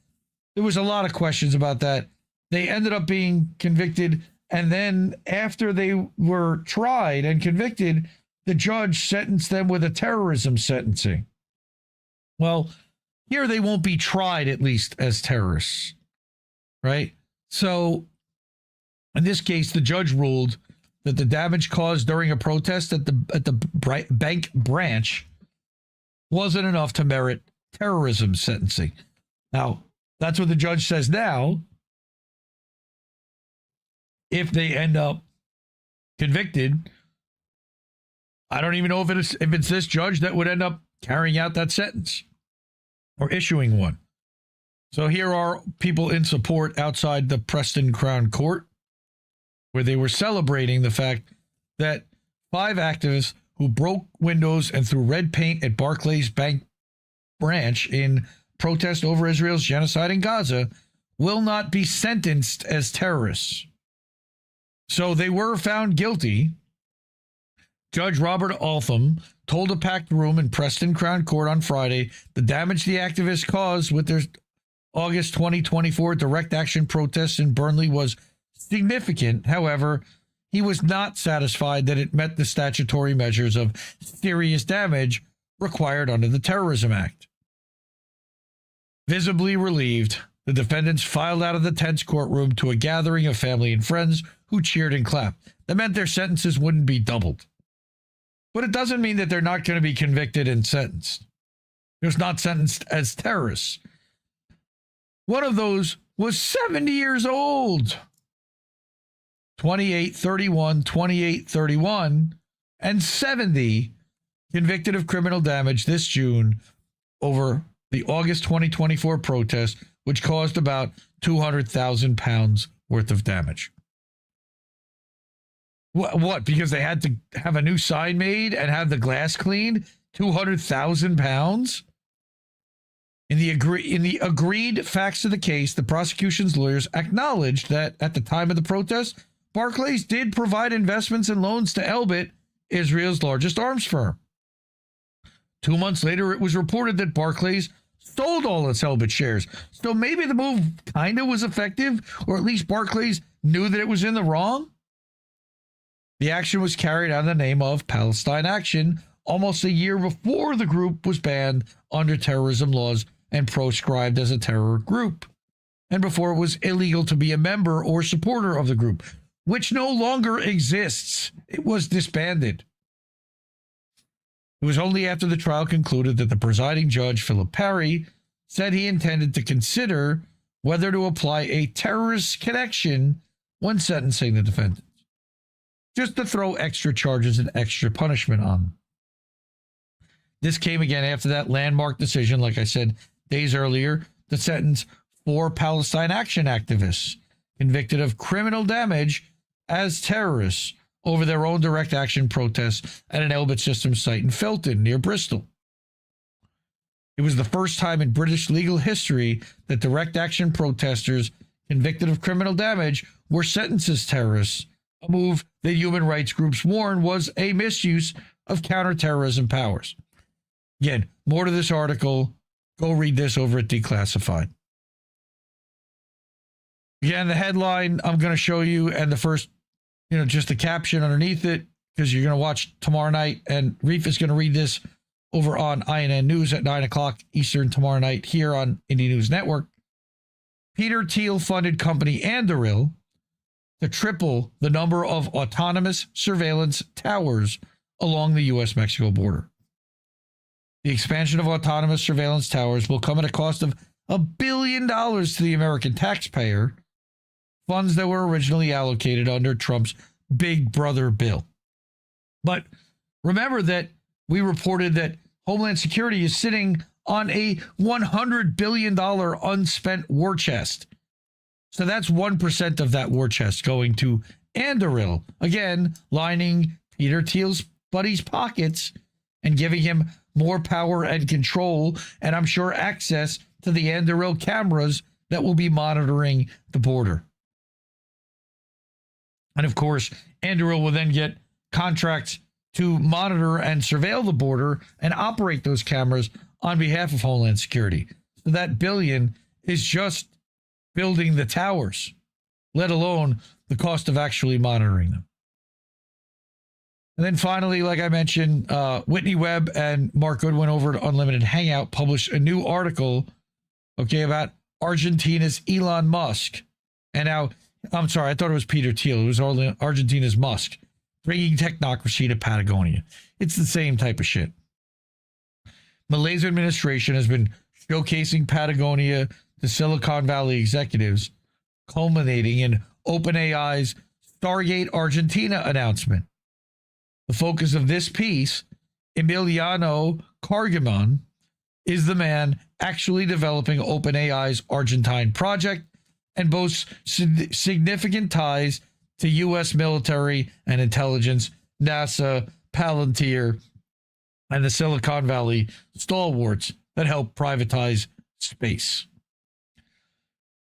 There was a lot of questions about that. They ended up being convicted, and then after they were tried and convicted, the judge sentenced them with a terrorism sentencing. Well, here they won't be tried, at least, as terrorists, right? So, in this case, the judge ruled that the damage caused during a protest at the bank branch wasn't enough to merit terrorism sentencing. Now, that's what the judge says now. If they end up convicted, I don't even know if it's this judge that would end up carrying out that sentence or issuing one. So here are people in support outside the Preston Crown Court, where they were celebrating the fact that 5 activists who broke windows and threw red paint at Barclays Bank branch in protest over Israel's genocide in Gaza will not be sentenced as terrorists. So they were found guilty. Judge Robert Altham told a packed room in Preston Crown Court on Friday the damage the activists caused with their August 2024 direct action protests in Burnley was significant. However, he was not satisfied that it met the statutory measures of serious damage required under the Terrorism Act. Visibly relieved, the defendants filed out of the tense courtroom to a gathering of family and friends who cheered and clapped. That meant their sentences wouldn't be doubled. But it doesn't mean that they're not going to be convicted and sentenced. They're not sentenced as terrorists. One of those was 70 years old. 28, 31, 28, 31, and 70 convicted of criminal damage this June over the August 2024 protest, which caused about £200,000 worth of damage. What? Because they had to have a new sign made and have the glass cleaned? £200,000? In the agreed facts of the case, the prosecution's lawyers acknowledged that at the time of the protest, Barclays did provide investments and loans to Elbit, Israel's largest arms firm. 2 months later, it was reported that Barclays sold all its Elbit shares. So maybe the move kind of was effective, or at least Barclays knew that it was in the wrong. The action was carried out in the name of Palestine Action almost a year before the group was banned under terrorism laws and proscribed as a terror group, and before it was illegal to be a member or supporter of the group, which no longer exists. It was disbanded. It was only after the trial concluded that the presiding judge, Philip Parry, said he intended to consider whether to apply a terrorist connection when sentencing the defendants, just to throw extra charges and extra punishment on them. This came again after that landmark decision, like I said days earlier, to sentence 4 Palestine Action activists convicted of criminal damage as terrorists over their own direct action protests at an Elbit Systems site in Felton near Bristol. It was the first time in British legal history that direct action protesters convicted of criminal damage were sentenced as terrorists, a move that human rights groups warn was a misuse of counterterrorism powers. Again, more to this article. Go read this over at Declassified. Again, the headline I'm going to show you, and the first, just the caption underneath it, because you're going to watch tomorrow night, and Reef is going to read this over on INN News at 9 o'clock Eastern tomorrow night here on Indie News Network. Peter Thiel funded company Anduril to triple the number of autonomous surveillance towers along the U.S.-Mexico border. The expansion of autonomous surveillance towers will come at a cost of $1 billion to the American taxpayer, funds that were originally allocated under Trump's Big Brother bill. But remember that we reported that Homeland Security is sitting on a $100 billion unspent war chest. So that's 1% of that war chest going to Anduril, again, lining Peter Thiel's buddy's pockets and giving him more power and control, and I'm sure access to the Anduril cameras that will be monitoring the border. And of course, Anduril will then get contracts to monitor and surveil the border and operate those cameras on behalf of Homeland Security. So that billion is just building the towers, let alone the cost of actually monitoring them. And then finally, like I mentioned, Whitney Webb and Mark Goodwin over at Unlimited Hangout published a new article, about Argentina's Elon Musk. And now, I'm sorry, I thought it was Peter Thiel. It was Argentina's Musk, bringing technocracy to Patagonia. It's the same type of shit. Malaysia administration has been showcasing Patagonia to Silicon Valley executives, culminating in OpenAI's Stargate Argentina announcement. The focus of this piece, Emiliano Cargamon, is the man actually developing OpenAI's Argentine project and boasts significant ties to U.S. military and intelligence, NASA, Palantir, and the Silicon Valley stalwarts that help privatize space.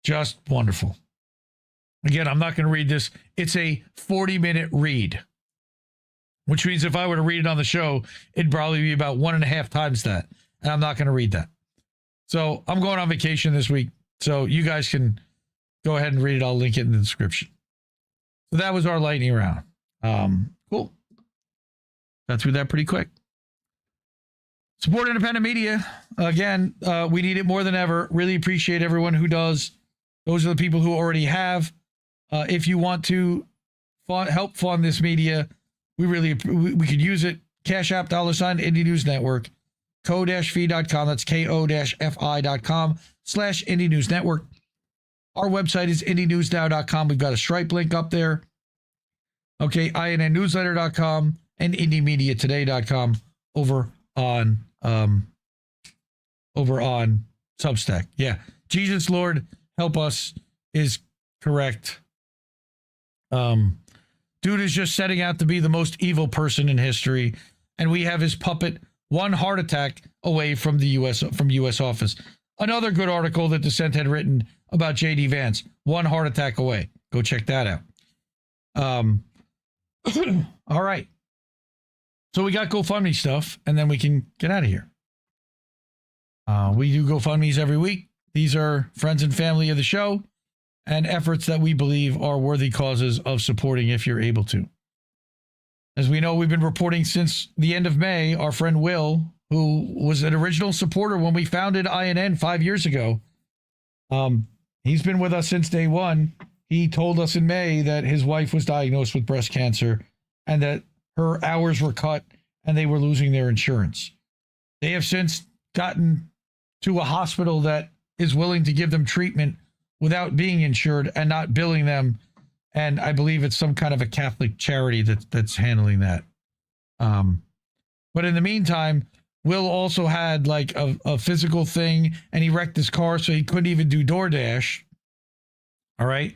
Just wonderful. Again, I'm not going to read this. It's a 40-minute read, which means if I were to read it on the show, it'd probably be about 1.5 times that. And I'm not going to read that. So I'm going on vacation this week. So you guys can go ahead and read it. I'll link it in the description. So that was our lightning round. Cool. Got through that pretty quick. Support independent media. Again, we need it more than ever. Really appreciate everyone who does. Those are the people who already have. If you want to help fund this media, we could use it. Cash App, $ Indie News Network, ko-fi.com. That's ko-fi.com/Indie News Network. Our website is IndieNewsNow.com. We've got a Stripe link up there. INNnewsletter.com and IndieMediaToday.com over on Substack. Yeah. Jesus Lord, help us is correct. Dude is just setting out to be the most evil person in history, and we have his puppet one heart attack away from the U.S. office. Another good article that Dissent had written about J.D. Vance, one heart attack away. Go check that out. All right. So we got GoFundMe stuff, and then we can get out of here. We do GoFundMes every week. These are friends and family of the show and efforts that we believe are worthy causes of supporting if you're able to. As we know, we've been reporting since the end of May. Our friend Will, who was an original supporter when we founded INN 5 years ago, he's been with us since day one. He told us in May that his wife was diagnosed with breast cancer and that her hours were cut and they were losing their insurance. They have since gotten to a hospital that is willing to give them treatment without being insured and not billing them. And I believe it's some kind of a Catholic charity that's handling that. But in the meantime, Will also had like a physical thing, and he wrecked his car, so he couldn't even do DoorDash. All right.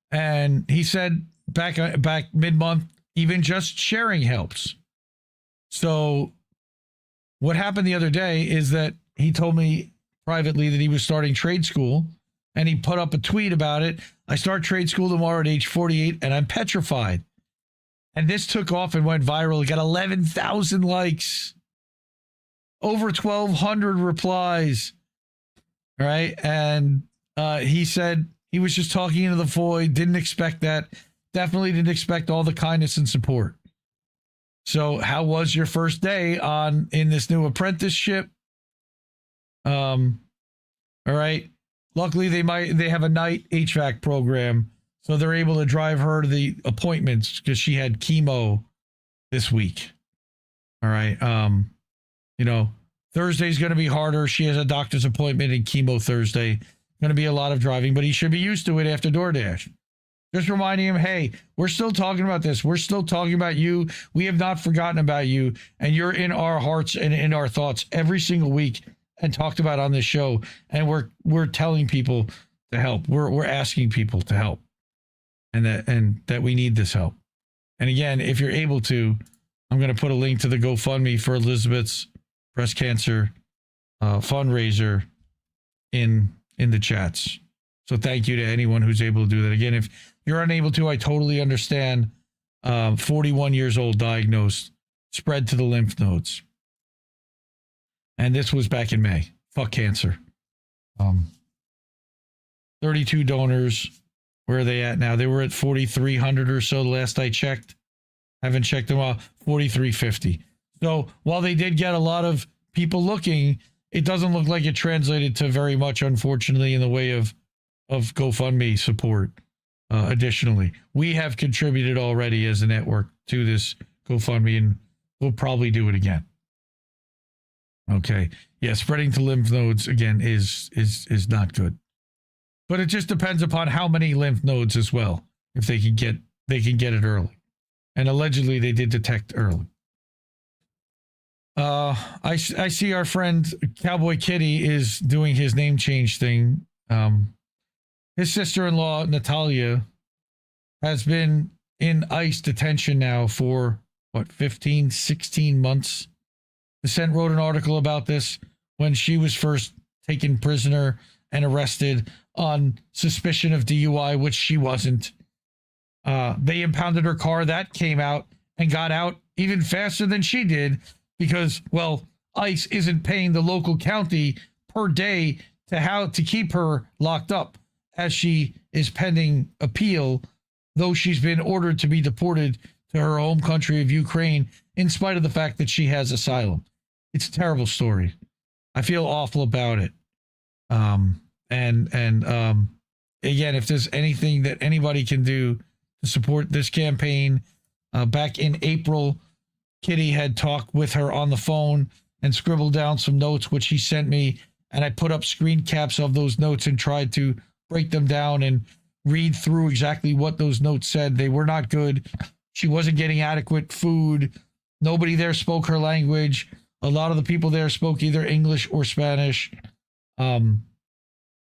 And he said back mid-month, even just sharing helps. So what happened the other day is that he told me privately that he was starting trade school, and he put up a tweet about it. I start trade school tomorrow at age 48, and I'm petrified. And this took off and went viral. It got 11,000 likes, over 1,200 replies. All right. And he said he was just talking into the void, didn't expect that. Definitely didn't expect all the kindness and support. So how was your first day in this new apprenticeship? All right. Luckily, they have a night HVAC program, so they're able to drive her to the appointments because she had chemo this week. All right. Thursday's going to be harder. She has a doctor's appointment and chemo Thursday. Going to be a lot of driving, but he should be used to it after DoorDash. Just reminding him, hey, we're still talking about this. We're still talking about you. We have not forgotten about you, and you're in our hearts and in our thoughts every single week and talked about on this show. And we're telling people to help. We're asking people to help, and that we need this help. And again, if you're able to, I'm going to put a link to the GoFundMe for Elizabeth's breast cancer fundraiser in the chats. So thank you to anyone who's able to do that. Again, if you're unable to, I totally understand. 41 years old, diagnosed, spread to the lymph nodes. And this was back in May. Fuck cancer. 32 donors. Where are they at now? They were at 4,300 or so the last I checked. Haven't checked them out. 4,350. So while they did get a lot of people looking, it doesn't look like it translated to very much, unfortunately, in the way of GoFundMe support. Additionally, we have contributed already as a network to this GoFundMe, and we'll probably do it again. Okay. Yeah, spreading to lymph nodes again is not good. But it just depends upon how many lymph nodes as well. If they can get it early. And allegedly they did detect early. I see our friend Cowboy Kitty is doing his name change thing. His sister-in-law, Natalia, has been in ICE detention now for, 15, 16 months? The Cent wrote an article about this when she was first taken prisoner and arrested on suspicion of DUI, which she wasn't. They impounded her car. That came out and got out even faster than she did because, well, ICE isn't paying the local county per day to keep her locked up as she is pending appeal, though she's been ordered to be deported to her home country of Ukraine in spite of the fact that she has asylum. It's a terrible story. I feel awful about it. Again, if there's anything that anybody can do to support this campaign, back in April, Kitty had talked with her on the phone and scribbled down some notes, which he sent me, and I put up screen caps of those notes and tried to break them down and read through exactly what those notes said. They were not good. She wasn't getting adequate food. Nobody there spoke her language. A lot of the people there spoke either English or Spanish. And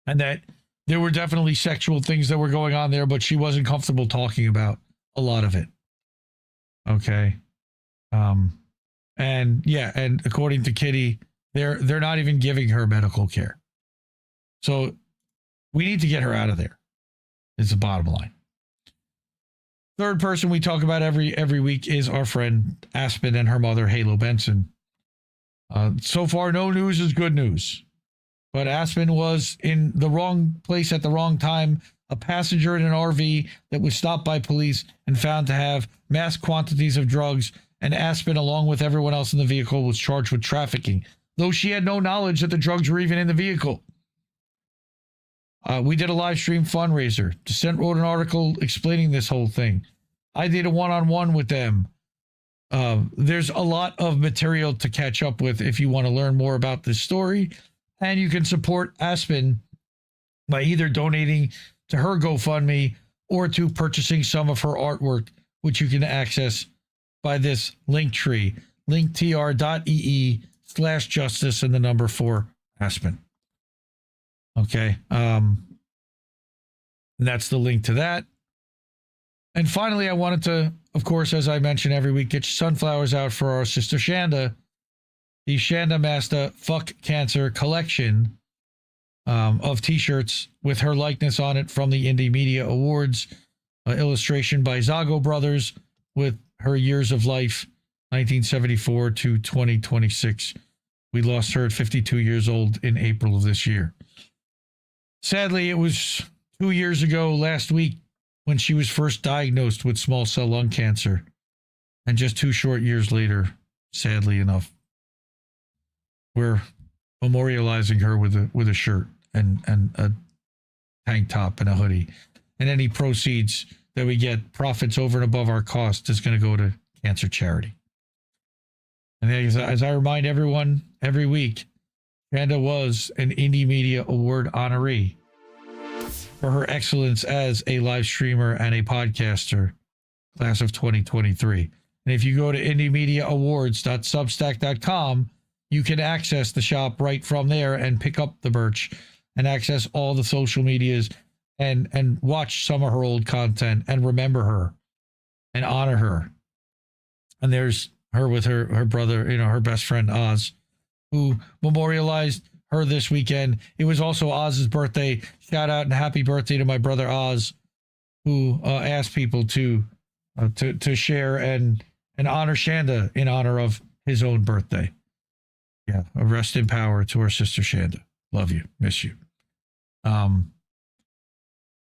that there were definitely sexual things that were going on there, but she wasn't comfortable talking about a lot of it. Okay. And according to Kitty, they're not even giving her medical care. So we need to get her out of there. Is the bottom line. Third person we talk about every week is our friend Aspen and her mother, Halo Benson. So far, no news is good news. But Aspen was in the wrong place at the wrong time, a passenger in an RV that was stopped by police and found to have mass quantities of drugs, and Aspen, along with everyone else in the vehicle, was charged with trafficking, though she had no knowledge that the drugs were even in the vehicle. We did a live stream fundraiser. Dissent wrote an article explaining this whole thing. I did a one-on-one with them. There's a lot of material to catch up with if you want to learn more about this story. And you can support Aspen by either donating to her GoFundMe or to purchasing some of her artwork, which you can access by this link tree, linktr.ee/justice and the number 4 Aspen. Okay. And that's the link to that. And finally, I wanted to, of course, as I mentioned every week, get your sunflowers out for our sister Shanda. The Shanda Master Fuck Cancer collection of t-shirts with her likeness on it from the Indie Media Awards. Illustration by Zago Brothers with her years of life, 1974 to 2026. We lost her at 52 years old in April of this year. Sadly, it was 2 years ago last week when she was first diagnosed with small cell lung cancer. And just 2 short years later, sadly enough, we're memorializing her with a shirt and a tank top and a hoodie. And any proceeds that we get, profits over and above our cost, is going to go to cancer charity. And as I remind everyone every week, Shanda was an Indie Media Award honoree for her excellence as a live streamer and a podcaster, class of 2023. And if you go to indiemediaawards.substack.com, you can access the shop right from there and pick up the merch and access all the social medias and watch some of her old content and remember her and honor her. And there's her with her brother, her best friend Oz, who memorialized her this weekend. It was also Oz's birthday. Shout out and happy birthday to my brother Oz, who asked people to share and honor Shanda in honor of his own birthday. Yeah, rest in power to our sister Shanda. Love you, miss you.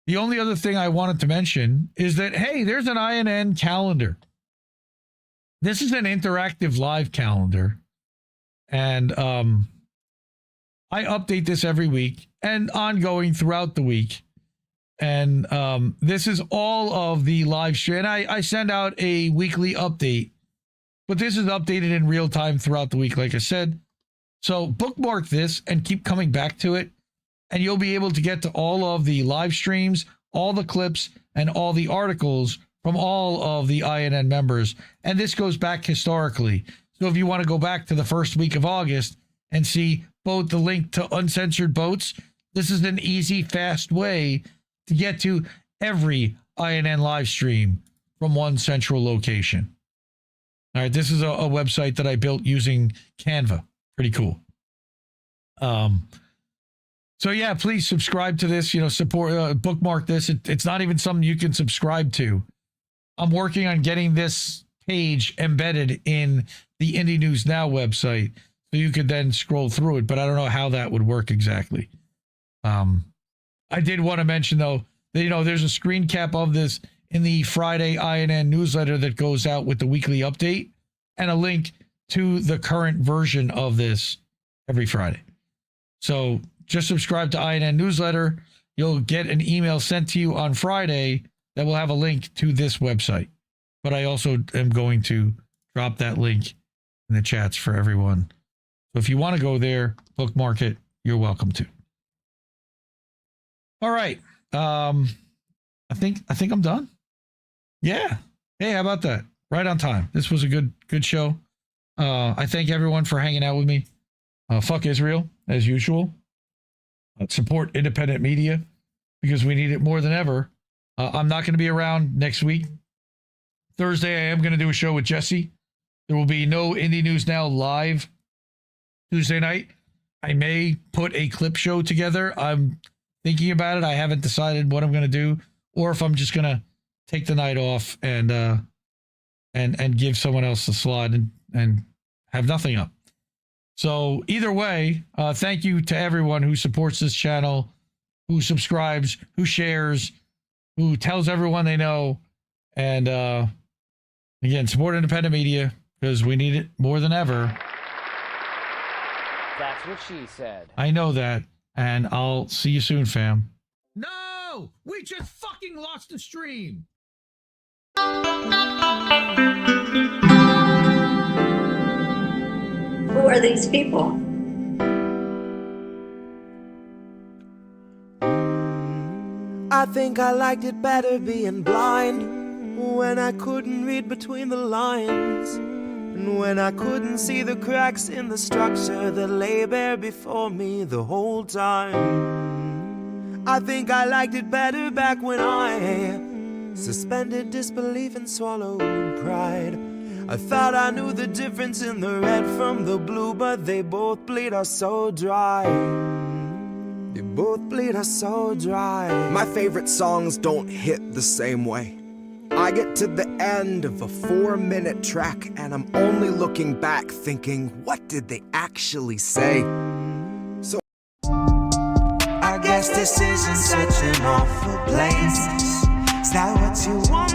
The only other thing I wanted to mention is that, hey, there's an INN calendar. This is an interactive live calendar. And I update this every week and ongoing throughout the week. And this is all of the live stream. And I send out a weekly update, but this is updated in real time throughout the week, like I said. So bookmark this and keep coming back to it. And you'll be able to get to all of the live streams, all the clips, and all the articles from all of the INN members. And this goes back historically. So if you want to go back to the first week of August and see both the link to Uncensored Boats, this is an easy, fast way to get to every INN live stream from one central location. All right, this is a website that I built using Canva. Pretty cool. So yeah, please subscribe to this, support, bookmark this. It's not even something you can subscribe to. I'm working on getting this page embedded in the Indie News Now website so you could then scroll through it, but I don't know how that would work exactly. I did want to mention though, that, there's a screen cap of this in the Friday INN newsletter that goes out with the weekly update and a link to the current version of this every Friday. So just subscribe to INN newsletter. You'll get an email sent to you on Friday that will have a link to this website. But I also am going to drop that link in the chats for everyone. So if you want to go there, bookmark it, you're welcome to. All right. I think I'm done. Yeah. Hey, how about that? Right on time. This was a good show. I thank everyone for hanging out with me. Fuck Israel, as usual. Support independent media because we need it more than ever. I'm not going to be around next week. Thursday, I am going to do a show with Jesse. There will be no Indie News Now live Tuesday night. I may put a clip show together. I'm thinking about it. I haven't decided what I'm going to do, or if I'm just going to take the night off and give someone else the slot and have nothing up. So either way, thank you to everyone who supports this channel, who subscribes, who shares, who tells everyone they know. And again, support independent media because we need it more than ever. That's what she said. I know that. And I'll see you soon, fam. No! We just fucking lost the stream! Who are these people? I think I liked it better being blind, when I couldn't read between the lines, and when I couldn't see the cracks in the structure that lay bare before me the whole time. I think I liked it better back when I suspended disbelief and swallowed pride. I thought I knew the difference in the red from the blue, but they both bleed us so dry. They both bleed us so dry. My favorite songs don't hit the same way. I get to the end of a 4-minute track and I'm only looking back thinking, what did they actually say? So I guess this isn't such an awful place. Is that what you want